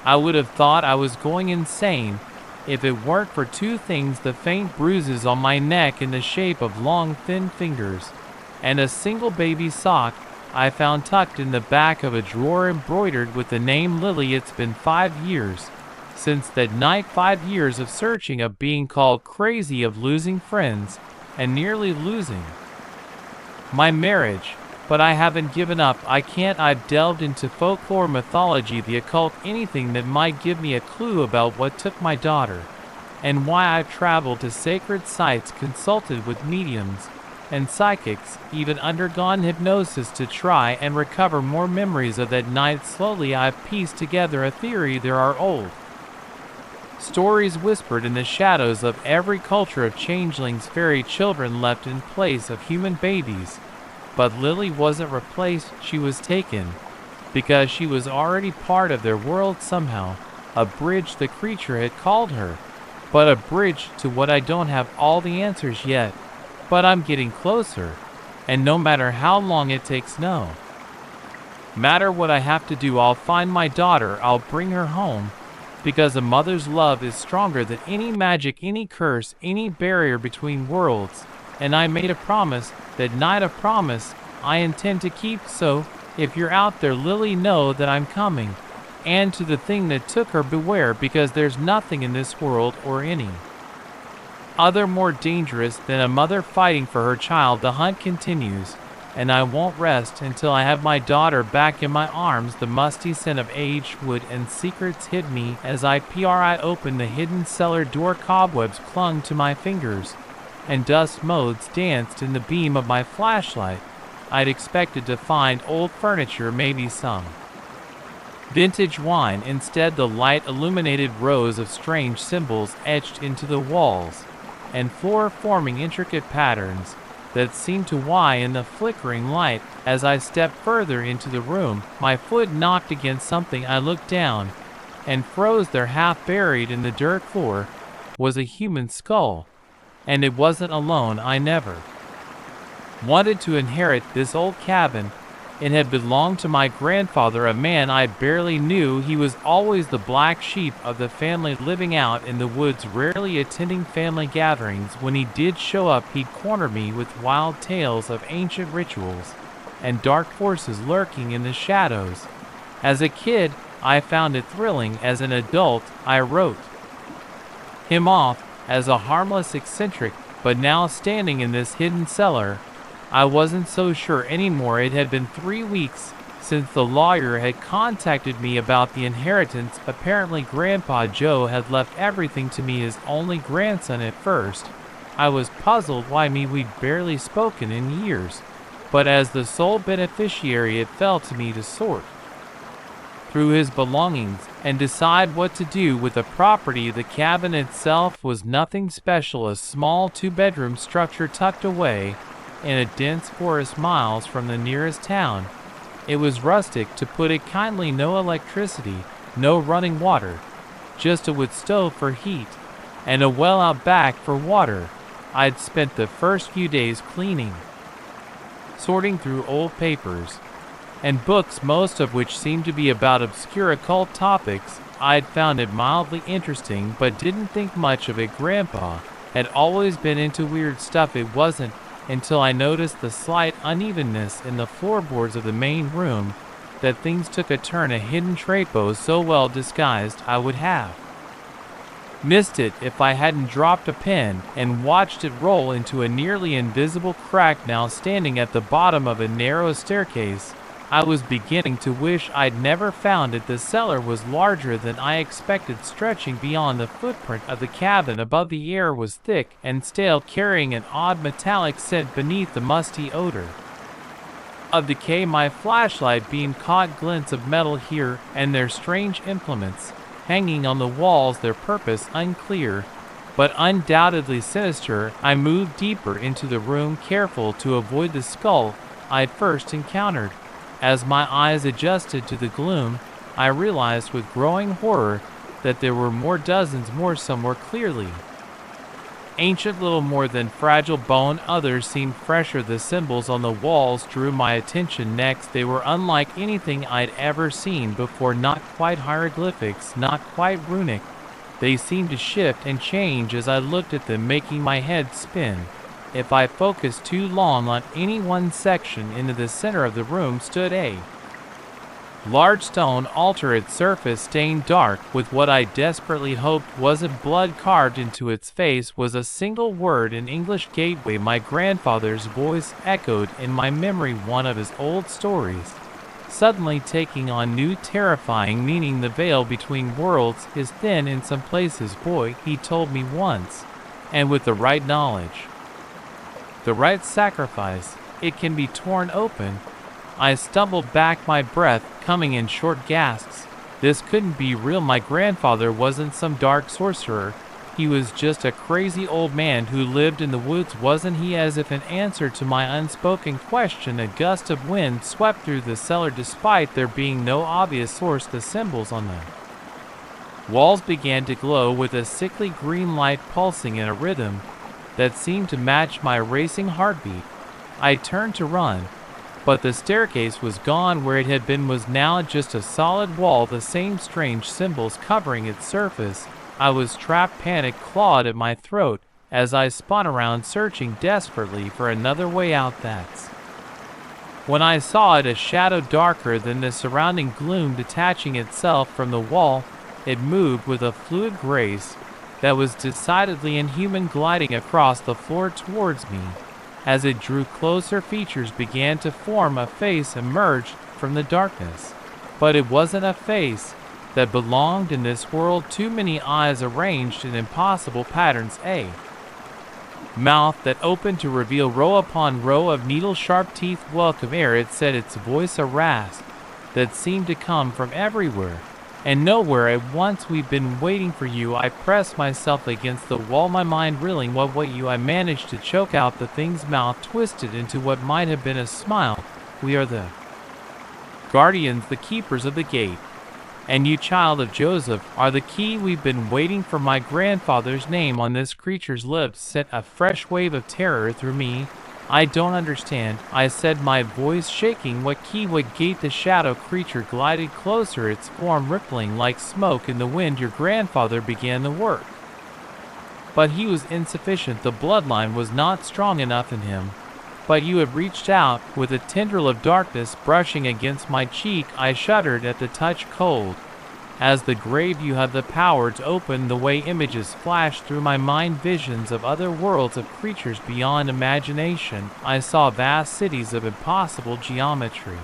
I would have thought I was going insane if it weren't for two things: the faint bruises on my neck in the shape of long, thin fingers, and a single baby sock I found tucked in the back of a drawer, embroidered with the name Lily. It's been 5 years since that night, 5 years of searching, of being called crazy, of losing friends, and nearly losing my marriage. But I haven't given up. I can't. I've delved into folklore, mythology, the occult, anything that might give me a clue about what took my daughter, and why. I've traveled to sacred sites, consulted with mediums and psychics, even undergone hypnosis to try and recover more memories of that night. Slowly I've pieced together a theory. There are old Stories whispered in the shadows of every culture of changelings, fairy children left in place of human babies. But Lily wasn't replaced, she was taken. Because she was already part of their world somehow. A bridge, the creature had called her. But a bridge to what I don't have all the answers yet. But I'm getting closer. And no matter how long it takes, no matter what I have to do, I'll find my daughter, I'll bring her home. Because a mother's love is stronger than any magic, any curse, any barrier between worlds. And I made a promise, that night, a promise I intend to keep. So, if you're out there, Lily, know that I'm coming. And to the thing that took her, beware, because there's nothing in this world or any other more dangerous than a mother fighting for her child. The hunt continues, and I won't rest until I have my daughter back in my arms. The musty scent of aged wood and secrets hit me as I opened the hidden cellar door. Cobwebs clung to my fingers, and dust motes danced in the beam of my flashlight. I'd expected to find old furniture, maybe some vintage wine. Instead, the light illuminated rows of strange symbols etched into the walls and floor, forming intricate patterns that seemed to Y in the flickering light. As I stepped further into the room, my foot knocked against something. I looked down and froze there. Half buried in the dirt floor was a human skull. And it wasn't alone. I never wanted to inherit this old cabin. It had belonged to my grandfather, a man I barely knew. He was always the black sheep of the family, living out in the woods, rarely attending family gatherings. When he did show up, he'd corner me with wild tales of ancient rituals and dark forces lurking in the shadows. As a kid, I found it thrilling. As an adult, I wrote him off as a harmless eccentric, but now standing in this hidden cellar, I wasn't so sure anymore. It had been 3 weeks since the lawyer had contacted me about the inheritance. Apparently Grandpa Joe had left everything to me, his only grandson. At first, I was puzzled. Why me? We'd barely spoken in years. But as the sole beneficiary, it fell to me to sort through his belongings and decide what to do with the property. The cabin itself was nothing special, a small 2-bedroom structure tucked away in a dense forest miles from the nearest town. It was rustic, to put it kindly. No electricity, no running water, just a wood stove for heat, and a well out back for water. I'd spent the first few days cleaning, sorting through old papers and books, most of which seemed to be about obscure occult topics. I'd found it mildly interesting, but didn't think much of it. Grandpa had always been into weird stuff. It wasn't until I noticed the slight unevenness in the floorboards of the main room that things took a turn. A hidden trapeze so well disguised I would have missed it if I hadn't dropped a pen and watched it roll into a nearly invisible crack. Now standing at the bottom of a narrow staircase, I was beginning to wish I'd never found it. The cellar was larger than I expected, stretching beyond the footprint of the cabin. Above, the air was thick and stale, carrying an odd metallic scent. Beneath, the musty odor of decay. My flashlight beam caught glints of metal here and there, strange implements hanging on the walls, their purpose unclear, but undoubtedly sinister. I moved deeper into the room, careful to avoid the skull I'd first encountered. As my eyes adjusted to the gloom, I realized with growing horror that there were more, dozens more. Some were clearly ancient, little more than fragile bone. Others seemed fresher. The symbols on the walls drew my attention next. They were unlike anything I'd ever seen before. Not quite hieroglyphics, not quite runic. They seemed to shift and change as I looked at them, making my head spin. If I focused too long on any one section, into the center of the room stood a large stone altar, its surface stained dark with what I desperately hoped wasn't blood. Carved into its face was a single word in English: gateway. My grandfather's voice echoed in my memory, one of his old stories, suddenly taking on new terrifying meaning. The veil between worlds is thin in some places, boy, he told me once, and with the right knowledge, the right sacrifice, it can be torn open. I stumbled back, my breath coming in short gasps. This couldn't be real. My grandfather wasn't some dark sorcerer. He was just a crazy old man who lived in the woods, wasn't he? As if in answer to my unspoken question, a gust of wind swept through the cellar. Despite there being no obvious source, the symbols on the walls began to glow with a sickly green light pulsing in a rhythm that seemed to match my racing heartbeat. I turned to run, but the staircase was gone. Where it had been was now just a solid wall, the same strange symbols covering its surface. I was trapped. Panic clawed at my throat as I spun around, searching desperately for another way out. That's when I saw it, a shadow darker than the surrounding gloom detaching itself from the wall. It moved with a fluid grace that was decidedly inhuman, gliding across the floor towards me. As it drew closer, features began to form. A face emerged from the darkness. But it wasn't a face that belonged in this world. Too many eyes arranged in impossible patterns. A mouth that opened to reveal row upon row of needle-sharp teeth. Welcome, air, it said, its voice a rasp that seemed to come from everywhere and nowhere at once. We've been waiting for you. I pressed myself against the wall, my mind reeling. What you? I managed to choke out the thing's mouth, twisted into what might have been a smile. We are the guardians, the keepers of the gate. And you, child of Joseph, are the key. We've been waiting for. My grandfather's name on this creature's lips sent a fresh wave of terror through me. I don't understand, I said, my voice shaking. What key? What gate? The shadow creature glided closer, its form rippling like smoke in the wind. Your grandfather began the work, but he was insufficient. The bloodline was not strong enough in him. But you have reached out, with a tendril of darkness brushing against my cheek. I shuddered at the touch, cold as the grave. You have the power to open the way. Images flashed through my mind, visions of other worlds, of creatures beyond imagination. I saw vast cities of impossible geometry,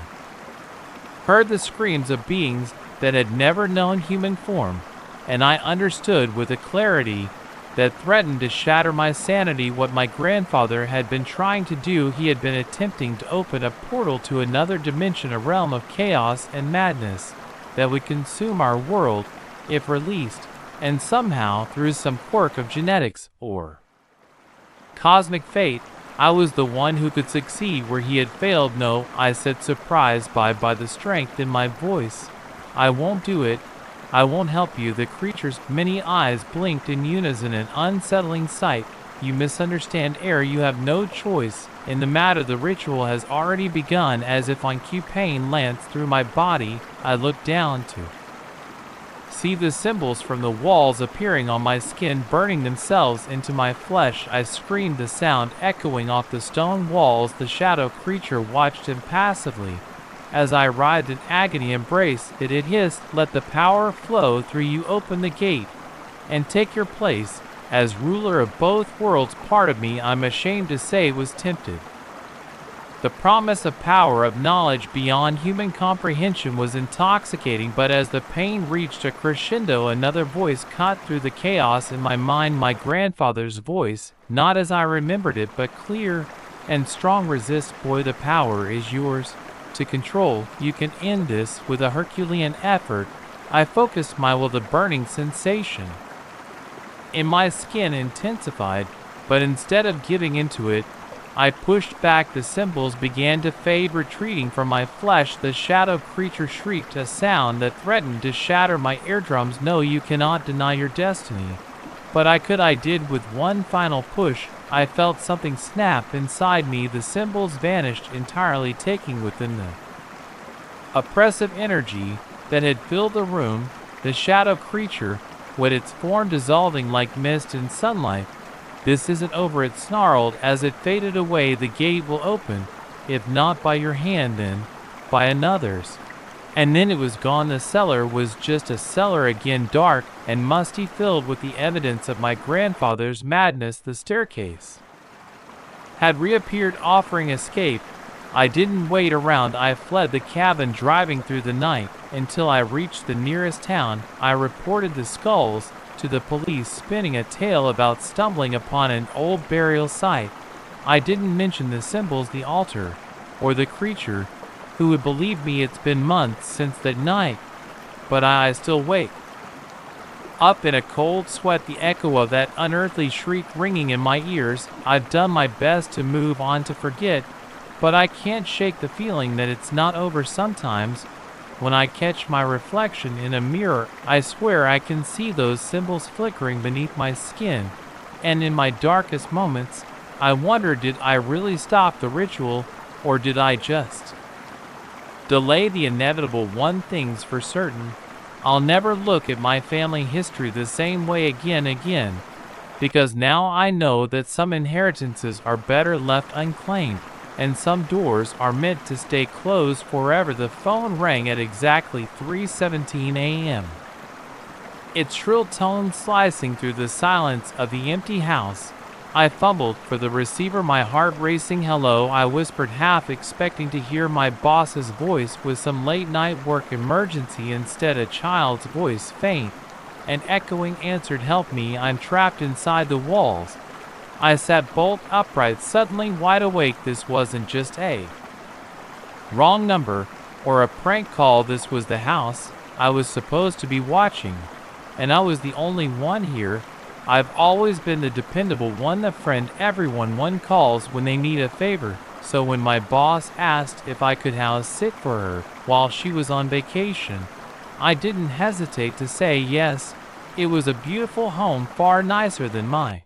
heard the screams of beings that had never known human form, and I understood with a clarity that threatened to shatter my sanity what my grandfather had been trying to do. He had been attempting to open a portal to another dimension, a realm of chaos and madness that would consume our world if released, and somehow, through some quirk of genetics or cosmic fate, I was the one who could succeed where he had failed. No, I said, surprised by the strength in my voice. I won't do it. I won't help you. The creature's many eyes blinked in unison, an unsettling sight. You misunderstand, air. You have no choice in the matter. The ritual has already begun. As if on cue, pain lanced through my body. I looked down to see the symbols from the walls appearing on my skin, burning themselves into my flesh. I screamed, the sound echoing off the stone walls. The shadow creature watched impassively as I writhed in agony. Embrace it, it hissed. Let the power flow through you. Open the gate and take your place as ruler of both worlds. Part of me, I'm ashamed to say, was tempted. The promise of power, of knowledge beyond human comprehension, was intoxicating. But as the pain reached a crescendo, another voice cut through the chaos in my mind, my grandfather's voice, not as I remembered it, but clear and strong. Resist, boy, the power is yours to control. You can end this. With a Herculean effort, I focused my will. The burning sensation in my skin intensified, but instead of giving into it, I pushed back. The symbols began to fade, retreating from my flesh. The shadow creature shrieked, a sound that threatened to shatter my eardrums. No, you cannot deny your destiny. But I could. I did. With one final push, I felt something snap inside me. The symbols vanished entirely, taking within the oppressive energy that had filled the room. The shadow creature, with its form dissolving like mist in sunlight. This isn't over, it snarled as it faded away. The gate will open, if not by your hand, then by another's. And then it was gone. The cellar was just a cellar again, dark and musty, filled with the evidence of my grandfather's madness. The staircase had reappeared, offering escape. I didn't wait around. I fled the cabin, driving through the night until I reached the nearest town. I reported the skulls to the police, spinning a tale about stumbling upon an old burial site. I didn't mention the symbols, the altar, or the creature. Who would believe me? It's been months since that night. but I still wake up in a cold sweat, the echo of that unearthly shriek ringing in my ears. I've done my best to move on, to forget, but I can't shake the feeling that it's not over. Sometimes, when I catch my reflection in a mirror, I swear I can see those symbols flickering beneath my skin, and in my darkest moments, I wonder, did I really stop the ritual, or did I just delay the inevitable? One thing's for certain, I'll never look at my family history the same way again, because now I know that some inheritances are better left unclaimed, and some doors are meant to stay closed forever. The phone rang at exactly 3:17 a.m. Its shrill tones slicing through the silence of the empty house. I fumbled for the receiver, my heart racing. "Hello," I whispered, half expecting to hear my boss's voice with some late-night work emergency. Instead, a child's voice, faint and echoing, answered. "Help me, I'm trapped inside the walls." I sat bolt upright, suddenly wide awake. This wasn't just a wrong number or a prank call. This was the house I was supposed to be watching, and I was the only one here. I've always been the dependable one, the friend everyone calls when they need a favor, so when my boss asked if I could house sit for her while she was on vacation, I didn't hesitate to say yes. It was a beautiful home, far nicer than my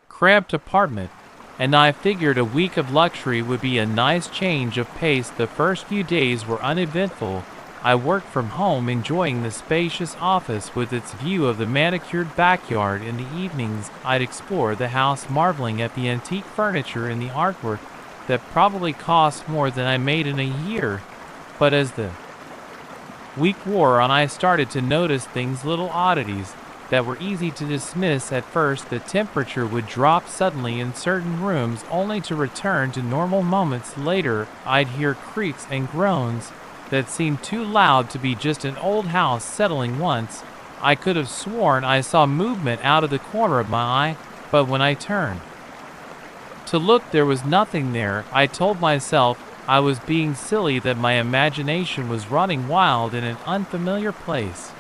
cramped apartment, and I figured a week of luxury would be a nice change of pace. The first few days were uneventful. I worked from home, enjoying the spacious office with its view of the manicured backyard. In the evenings, I'd explore the house, marveling at the antique furniture and the artwork that probably cost more than I made in a year. But as the week wore on, I started to notice things, little oddities that were easy to dismiss at first. The temperature would drop suddenly in certain rooms, only to return to normal moments later. I'd hear creaks and groans that seemed too loud to be just an old house settling. Once, I could have sworn I saw movement out of the corner of my eye, but when I turned to look, there was nothing there. I told myself I was being silly, that my imagination was running wild in an unfamiliar place.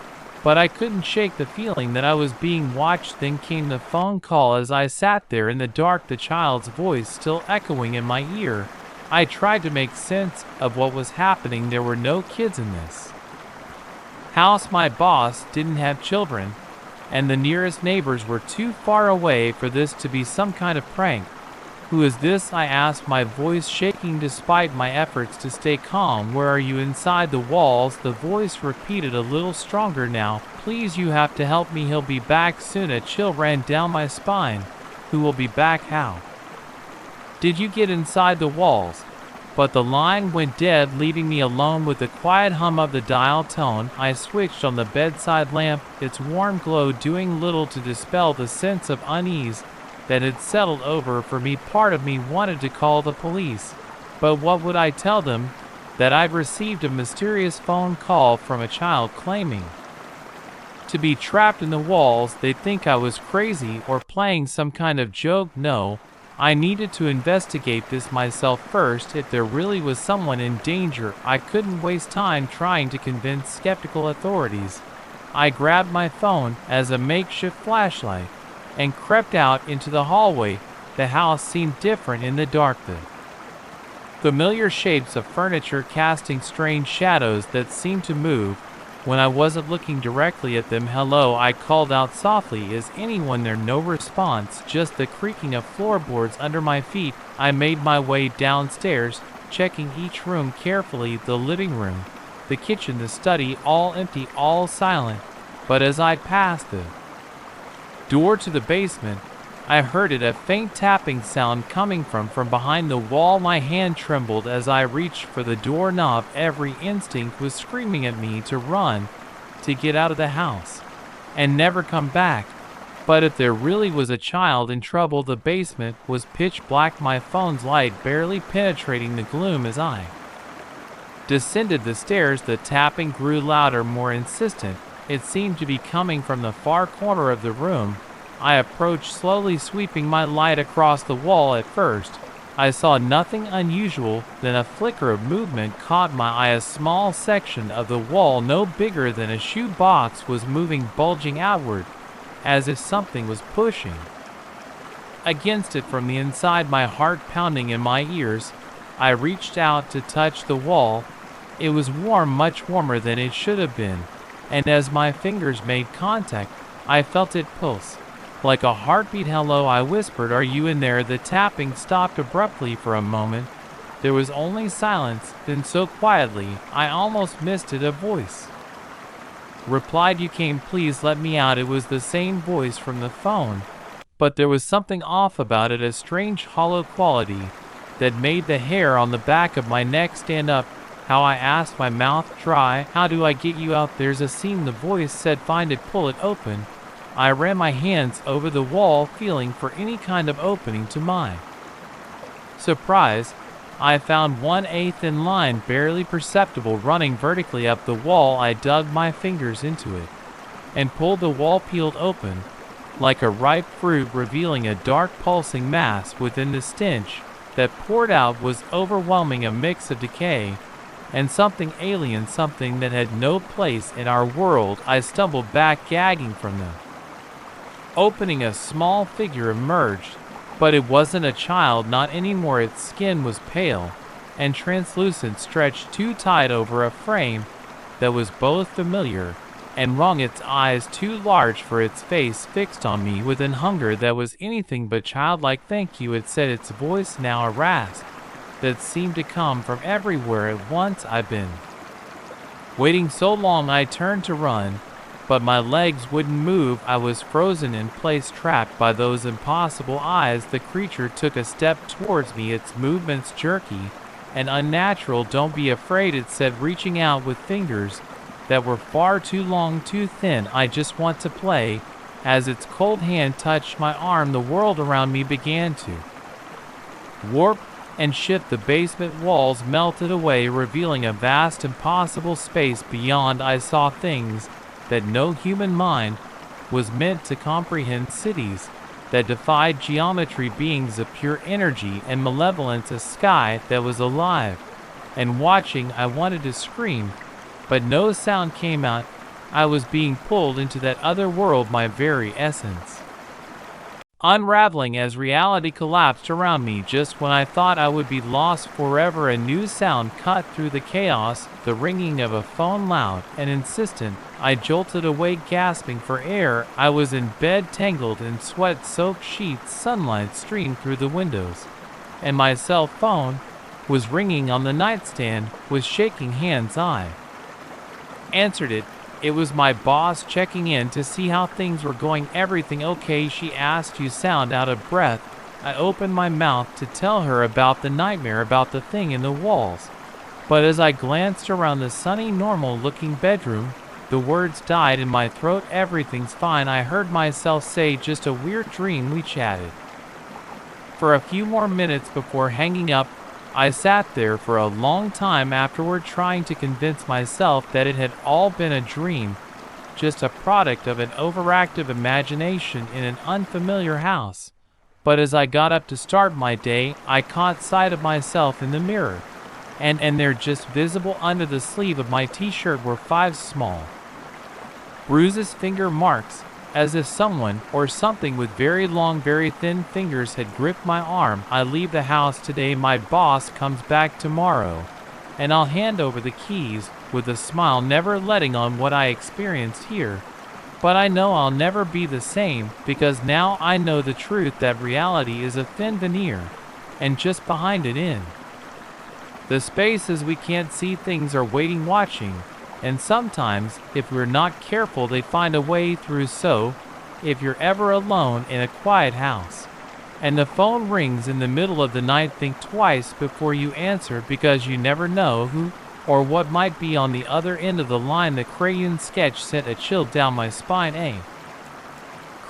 But I couldn't shake the feeling that I was being watched. Then came the phone call. As I sat there in the dark, the child's voice still echoing in my ear, I tried to make sense of what was happening. There were no kids in this house. My boss didn't have children, and the nearest neighbors were too far away for this to be some kind of prank. "Who is this?" I asked, my voice shaking despite my efforts to stay calm. "Where are you?" "Inside the walls," the voice repeated, a little stronger now. "Please, you have to help me. He'll be back soon." A chill ran down my spine. "Who will be back? How did you get inside the walls?" But the line went dead, leaving me alone with the quiet hum of the dial tone. I switched on the bedside lamp, its warm glow doing little to dispel the sense of unease that had settled over for me. Part of me wanted to call the police, but what would I tell them? That I'd received a mysterious phone call from a child claiming to be trapped in the walls. They'd think I was crazy or playing some kind of joke. No, I needed to investigate this myself first. If there really was someone in danger, I couldn't waste time trying to convince skeptical authorities. I grabbed my phone as a makeshift flashlight and crept out into the hallway. The house seemed different in the dark, the familiar shapes of furniture casting strange shadows that seemed to move when I wasn't looking directly at them. "Hello," I called out softly. "Is anyone there?" No response, just the creaking of floorboards under my feet. I made my way downstairs, checking each room carefully. The living room, the kitchen, the study, all empty, all silent. But as I passed the door to the basement, I heard it, a faint tapping sound coming from behind the wall. My hand trembled as I reached for the doorknob. Every instinct was screaming at me to run, to get out of the house, and never come back. But if there really was a child in trouble, the basement was pitch black, my phone's light barely penetrating the gloom. As I descended the stairs, the tapping grew louder, more insistent. It seemed to be coming from the far corner of the room. I approached slowly, sweeping my light across the wall. At first, I saw nothing unusual, then a flicker of movement caught my eye. A small section of the wall no bigger than a shoe box was moving, bulging outward, as if something was pushing against it from the inside. My heart pounding in my ears, I reached out to touch the wall. It was warm, much warmer than it should have been, and as my fingers made contact, I felt it pulse like a heartbeat. "Hello," I whispered. "Are you in there?" The tapping stopped abruptly for a moment. There was only silence, then so quietly, I almost missed it, a voice replied, "You came, please let me out." It was the same voice from the phone, but there was something off about it, a strange hollow quality that made the hair on the back of my neck stand up. "How?" I asked, my mouth dry. "How do I get you out?" "There's a seam," the voice said. "Find it, pull it open." I ran my hands over the wall, feeling for any kind of opening. To my surprise, I found 1/8 in line, barely perceptible, running vertically up the wall. I dug my fingers into it and pulled the wall, peeled open like a ripe fruit, revealing a dark pulsing mass within. The stench that poured out was overwhelming, a mix of decay and something alien, something that had no place in our world. I stumbled back, gagging. From the opening, a small figure emerged, but it wasn't a child, not anymore. Its skin was pale and translucent, stretched too tight over a frame that was both familiar and wrong. Its eyes too large for its face, fixed on me with an hunger that was anything but childlike. "Thank you," it said, its voice now a rasp that seemed to come from everywhere at once. "I've been waiting so long." I turned to run, but my legs wouldn't move. I was frozen in place, trapped by those impossible eyes. The creature took a step towards me, its movements jerky and unnatural. "Don't be afraid," it said, reaching out with fingers that were far too long, too thin. "I just want to play." As its cold hand touched my arm, the world around me began to warp and shift. The basement walls melted away, revealing a vast, impossible space beyond. I saw things that no human mind was meant to comprehend, cities that defied geometry, beings of pure energy and malevolence, a sky that was alive and watching. I wanted to scream, but no sound came out. I was being pulled into that other world, my very essence unraveling as reality collapsed around me. Just when I thought I would be lost forever, a new sound cut through the chaos, the ringing of a phone, loud and insistent. I jolted awake, gasping for air. I was in bed, tangled in sweat-soaked sheets. Sunlight streamed through the windows, and my cell phone was ringing on the nightstand. With shaking hands, I answered it. It was my boss checking in to see how things were going. "Everything okay?" she asked. "You sound out of breath." I opened my mouth to tell her about the nightmare, about the thing in the walls, but as I glanced around the sunny, normal-looking bedroom, the words died in my throat. "Everything's fine," I heard myself say. "Just a weird dream." We chatted for a few more minutes before hanging up. I sat there for a long time afterward, trying to convince myself that it had all been a dream, just a product of an overactive imagination in an unfamiliar house. But as I got up to start my day, I caught sight of myself in the mirror, and there, just visible under the sleeve of my t-shirt, were 5 small bruises, finger marks, as if someone or something with very long, very thin fingers had gripped my arm. "I leave the house today. My boss comes back tomorrow, and I'll hand over the keys," with a smile, never letting on what I experienced here. But I know I'll never be the same, because now I know the truth, that reality is a thin veneer, and just behind it, in the spaces we can't see, things are waiting, watching. And sometimes, if we're not careful, they find a way through. So, if you're ever alone in a quiet house, and the phone rings in the middle of the night, think twice before you answer, because you never know who or what might be on the other end of the line. The crayon sketch sent a chill down my spine. A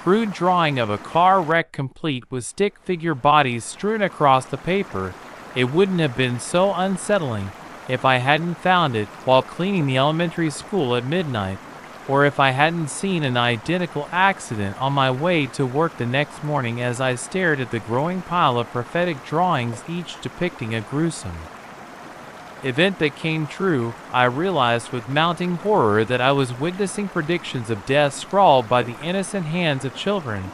crude drawing of a car wreck, complete with stick figure bodies strewn across the paper. It wouldn't have been so unsettling if I hadn't found it while cleaning the elementary school at midnight. or if I hadn't seen an identical accident on my way to work the next morning as I stared at the growing pile of prophetic drawings, each depicting a gruesome event that came true. I realized with mounting horror that I was witnessing predictions of death scrawled by the innocent hands of children.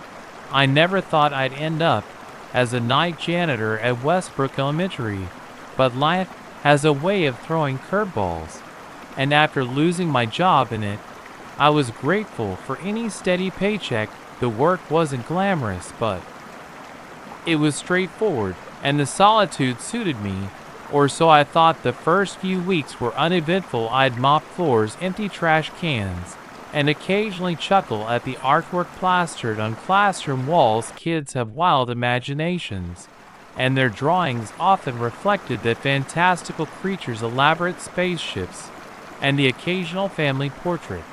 I never thought I'd end up as a night janitor at Westbrook Elementary, but life has a way of throwing curveballs, and after losing my job in it, I was grateful for any steady paycheck. The work wasn't glamorous, but it was straightforward, and the solitude suited me, or so I thought. The first few weeks were uneventful. I'd mop floors, empty trash cans, and occasionally chuckle at the artwork plastered on classroom walls. Kids have wild imaginations, and their drawings often reflected the fantastical creatures, elaborate spaceships, and the occasional family portrait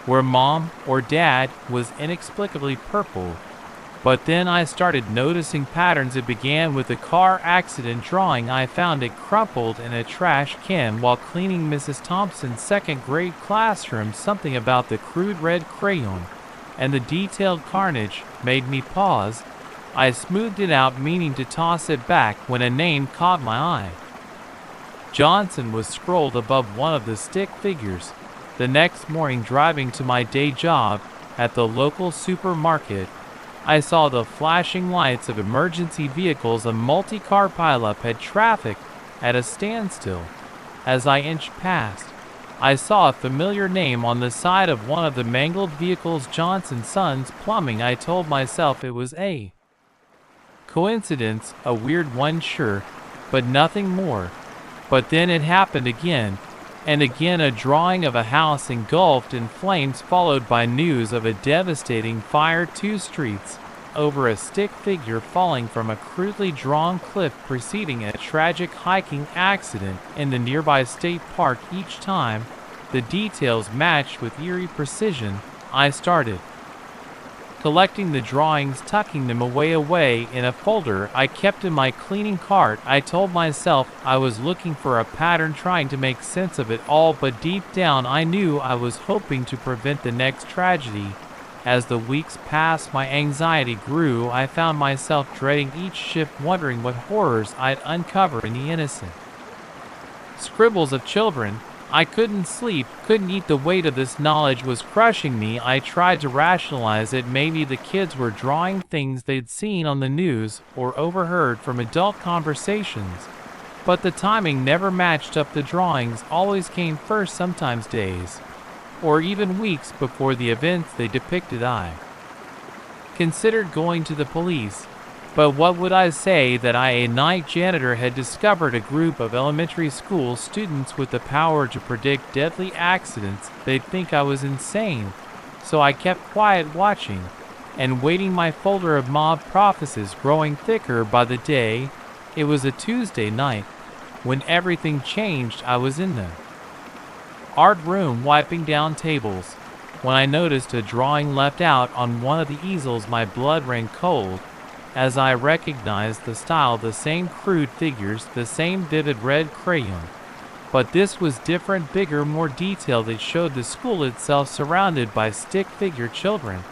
where mom or dad was inexplicably purple. But then I started noticing patterns. It began with a car accident drawing. I found it crumpled in a trash can while cleaning Mrs. Thompson's second grade classroom. Something about the crude red crayon and the detailed carnage made me pause. I smoothed it out, meaning to toss it back, when a name caught my eye. Johnson was scrolled above one of the stick figures. The next morning, driving to my day job at the local supermarket, I saw the flashing lights of emergency vehicles. A multi-car pileup had traffic at a standstill. As I inched past, I saw a familiar name on the side of one of the mangled vehicles: Johnson Sons Plumbing. I told myself it was a coincidence, a weird one, sure, but nothing more. But then it happened again and again. A drawing of a house engulfed in flames, followed by news of a devastating fire. 2 streets over, a stick figure falling from a crudely drawn cliff, preceding a tragic hiking accident in the nearby state park. Each time, the details matched with eerie precision. I started collecting the drawings, tucking them away in a folder I kept in my cleaning cart. I told myself I was looking for a pattern, trying to make sense of it all, but deep down I knew I was hoping to prevent the next tragedy. As the weeks passed, my anxiety grew. I found myself dreading each shift, wondering what horrors I'd uncover in the innocent scribbles of children. I couldn't sleep, couldn't eat. The weight of this knowledge was crushing me. I tried to rationalize it. Maybe the kids were drawing things they'd seen on the news or overheard from adult conversations. But the timing never matched up. The drawings always came first, sometimes days or even weeks before the events they depicted. I considered going to the police, but what would I say that I, a night janitor, had discovered a group of elementary school students with the power to predict deadly accidents? They'd think I was insane. So I kept quiet, watching and waiting, my folder of mob prophecies growing thicker by the day. It was a Tuesday night when everything changed. I was in the art room wiping down tables when I noticed a drawing left out on one of the easels. My blood ran cold as I recognized the style, the same crude figures, the same vivid red crayon. But this was different, bigger, more detailed. It showed the school itself surrounded by stick figure children,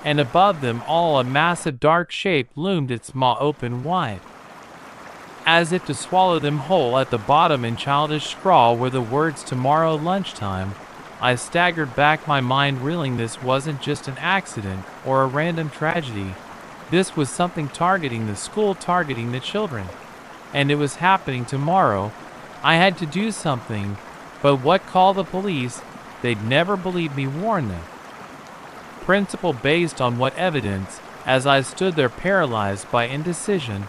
and above them all a massive dark shape loomed, its maw open wide, as if to swallow them whole. At the bottom, in childish scrawl, were the words, "Tomorrow lunchtime." I staggered back, my mind reeling. This wasn't just an accident or a random tragedy. This was something targeting the school, targeting the children. And it was happening tomorrow. I had to do something. But what? Call the police? They'd never believe me. Warn them. Principle, based on what evidence? As I stood there paralyzed by indecision,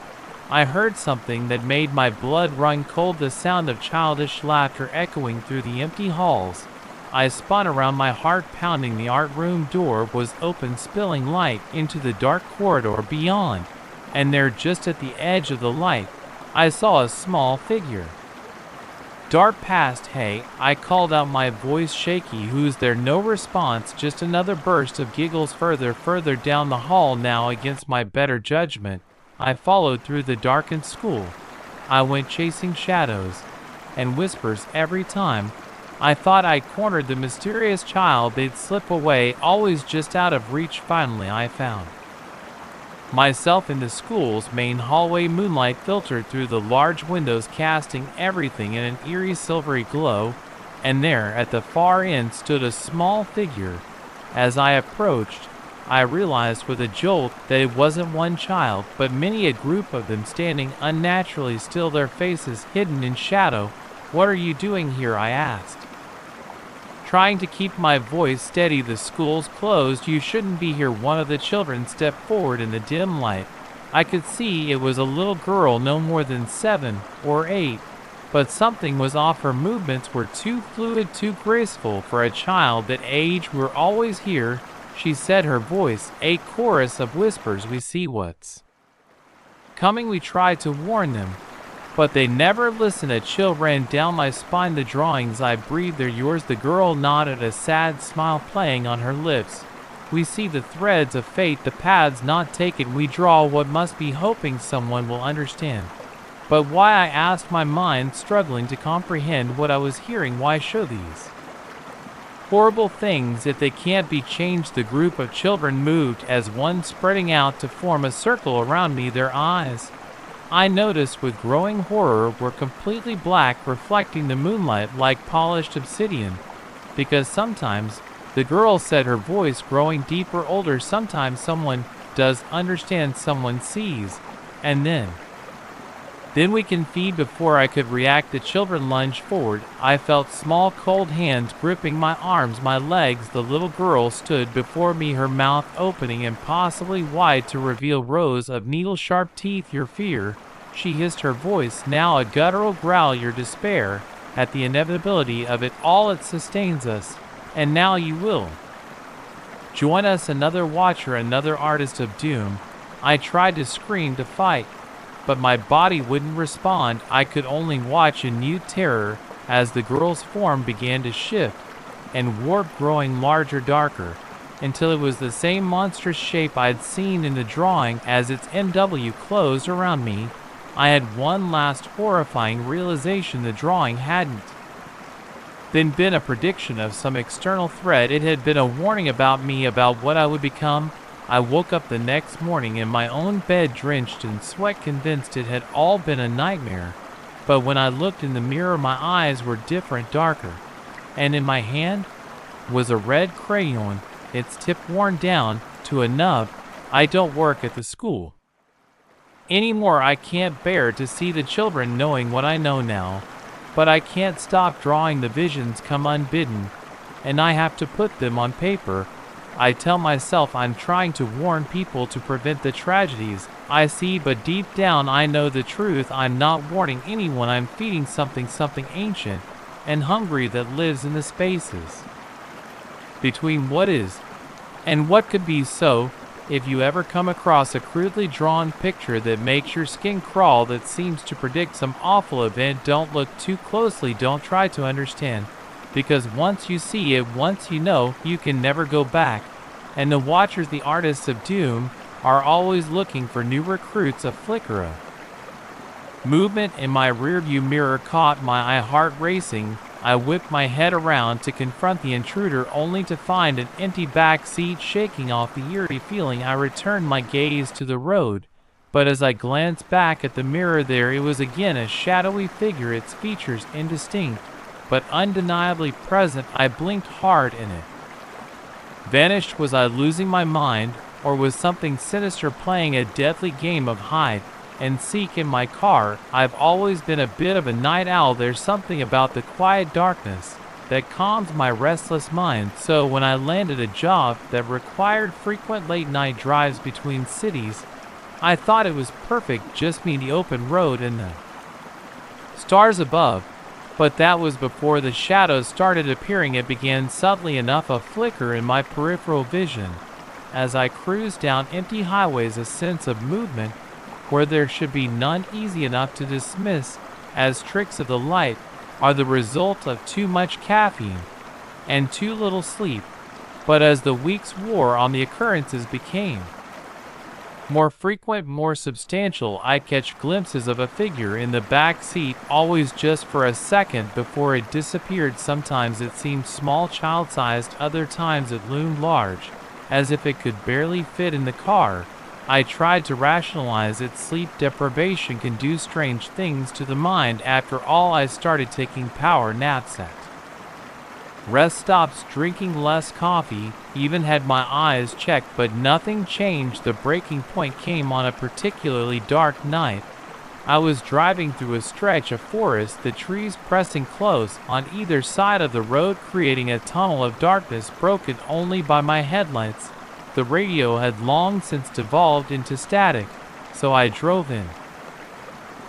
I heard something that made my blood run cold, the sound of childish laughter echoing through the empty halls. I spun around, my heart pounding. The art room door was open, spilling light into the dark corridor beyond. And there, just at the edge of the light, I saw a small figure dart past. "Hey," I called out, my voice shaky. "Who's there?" No response, just another burst of giggles. Further down the hall. Now, against my better judgment, I followed through the darkened school. I went chasing shadows and whispers every time I thought I cornered the mysterious child. They'd slip away, always just out of reach. Finally, I found myself in the school's main hallway. Moonlight filtered through the large windows, casting everything in an eerie silvery glow, and there, at the far end, stood a small figure. As I approached, I realized with a jolt that it wasn't one child, but many, a group of them standing unnaturally still, their faces hidden in shadow. "What are you doing here?" I asked, trying to keep my voice steady. "The school's closed. You shouldn't be here." One of the children stepped forward in the dim light. I could see it was a little girl, no more than 7 or 8, but something was off. Her movements were too fluid, too graceful for a child that age. "We're always here," she said, her voice a chorus of whispers. "We see what's coming." We tried to warn them, but they never listened. A chill ran down my spine. "The drawings," I breathed, "they're yours." The girl nodded, a sad smile playing on her lips. "We see the threads of fate, the paths not taken. We draw what must be, hoping someone will understand." But why? I asked, my mind struggling to comprehend what I was hearing. Why show these horrible things if they can't be changed? The group of children moved as one, spreading out to form a circle around me. Their eyes, I noticed with growing horror, were completely black, reflecting the moonlight like polished obsidian. "Because sometimes," the girl said, her voice growing deeper, older, "sometimes someone does understand, someone sees, and then we can feed." Before I could react, the children lunged forward. I felt small, cold hands gripping my arms, my legs. The little girl stood before me, her mouth opening impossibly wide to reveal rows of needle-sharp teeth. "Your fear," she hissed, her voice now a guttural growl. "Your despair at the inevitability of it all. It sustains us, and now you will join us." Another watcher, another artist of doom. I tried to scream, to fight, but my body wouldn't respond. I could only watch in mute terror as the girl's form began to shift and warp, growing larger, darker, until it was the same monstrous shape I'd seen in the drawing. As its MW closed around me, I had one last horrifying realization. The drawing hadn't then been a prediction of some external threat. It had been a warning about me, about what I would become. I woke up the next morning in my own bed, drenched in sweat, convinced it had all been a nightmare. But when I looked in the mirror, my eyes were different, darker, and in my hand was a red crayon, its tip worn down to a nub. "I don't work at the school anymore. I can't bear to see the children knowing what I know now, but I can't stop drawing. The visions come unbidden, and I have to put them on paper." I tell myself I'm trying to warn people, to prevent the tragedies I see, but deep down I know the truth. I'm not warning anyone. I'm feeding something ancient and hungry that lives in the spaces between what is and what could be. So, if you ever come across a crudely drawn picture that makes your skin crawl, that seems to predict some awful event, don't look too closely, don't try to understand. Because once you see it, once you know, you can never go back. And the watchers, the artists of doom, are always looking for new recruits. A flicker of movement in my rearview mirror caught my eye, heart racing. I whipped my head around to confront the intruder, only to find an empty back seat. Shaking off the eerie feeling, I returned my gaze to the road. But as I glanced back at the mirror, there it was again, a shadowy figure, its features indistinct but undeniably present. I blinked hard, and it vanished. Was I losing my mind, or was something sinister playing a deadly game of hide and seek in my car? I've always been a bit of a night owl. There's something about the quiet darkness that calms my restless mind. So when I landed a job that required frequent late-night drives between cities, I thought it was perfect, just me, the open road, and the stars above. But that was before the shadows started appearing. It began subtly enough, a flicker in my peripheral vision. As I cruised down empty highways, a sense of movement where there should be none, easy enough to dismiss as tricks of the light, are the result of too much caffeine and too little sleep. But as the weeks wore on, the occurrences became More frequent, more substantial, I catch glimpses of a figure in the back seat, always just for a second before it disappeared. Sometimes it seemed small, child-sized, other times it loomed large, as if it could barely fit in the car. I tried to rationalize it. Sleep deprivation can do strange things to the mind. After all, I started taking power naps at rest stops, drinking less coffee, even had my eyes checked, but nothing changed. The breaking point came on a particularly dark night. I was driving through a stretch of forest, the trees pressing close on either side of the road, creating a tunnel of darkness broken only by my headlights. The radio had long since devolved into static, so I drove in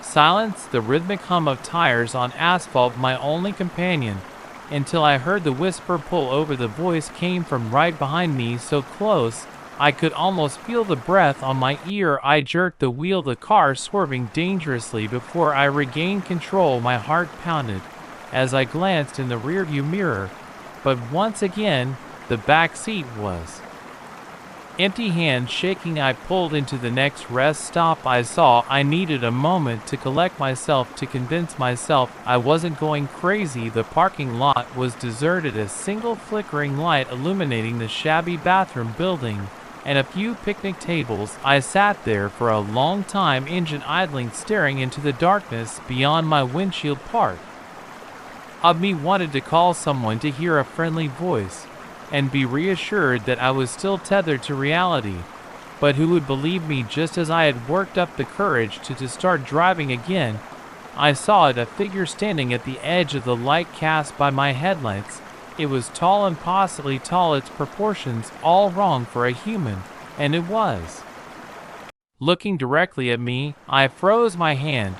silence, the rhythmic hum of tires on asphalt my only companion, until I heard the whisper pull over. The voice came from right behind me, so close I could almost feel the breath on my ear. I jerked the wheel, the car swerving dangerously. Before I regained control, my heart pounded as I glanced in the rearview mirror, but once again, the back seat was empty. Hands shaking, I pulled into the next rest stop I saw. I needed a moment to collect myself, to convince myself I wasn't going crazy. The parking lot was deserted, a single flickering light illuminating the shabby bathroom building and a few picnic tables. I sat there for a long time, engine idling, staring into the darkness beyond my windshield. Part of me wanted to call someone, to hear a friendly voice and be reassured that I was still tethered to reality. But who would believe me? Just as I had worked up the courage to start driving again, I saw it, a figure standing at the edge of the light cast by my headlights. It was tall, impossibly tall, its proportions all wrong for a human, and it was looking directly at me. I froze, my hand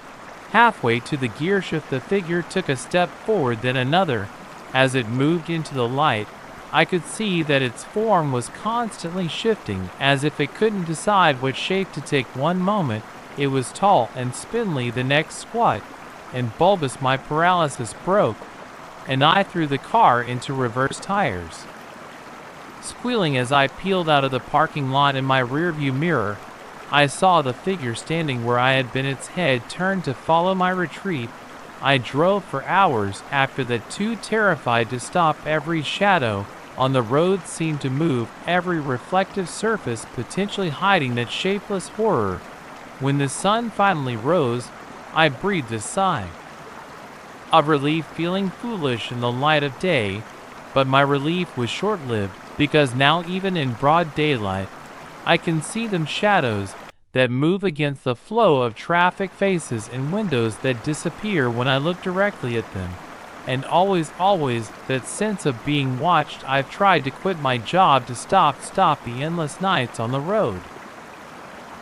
halfway to the gear shift. The figure took a step forward, then another. As it moved into the light, I could see that its form was constantly shifting, as if it couldn't decide what shape to take. One moment it was tall and spindly, the next squat and bulbous. My paralysis broke, and I threw the car into reverse tires, squealing as I peeled out of the parking lot. In my rearview mirror, I saw the figure standing where I had been, its head turned to follow my retreat. I drove for hours after that, too terrified to stop. Every shadow on the road seemed to move, every reflective surface potentially hiding that shapeless horror. When the sun finally rose, I breathed a sigh of relief, feeling foolish in the light of day. But my relief was short-lived, because now, even in broad daylight, I can see them, shadows that move against the flow of traffic, faces and windows that disappear when I look directly at them. And always that sense of being watched. I've tried to quit my job to stop the endless nights on the road,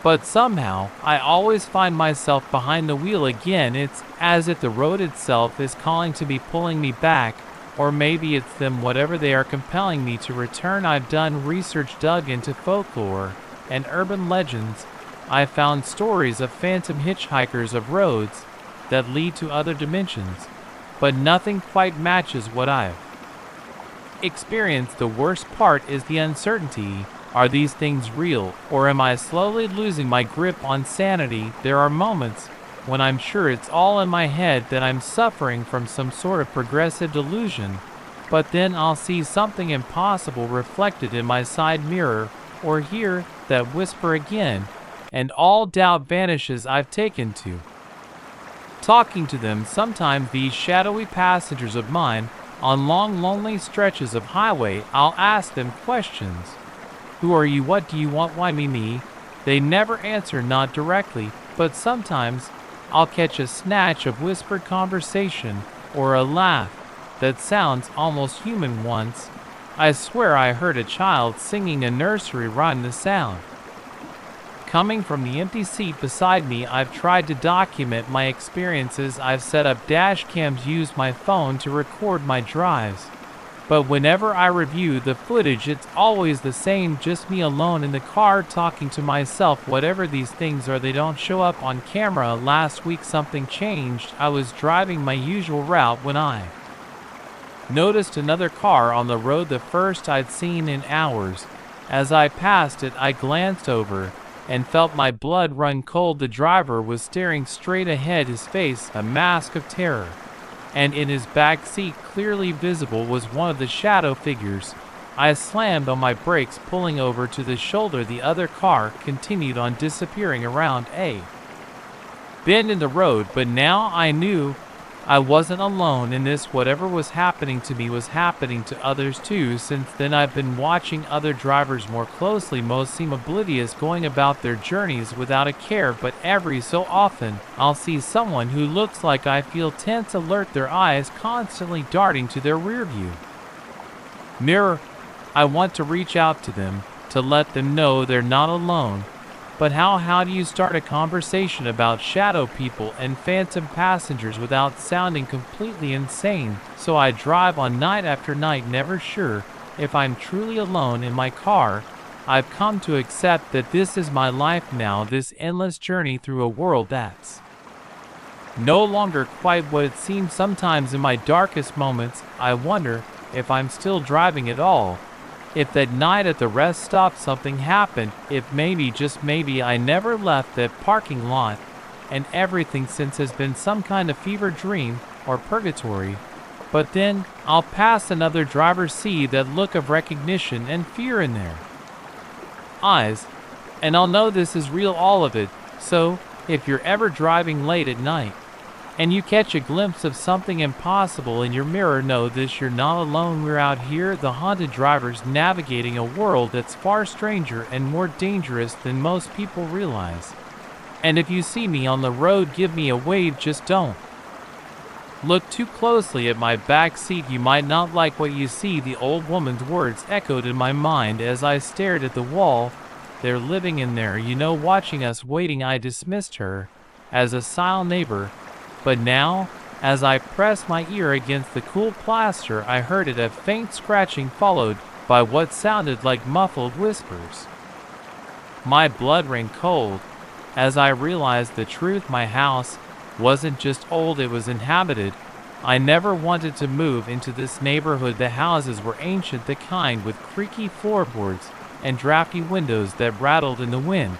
but somehow I always find myself behind the wheel again. It's as if the road itself is calling to me, pulling me back. Or maybe it's them, whatever they are, compelling me to return. I've done research, dug into folklore and urban legends. I found stories of phantom hitchhikers, of roads that lead to other dimensions, but nothing quite matches what I've experienced. The worst part is the uncertainty. Are these things real, or am I slowly losing my grip on sanity? There are moments when I'm sure it's all in my head, that I'm suffering from some sort of progressive delusion, but then I'll see something impossible reflected in my side mirror, or hear that whisper again, and all doubt vanishes. I've taken to talking to them, sometimes these shadowy passengers of mine, on long, lonely stretches of highway. I'll ask them questions. Who are you? What do you want? Why me? They never answer, not directly, but sometimes I'll catch a snatch of whispered conversation, or a laugh that sounds almost human. Once, I swear I heard a child singing a nursery rhyme, the sound coming from the empty seat beside me. I've tried to document my experiences. I've set up dash cams, used my phone to record my drives. But whenever I review the footage, it's always the same, just me alone in the car talking to myself. Whatever these things are, they don't show up on camera. Last week something changed. I was driving my usual route when I noticed another car on the road, the first I'd seen in hours. As I passed it, I glanced over, and felt my blood run cold. The driver was staring straight ahead, his face a mask of terror, and in his back seat, clearly visible, was one of the shadow figures. I slammed on my brakes, pulling over to the shoulder. The other car continued on, disappearing around a bend in the road, but now I knew I wasn't alone in this. Whatever was happening to me was happening to others too. Since then I've been watching other drivers more closely. Most seem oblivious, going about their journeys without a care, but every so often I'll see someone who looks like I feel tense, alert, their eyes constantly darting to their rear view mirror. I want to reach out to them, to let them know they're not alone. But how do you start a conversation about shadow people and phantom passengers without sounding completely insane? So I drive on night after night, never sure if I'm truly alone in my car. I've come to accept that this is my life now, this endless journey through a world that's no longer quite what it seems. Sometimes in my darkest moments, I wonder if I'm still driving at all. If that night at the rest stop something happened, if maybe, just maybe, I never left that parking lot, and everything since has been some kind of fever dream or purgatory. But then I'll pass another driver, see that look of recognition and fear in their eyes, and I'll know this is real, all of it. So if you're ever driving late at night and you catch a glimpse of something impossible in your mirror, know this: you're not alone. We're out here, the haunted drivers, navigating a world that's far stranger and more dangerous than most people realize. And if you see me on the road, give me a wave, just don't look too closely at my back seat. You might not like what you see. The old woman's words echoed in my mind as I stared at the wall. They're living in there, you know, watching us, waiting. I dismissed her as a silent neighbor. But now, as I pressed my ear against the cool plaster, I heard it, a faint scratching followed by what sounded like muffled whispers. My blood ran cold as I realized the truth. My house wasn't just old, it was inhabited. I never wanted to move into this neighborhood. The houses were ancient, the kind with creaky floorboards and drafty windows that rattled in the wind.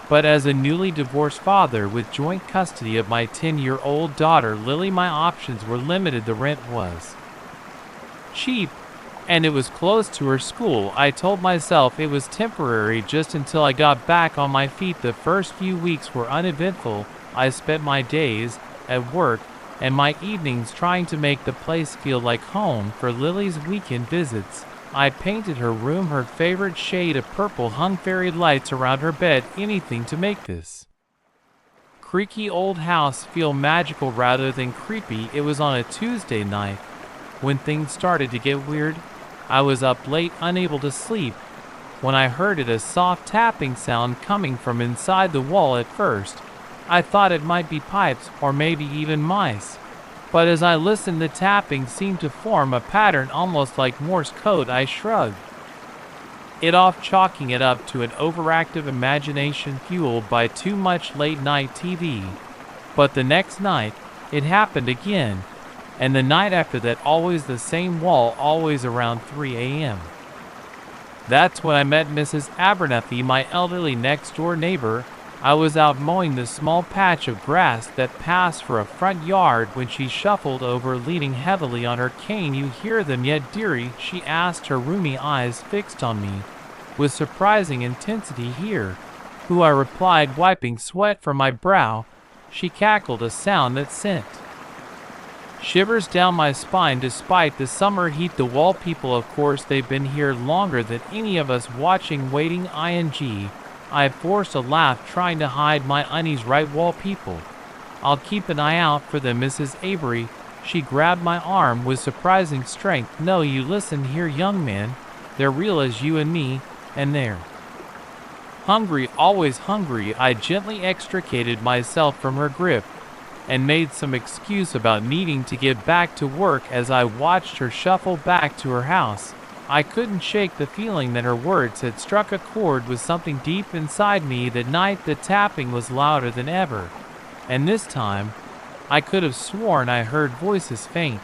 But as a newly divorced father with joint custody of my 10-year-old daughter Lily, my options were limited. The rent was cheap, and it was close to her school. I told myself it was temporary, just until I got back on my feet. The first few weeks were uneventful. I spent my days at work and my evenings trying to make the place feel like home. For Lily's weekend visits, I painted her room her favorite shade of purple, hung fairy lights around her bed, anything to make this creaky old house feel magical rather than creepy. It was on a Tuesday night when things started to get weird. I was up late, unable to sleep, when I heard it, a soft tapping sound coming from inside the wall. At first, I thought it might be pipes or maybe even mice. But as I listened, the tapping seemed to form a pattern almost like Morse code. I shrugged it off, chalking it up to an overactive imagination fueled by too much late-night TV. But the next night, it happened again, and the night after that, always the same wall, always around 3 a.m. That's when I met Mrs. Abernathy, my elderly next-door neighbor. I was out mowing the small patch of grass that passed for a front yard when she shuffled over, leaning heavily on her cane. "You hear them yet, dearie?" she asked, her rheumy eyes fixed on me with surprising intensity. "Here, who?" I replied, wiping sweat from my brow. She cackled, a sound that sent shivers down my spine. Despite the summer heat, the wall people, of course, they've been here longer than any of us, watching, waiting. I forced a laugh, trying to hide my unease. "Right, wall people. I'll keep an eye out for them, Mrs. Avery." She grabbed my arm with surprising strength. "No, you listen here, young man. They're real as you and me, and they're hungry, always hungry." I gently extricated myself from her grip and made some excuse about needing to get back to work as I watched her shuffle back to her house. I couldn't shake the feeling that her words had struck a chord with something deep inside me. That night the tapping was louder than ever, and this time I could have sworn I heard voices, faint,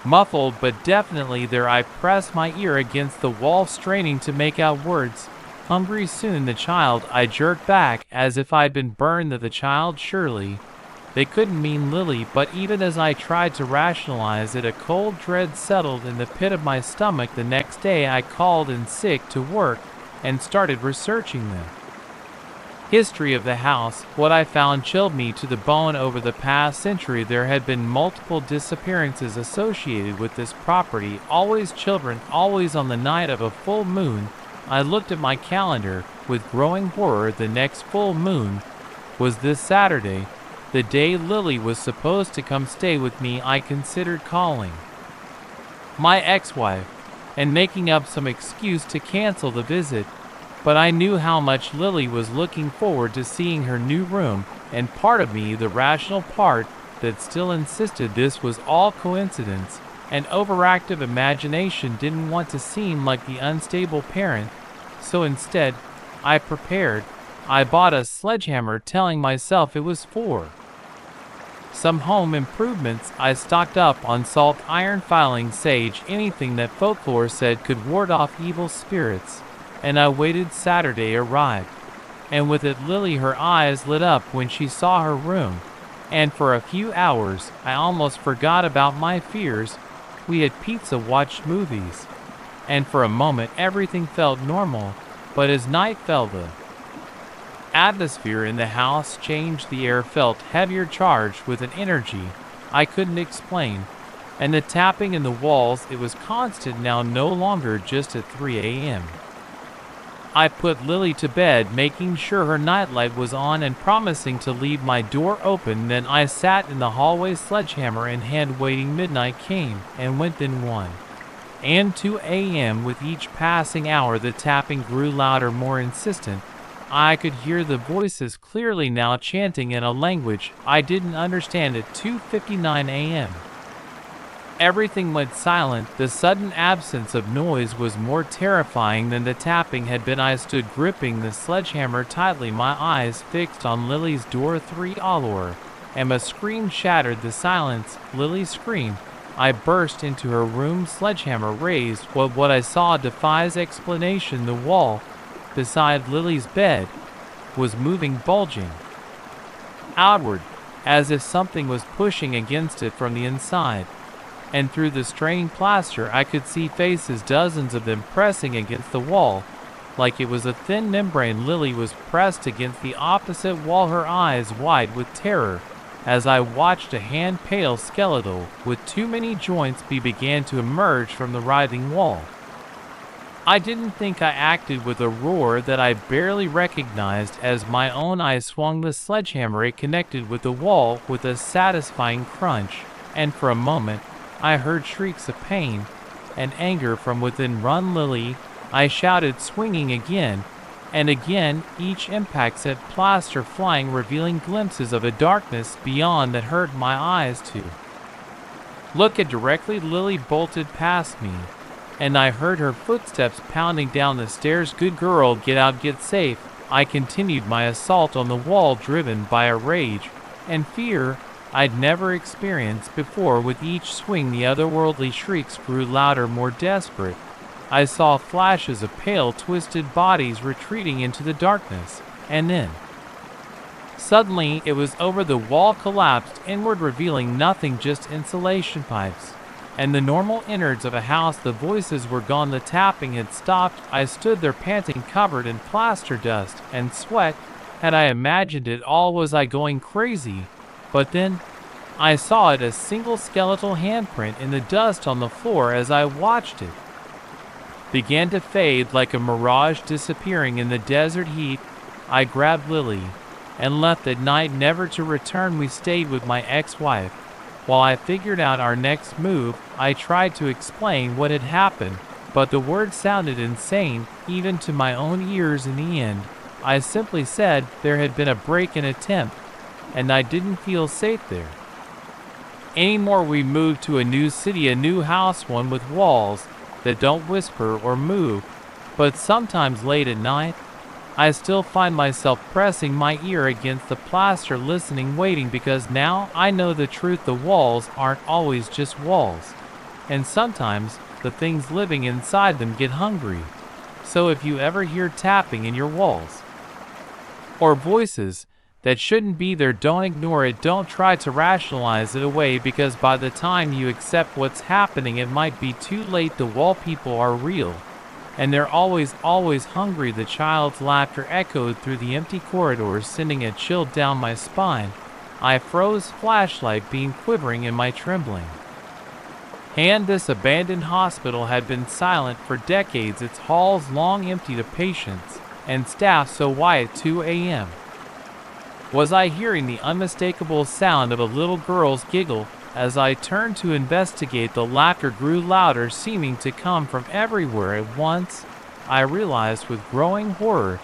muffled, but definitely there. I pressed my ear against the wall, straining to make out words. Hungry soon the child, I jerked back as if I'd been burned that the child surely. They couldn't mean Lily, but even as I tried to rationalize it, a cold dread settled in the pit of my stomach. The next day I called in sick to work and started researching the history of the house. What I found chilled me to the bone. Over the past century there had been multiple disappearances associated with this property, always children, always on the night of a full moon. I looked at my calendar with growing horror. The next full moon was this Saturday, the day Lily was supposed to come stay with me. I considered calling my ex-wife and making up some excuse to cancel the visit, but I knew how much Lily was looking forward to seeing her new room, and part of me, the rational part, that still insisted this was all coincidence and overactive imagination, didn't want to seem like the unstable parent. So instead, I prepared. I bought a sledgehammer, telling myself it was for some home improvements. I stocked up on salt, iron, filing, sage, anything that folklore said could ward off evil spirits. And I waited. Saturday arrived, and with it Lily. Her eyes lit up when she saw her room, and for a few hours I almost forgot about my fears. We had pizza, watched movies, and for a moment everything felt normal. But as night fell, the atmosphere in the house changed. The air felt heavier, charged with an energy I couldn't explain. And the tapping in the walls, it was constant now, no longer just at 3 a.m. I put Lily to bed, making sure her nightlight was on and promising to leave my door open. Then I sat in the hallway, sledgehammer in hand, waiting. Midnight came and went, then 1 and 2 a.m. With each passing hour the tapping grew louder, more insistent. I could hear the voices clearly now, chanting in a language I didn't understand. At 2:59 a.m. everything went silent. The sudden absence of noise was more terrifying than the tapping had been. I stood gripping the sledgehammer tightly, my eyes fixed on Lily's door. 3 allure, and a scream shattered the silence. Lily screamed. I burst into her room, sledgehammer raised. What I saw defies explanation. The wall beside Lily's bed was moving, bulging outward, as if something was pushing against it from the inside. And through the strained plaster I could see faces, dozens of them, pressing against the wall like it was a thin membrane. Lily was pressed against the opposite wall, her eyes wide with terror. As I watched, a hand, pale, skeletal, with too many joints, began to emerge from the writhing wall. I didn't think I acted with a roar that I barely recognized as my own. I swung the sledgehammer. It connected with the wall with a satisfying crunch, and for a moment I heard shrieks of pain and anger from within. Run, Lily, I shouted, swinging again and again. Each impact sent plaster flying, revealing glimpses of a darkness beyond that hurt my eyes to look at directly. Lily bolted past me, and I heard her footsteps pounding down the stairs. Good girl, get out, get safe. I continued my assault on the wall, driven by a rage and fear I'd never experienced before. With each swing the otherworldly shrieks grew louder, more desperate. I saw flashes of pale, twisted bodies retreating into the darkness, and then suddenly it was over. The wall collapsed inward, revealing nothing, just insulation pipes and the normal innards of a house. The voices were gone. The tapping had stopped. I stood there panting, covered in plaster dust and sweat. Had I imagined it all? Was I going crazy? But then I saw it, a single skeletal handprint in the dust on the floor. As I watched it began to fade like a mirage, disappearing in the desert heat, I grabbed Lily and left that night, never to return. We stayed with my ex-wife while I figured out our next move. I tried to explain what had happened, but the words sounded insane, even to my own ears. In the end, I simply said there had been a break-in attempt, and I didn't feel safe there anymore. We moved to a new city, a new house, one with walls that don't whisper or move. But sometimes late at night, I still find myself pressing my ear against the plaster, listening, waiting, because now I know the truth. The walls aren't always just walls, and sometimes the things living inside them get hungry. So if you ever hear tapping in your walls, or voices that shouldn't be there, don't ignore it. Don't try to rationalize it away, because by the time you accept what's happening, it might be too late. The wall people are real, and they're always hungry. The child's laughter echoed through the empty corridors, sending a chill down my spine. I froze, flashlight beam quivering in my trembling hand. This abandoned hospital had been silent for decades, its halls long empty to patients and staff. So why at 2 a.m. was I hearing the unmistakable sound of a little girl's giggle? As I turned to investigate, the laughter grew louder, seeming to come from everywhere at once. I realized with growing horror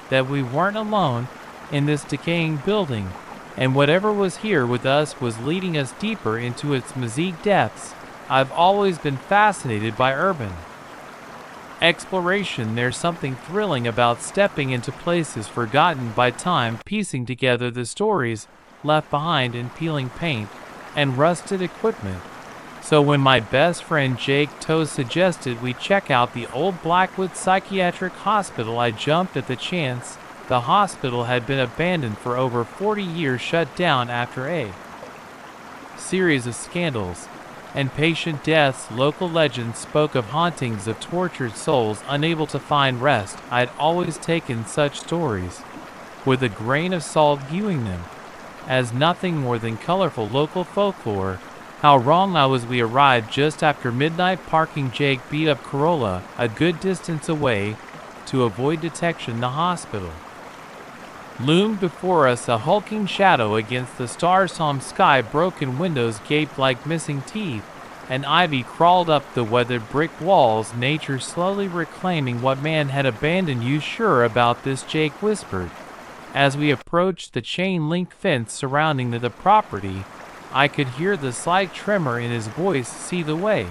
that we weren't alone in this decaying building, and whatever was here with us was leading us deeper into its mystique depths. I've always been fascinated by urban exploration. There's something thrilling about stepping into places forgotten by time, piecing together the stories left behind in peeling paint and rusted equipment. So when my best friend Jake Toes suggested we check out the old Blackwood Psychiatric Hospital, I jumped at the chance. The hospital had been abandoned for over 40 years, shut down after a series of scandals and patient deaths. Local legends spoke of hauntings of tortured souls unable to find rest. I'd always taken such stories with a grain of salt, viewing them as nothing more than colorful local folklore. How wrong I was. We arrived just after midnight, parking Jake beat up Corolla a good distance away to avoid detection. The hospital loomed before us, a hulking shadow against the star-sown sky. Broken windows gaped like missing teeth, and ivy crawled up the weathered brick walls. Nature slowly reclaiming what man had abandoned. You sure about this? Jake whispered as we approached the chain-link fence surrounding the property. I could hear the slight tremor in his voice. See the way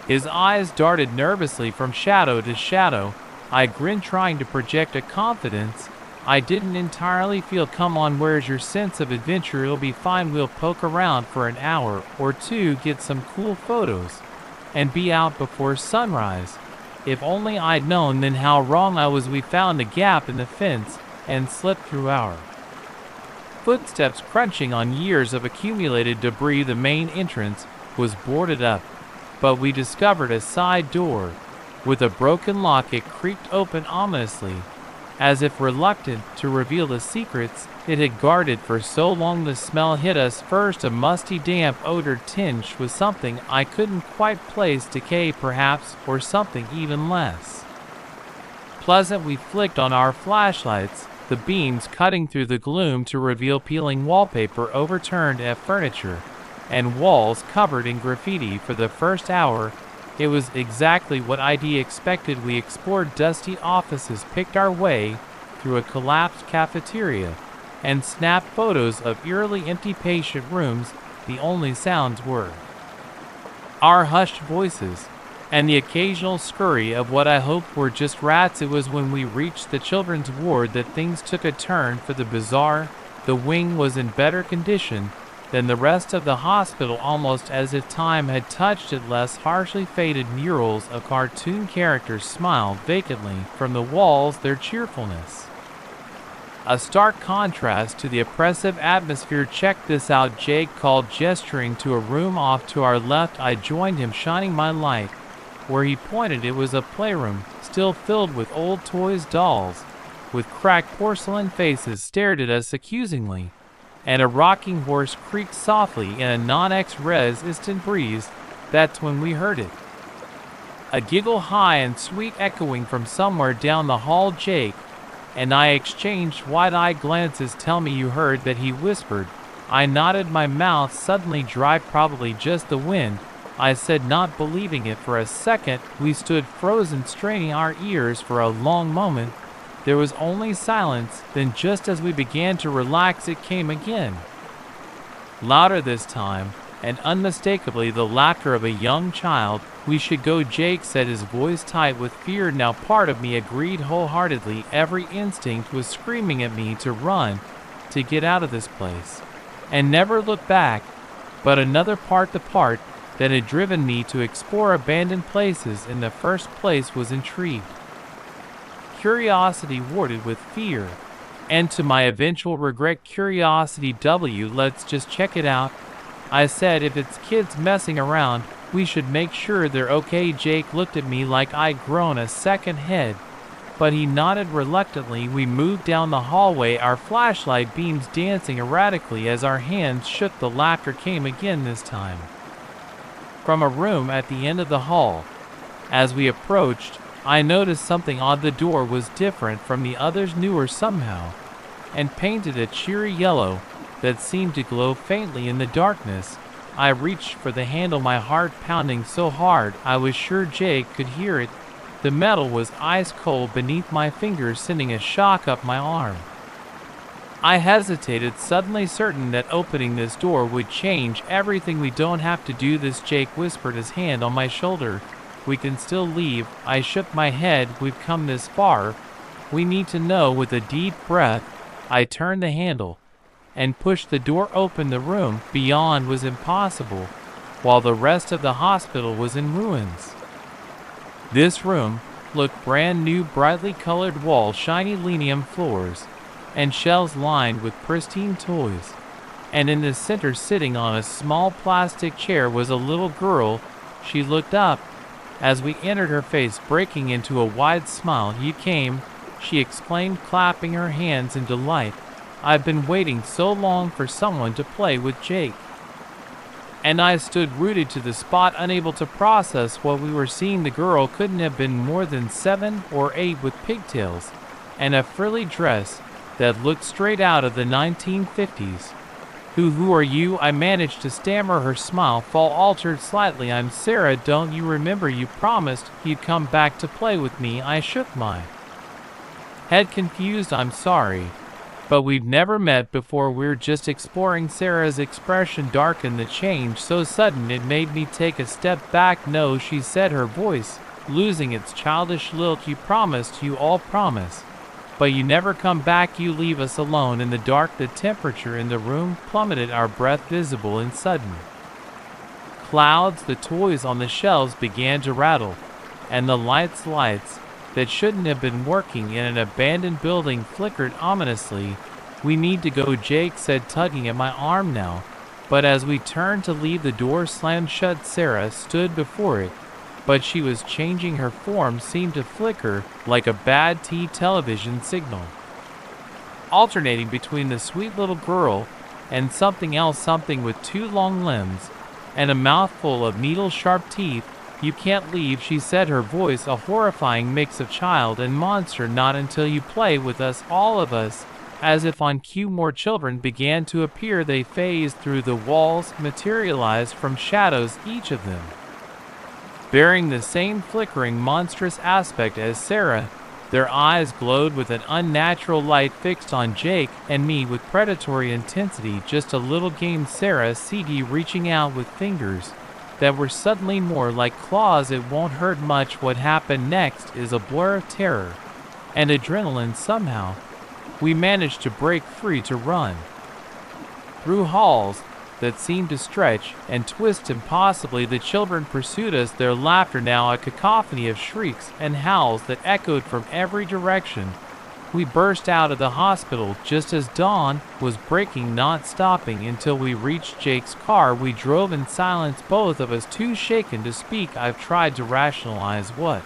his eyes darted nervously from shadow to shadow. I grinned, trying to project a confidence I didn't entirely feel. Come on, where's your sense of adventure? It'll be fine. We'll poke around for an hour or two, get some cool photos, and be out before sunrise. If only I'd known then how wrong I was. We found a gap in the fence and slipped through our footsteps, crunching on years of accumulated debris. The main entrance was boarded up, but we discovered a side door with a broken lock. It creaked open ominously, as if reluctant to reveal the secrets it had guarded for so long. The smell hit us first, a musty, damp odor tinged with something I couldn't quite place. Decay, perhaps, or something even less pleasant. We flicked on our flashlights, the beams cutting through the gloom to reveal peeling wallpaper, overturned furniture, and walls covered in graffiti. For the first hour, it was exactly what I'd expected. We explored dusty offices, picked our way through a collapsed cafeteria, and snapped photos of eerily empty patient rooms. The only sounds were our hushed voices and the occasional scurry of what I hoped were just rats. It was when we reached the children's ward that things took a turn for the bizarre. The wing was in better condition than the rest of the hospital, almost as if time had touched it. Less harshly faded murals of cartoon characters smiled vacantly from the walls, their cheerfulness a stark contrast to the oppressive atmosphere. Check this out, Jake called, gesturing to a room off to our left. I joined him, shining my light where he pointed. It was a playroom, still filled with old toys. Dolls with cracked porcelain faces stared at us accusingly, and a rocking horse creaked softly in a non-resistant breeze. That's when we heard it, a giggle high and sweet echoing from somewhere down the hall. Jake and I exchanged wide-eyed glances. Tell me you heard that, he whispered. I nodded, my mouth suddenly dry. Probably just the wind, I said, not believing it. For a second, we stood frozen, straining our ears. For a long moment, there was only silence. Then, just as we began to relax, it came again. Louder this time, and unmistakably the laughter of a young child. We should go, Jake said, his voice tight with fear. Now part of me agreed wholeheartedly. Every instinct was screaming at me to run, to get out of this place, and never look back. But another part, the part that had driven me to explore abandoned places in the first place, was intrigued. curiosity warded with fear. And to my eventual regret, curiosity let's just check it out. I said if it's kids messing around, we should make sure they're okay. Jake looked at me like I'd grown a second head, but he nodded reluctantly. We moved down the hallway, our flashlight beams dancing erratically as our hands shook. The laughter came again, this time from a room at the end of the hall. As we approached, I noticed something odd. The door was different from the others, newer somehow, and painted a cheery yellow that seemed to glow faintly in the darkness. I reached for the handle, my heart pounding so hard I was sure Jake could hear it. The metal was ice cold beneath my fingers, sending a shock up my arm. I hesitated, suddenly certain that opening this door would change everything. We don't have to do this, Jake whispered, his hand on my shoulder. We can still leave. I shook my head. We've come this far. We need to know. With a deep breath, I turned the handle and pushed the door open. The room beyond was impossible, while the rest of the hospital was in ruins. This room looked brand new, brightly colored walls, shiny linoleum floors, and shelves lined with pristine toys. And in the center, sitting on a small plastic chair, was a little girl. She looked up as we entered, her face breaking into a wide smile. "You came," she exclaimed, clapping her hands in delight. "I've been waiting so long for someone to play with Jake." And I stood rooted to the spot, unable to process what we were seeing. The girl couldn't have been more than 7 or 8, with pigtails and a frilly dress that looked straight out of the 1950s. Who are you?" I managed to stammer. Her smile altered slightly. "I'm Sarah. Don't you remember? You promised you'd come back to play with me." I shook my head, confused. "I'm sorry, but we've never met before. We're just exploring." Sarah's expression darkened. The change so sudden it made me take a step back. "No," she said, her voice losing its childish lilt. "You promised. You all promise. But you never come back. You leave us alone in the dark." The temperature in the room plummeted, our breath visible in sudden clouds. The toys on the shelves began to rattle, and the lights that shouldn't have been working in an abandoned building flickered ominously. "We need to go," Jake said, tugging at my arm now. But as we turned to leave, the door slammed shut. Sarah stood before it, but she was changing. Her form seemed to flicker like a bad television signal, alternating between the sweet little girl and something else, something with 2 long limbs and a mouthful of needle-sharp teeth. "You can't leave," she said, her voice a horrifying mix of child and monster. "Not until you play with us, all of us." As if on cue, more children began to appear. They phased through the walls, materialized from shadows, each of them bearing the same flickering, monstrous aspect as Sarah. Their eyes glowed with an unnatural light, fixed on Jake and me with predatory intensity. "Just a little game," Sarah said, reaching out with fingers that were suddenly more like claws. "It won't hurt much." What happened next is a blur of terror and adrenaline. Somehow, we managed to break free, to run through halls that seemed to stretch and twist impossibly. The children pursued us, their laughter now a cacophony of shrieks and howls that echoed from every direction. We burst out of the hospital just as dawn was breaking, not stopping until we reached Jake's car. We drove in silence, both of us too shaken to speak. I've tried to rationalize what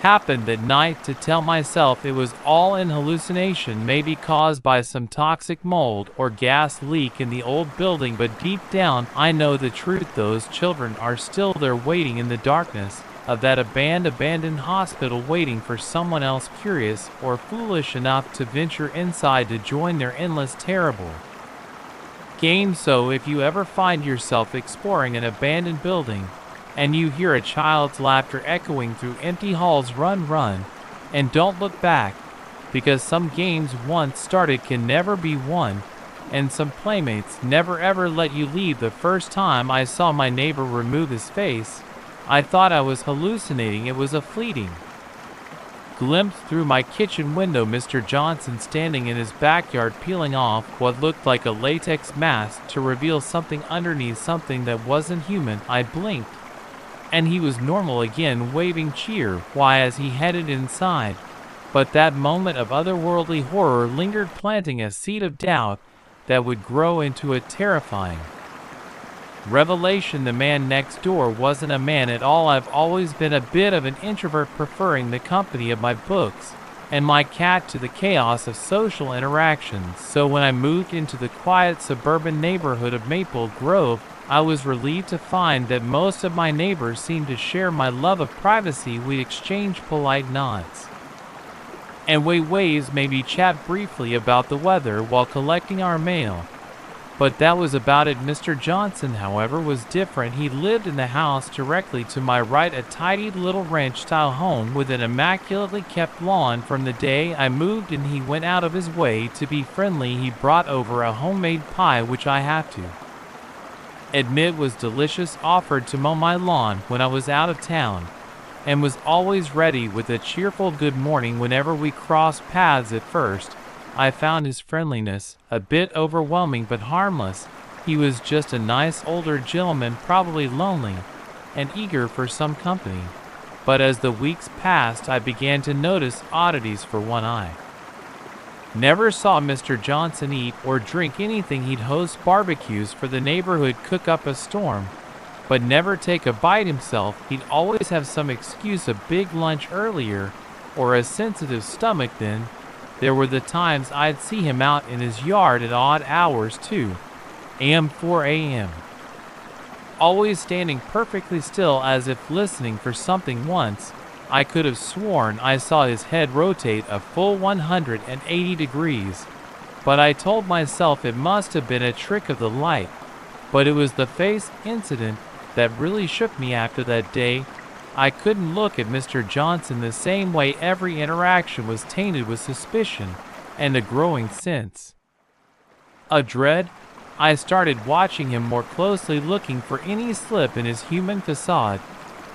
happened that night, to tell myself it was all an hallucination, maybe caused by some toxic mold or gas leak in the old building. But deep down, I know the truth. Those children are still there, waiting in the darkness of that abandoned hospital, waiting for someone else curious or foolish enough to venture inside to join their endless, terrible game. So if you ever find yourself exploring an abandoned building and you hear a child's laughter echoing through empty halls, run, and don't look back, because some games once started can never be won, and some playmates never ever let you leave. The first time I saw my neighbor remove his face, I thought I was hallucinating. It was a fleeting glimpse through my kitchen window. Mr. Johnson standing in his backyard, peeling off what looked like a latex mask to reveal something underneath, something that wasn't human. I blinked, and he was normal again, waving cheer. Why, as he headed inside, but that moment of otherworldly horror lingered, planting a seed of doubt that would grow into a terrifying revelation. The man next door wasn't a man at all. I've always been a bit of an introvert, preferring the company of my books and my cat to the chaos of social interactions. So when I moved into the quiet suburban neighborhood of Maple Grove, I was relieved to find that most of my neighbors seemed to share my love of privacy. We exchanged polite nods and waves, maybe chat briefly about the weather while collecting our mail. But that was about it. Mr. Johnson, however, was different. He lived in the house directly to my right, a tidy little ranch-style home with an immaculately kept lawn. From the day I moved in, he went out of his way to be friendly. He brought over a homemade pie, which I have to admit was delicious, offered to mow my lawn when I was out of town, and was always ready with a cheerful good morning whenever we crossed paths. At first, I found his friendliness a bit overwhelming, but harmless. He was just a nice older gentleman, probably lonely and eager for some company. But as the weeks passed, I began to notice oddities. For one, I never saw Mr. Johnson eat or drink anything. He'd host barbecues for the neighborhood, cook up a storm, but never take a bite himself. He'd always have some excuse, a big lunch earlier, or a sensitive stomach. Then there were the times I'd see him out in his yard at odd hours, 2 a.m., 4 a.m., always standing perfectly still as if listening for something. Once, I could have sworn I saw his head rotate a full 180 degrees, but I told myself it must have been a trick of the light. But it was the face incident that really shook me. After that day, I couldn't look at Mr. Johnson the same way. Every interaction was tainted with suspicion and a growing sense of dread. I started watching him more closely, looking for any slip in his human facade.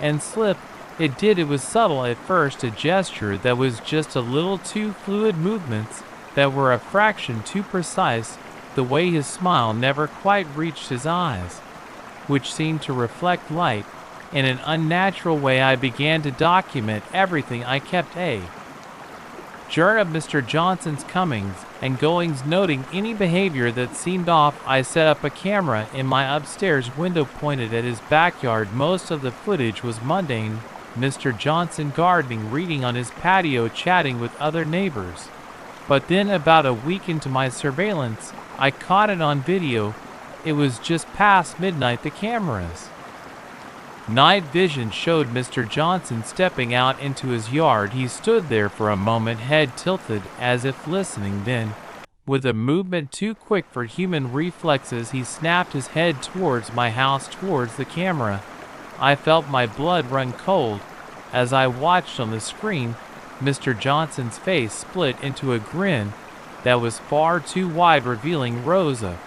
And slip it did. It was subtle at first, a gesture that was just a little too fluid, movements that were a fraction too precise, the way his smile never quite reached his eyes, which seemed to reflect light in an unnatural way. I began to document everything. I kept a journal of Mr. Johnson's comings and goings, noting any behavior that seemed off. I set up a camera in my upstairs window pointed at his backyard. Most of the footage was mundane: Mr. Johnson gardening, reading on his patio, chatting with other neighbors. But then, about a week into my surveillance, I caught it on video. It was just past midnight. The camera's night vision showed Mr. Johnson stepping out into his yard. He stood there for a moment, head tilted as if listening. Then, with a movement too quick for human reflexes, he snapped his head towards my house, towards the camera. I felt my blood run cold as I watched. On the screen, Mr. Johnson's face split into a grin that was far too wide, revealing rows of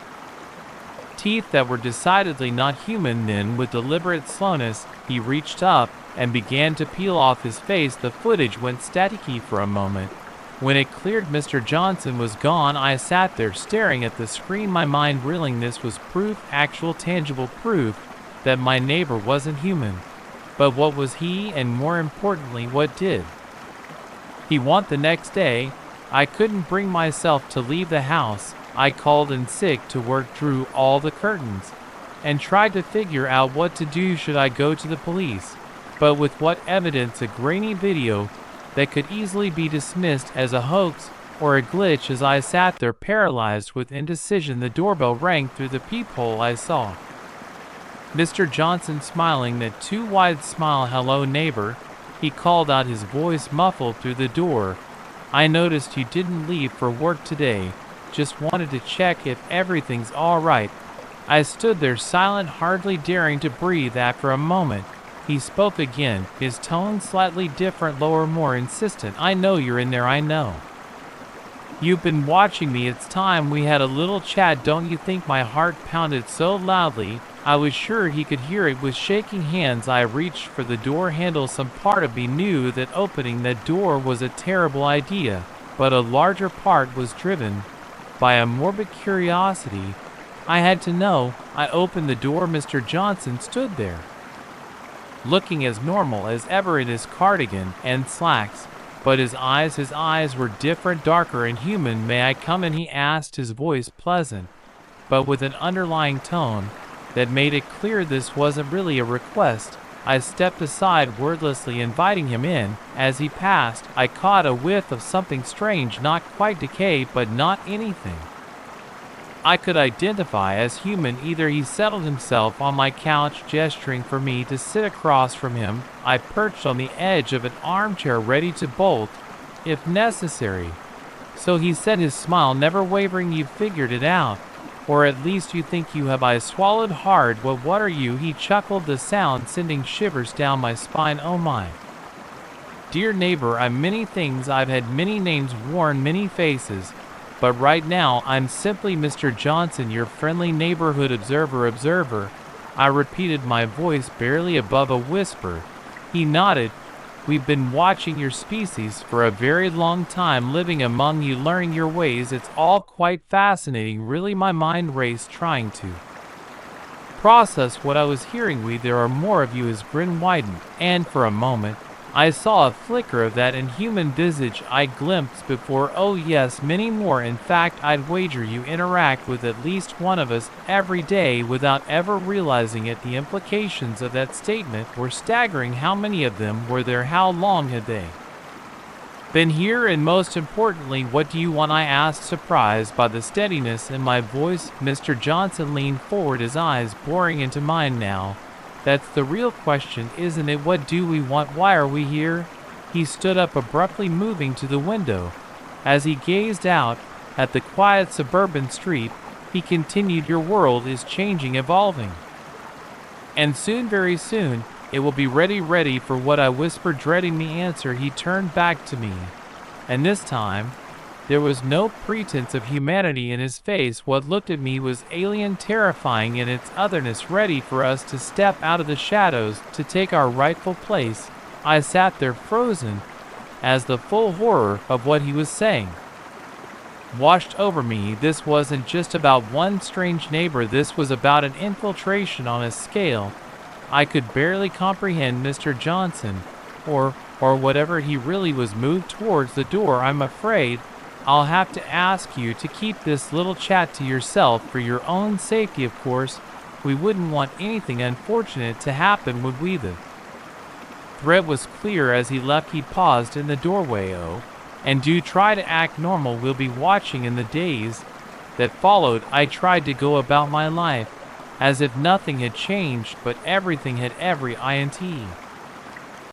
teeth that were decidedly not human. Then, with deliberate slowness, he reached up and began to peel off his face. The footage went staticky for a moment. When it cleared, Mr. Johnson was gone. I sat there staring at the screen, my mind reeling. This was proof, actual tangible proof, that my neighbor wasn't human. But what was he, and more importantly, what did he want the next day? I couldn't bring myself to leave the house. I called in sick to work, drew all the curtains, and tried to figure out what to do. Should I go to the police? But with what evidence? A grainy video that could easily be dismissed as a hoax or a glitch. As I sat there paralyzed with indecision, the doorbell rang. Through the peephole I saw Mr. Johnson smiling, that too wide smile. "Hello, neighbor," he called out, his voice muffled through the door. "I noticed you didn't leave for work today. Just wanted to check if everything's all right." I stood there silent, hardly daring to breathe. After a moment, he spoke again, his tone slightly different, lower, more insistent. "I know you're in there. I know you've been watching me. It's time we had a little chat, don't you think?" My heart pounded so loudly I was sure he could hear it. With shaking hands, I reached for the door handle. Some part of me knew that opening that door was a terrible idea, but a larger part was driven by a morbid curiosity. I had to know. I opened the door. Mr. Johnson stood there, looking as normal as ever in his cardigan and slacks. but his eyes were different, darker and human. "May I come in?" he asked, his voice pleasant, but with an underlying tone that made it clear this wasn't really a request. I stepped aside, wordlessly inviting him in. As he passed, I caught a whiff of something strange, not quite decay, but not anything I could identify as human either. He settled himself on my couch, gesturing for me to sit across from him. I perched on the edge of an armchair, ready to bolt if necessary. "So," he said, his smile never wavering, "you figured it out. Or at least you think you have." I swallowed hard. What are you?" He chuckled, the sound sending shivers down my spine. "Oh my dear neighbor, I'm many things. I've had many names, worn many faces. But right now, I'm simply Mr. Johnson, your friendly neighborhood observer." I repeated, my voice barely above a whisper. He nodded. "We've been watching your species for a very long time, living among you, learning your ways. It's all quite fascinating, really." My mind raced, trying to process what I was hearing. "There are more of you." His grin widened, and for a moment, I saw a flicker of that inhuman visage I glimpsed before. "Oh yes, many more. In fact, I'd wager you interact with at least one of us every day without ever realizing it." The implications of that statement were staggering. How many of them were there? How long had they been here? And most importantly, what do you want? I asked, surprised by the steadiness in my voice. Mr. Johnson leaned forward, his eyes boring into mine. "Now, that's the real question, isn't it? What do we want? Why are we here?" He stood up abruptly, moving to the window. As he gazed out at the quiet suburban street, he continued, "Your world is changing, evolving. And soon, very soon, it will be ready for what?" I whispered, dreading the answer. He turned back to me, and this time, there was no pretense of humanity in his face. What looked at me was alien, terrifying in its otherness, ready for us to step out of the shadows, to take our rightful place. I sat there frozen, as the full horror of what he was saying washed over me. This wasn't just about one strange neighbor, this was about an infiltration on a scale I could barely comprehend. "Mr. Johnson, or whatever he really was," moved towards the door. "I'm afraid I'll have to ask you to keep this little chat to yourself, for your own safety, of course. We wouldn't want anything unfortunate to happen, would we?" The threat was clear as he left. He paused in the doorway. "Oh, and do try to act normal. We'll be watching." In the days that followed, I tried to go about my life as if nothing had changed, but everything had. Every int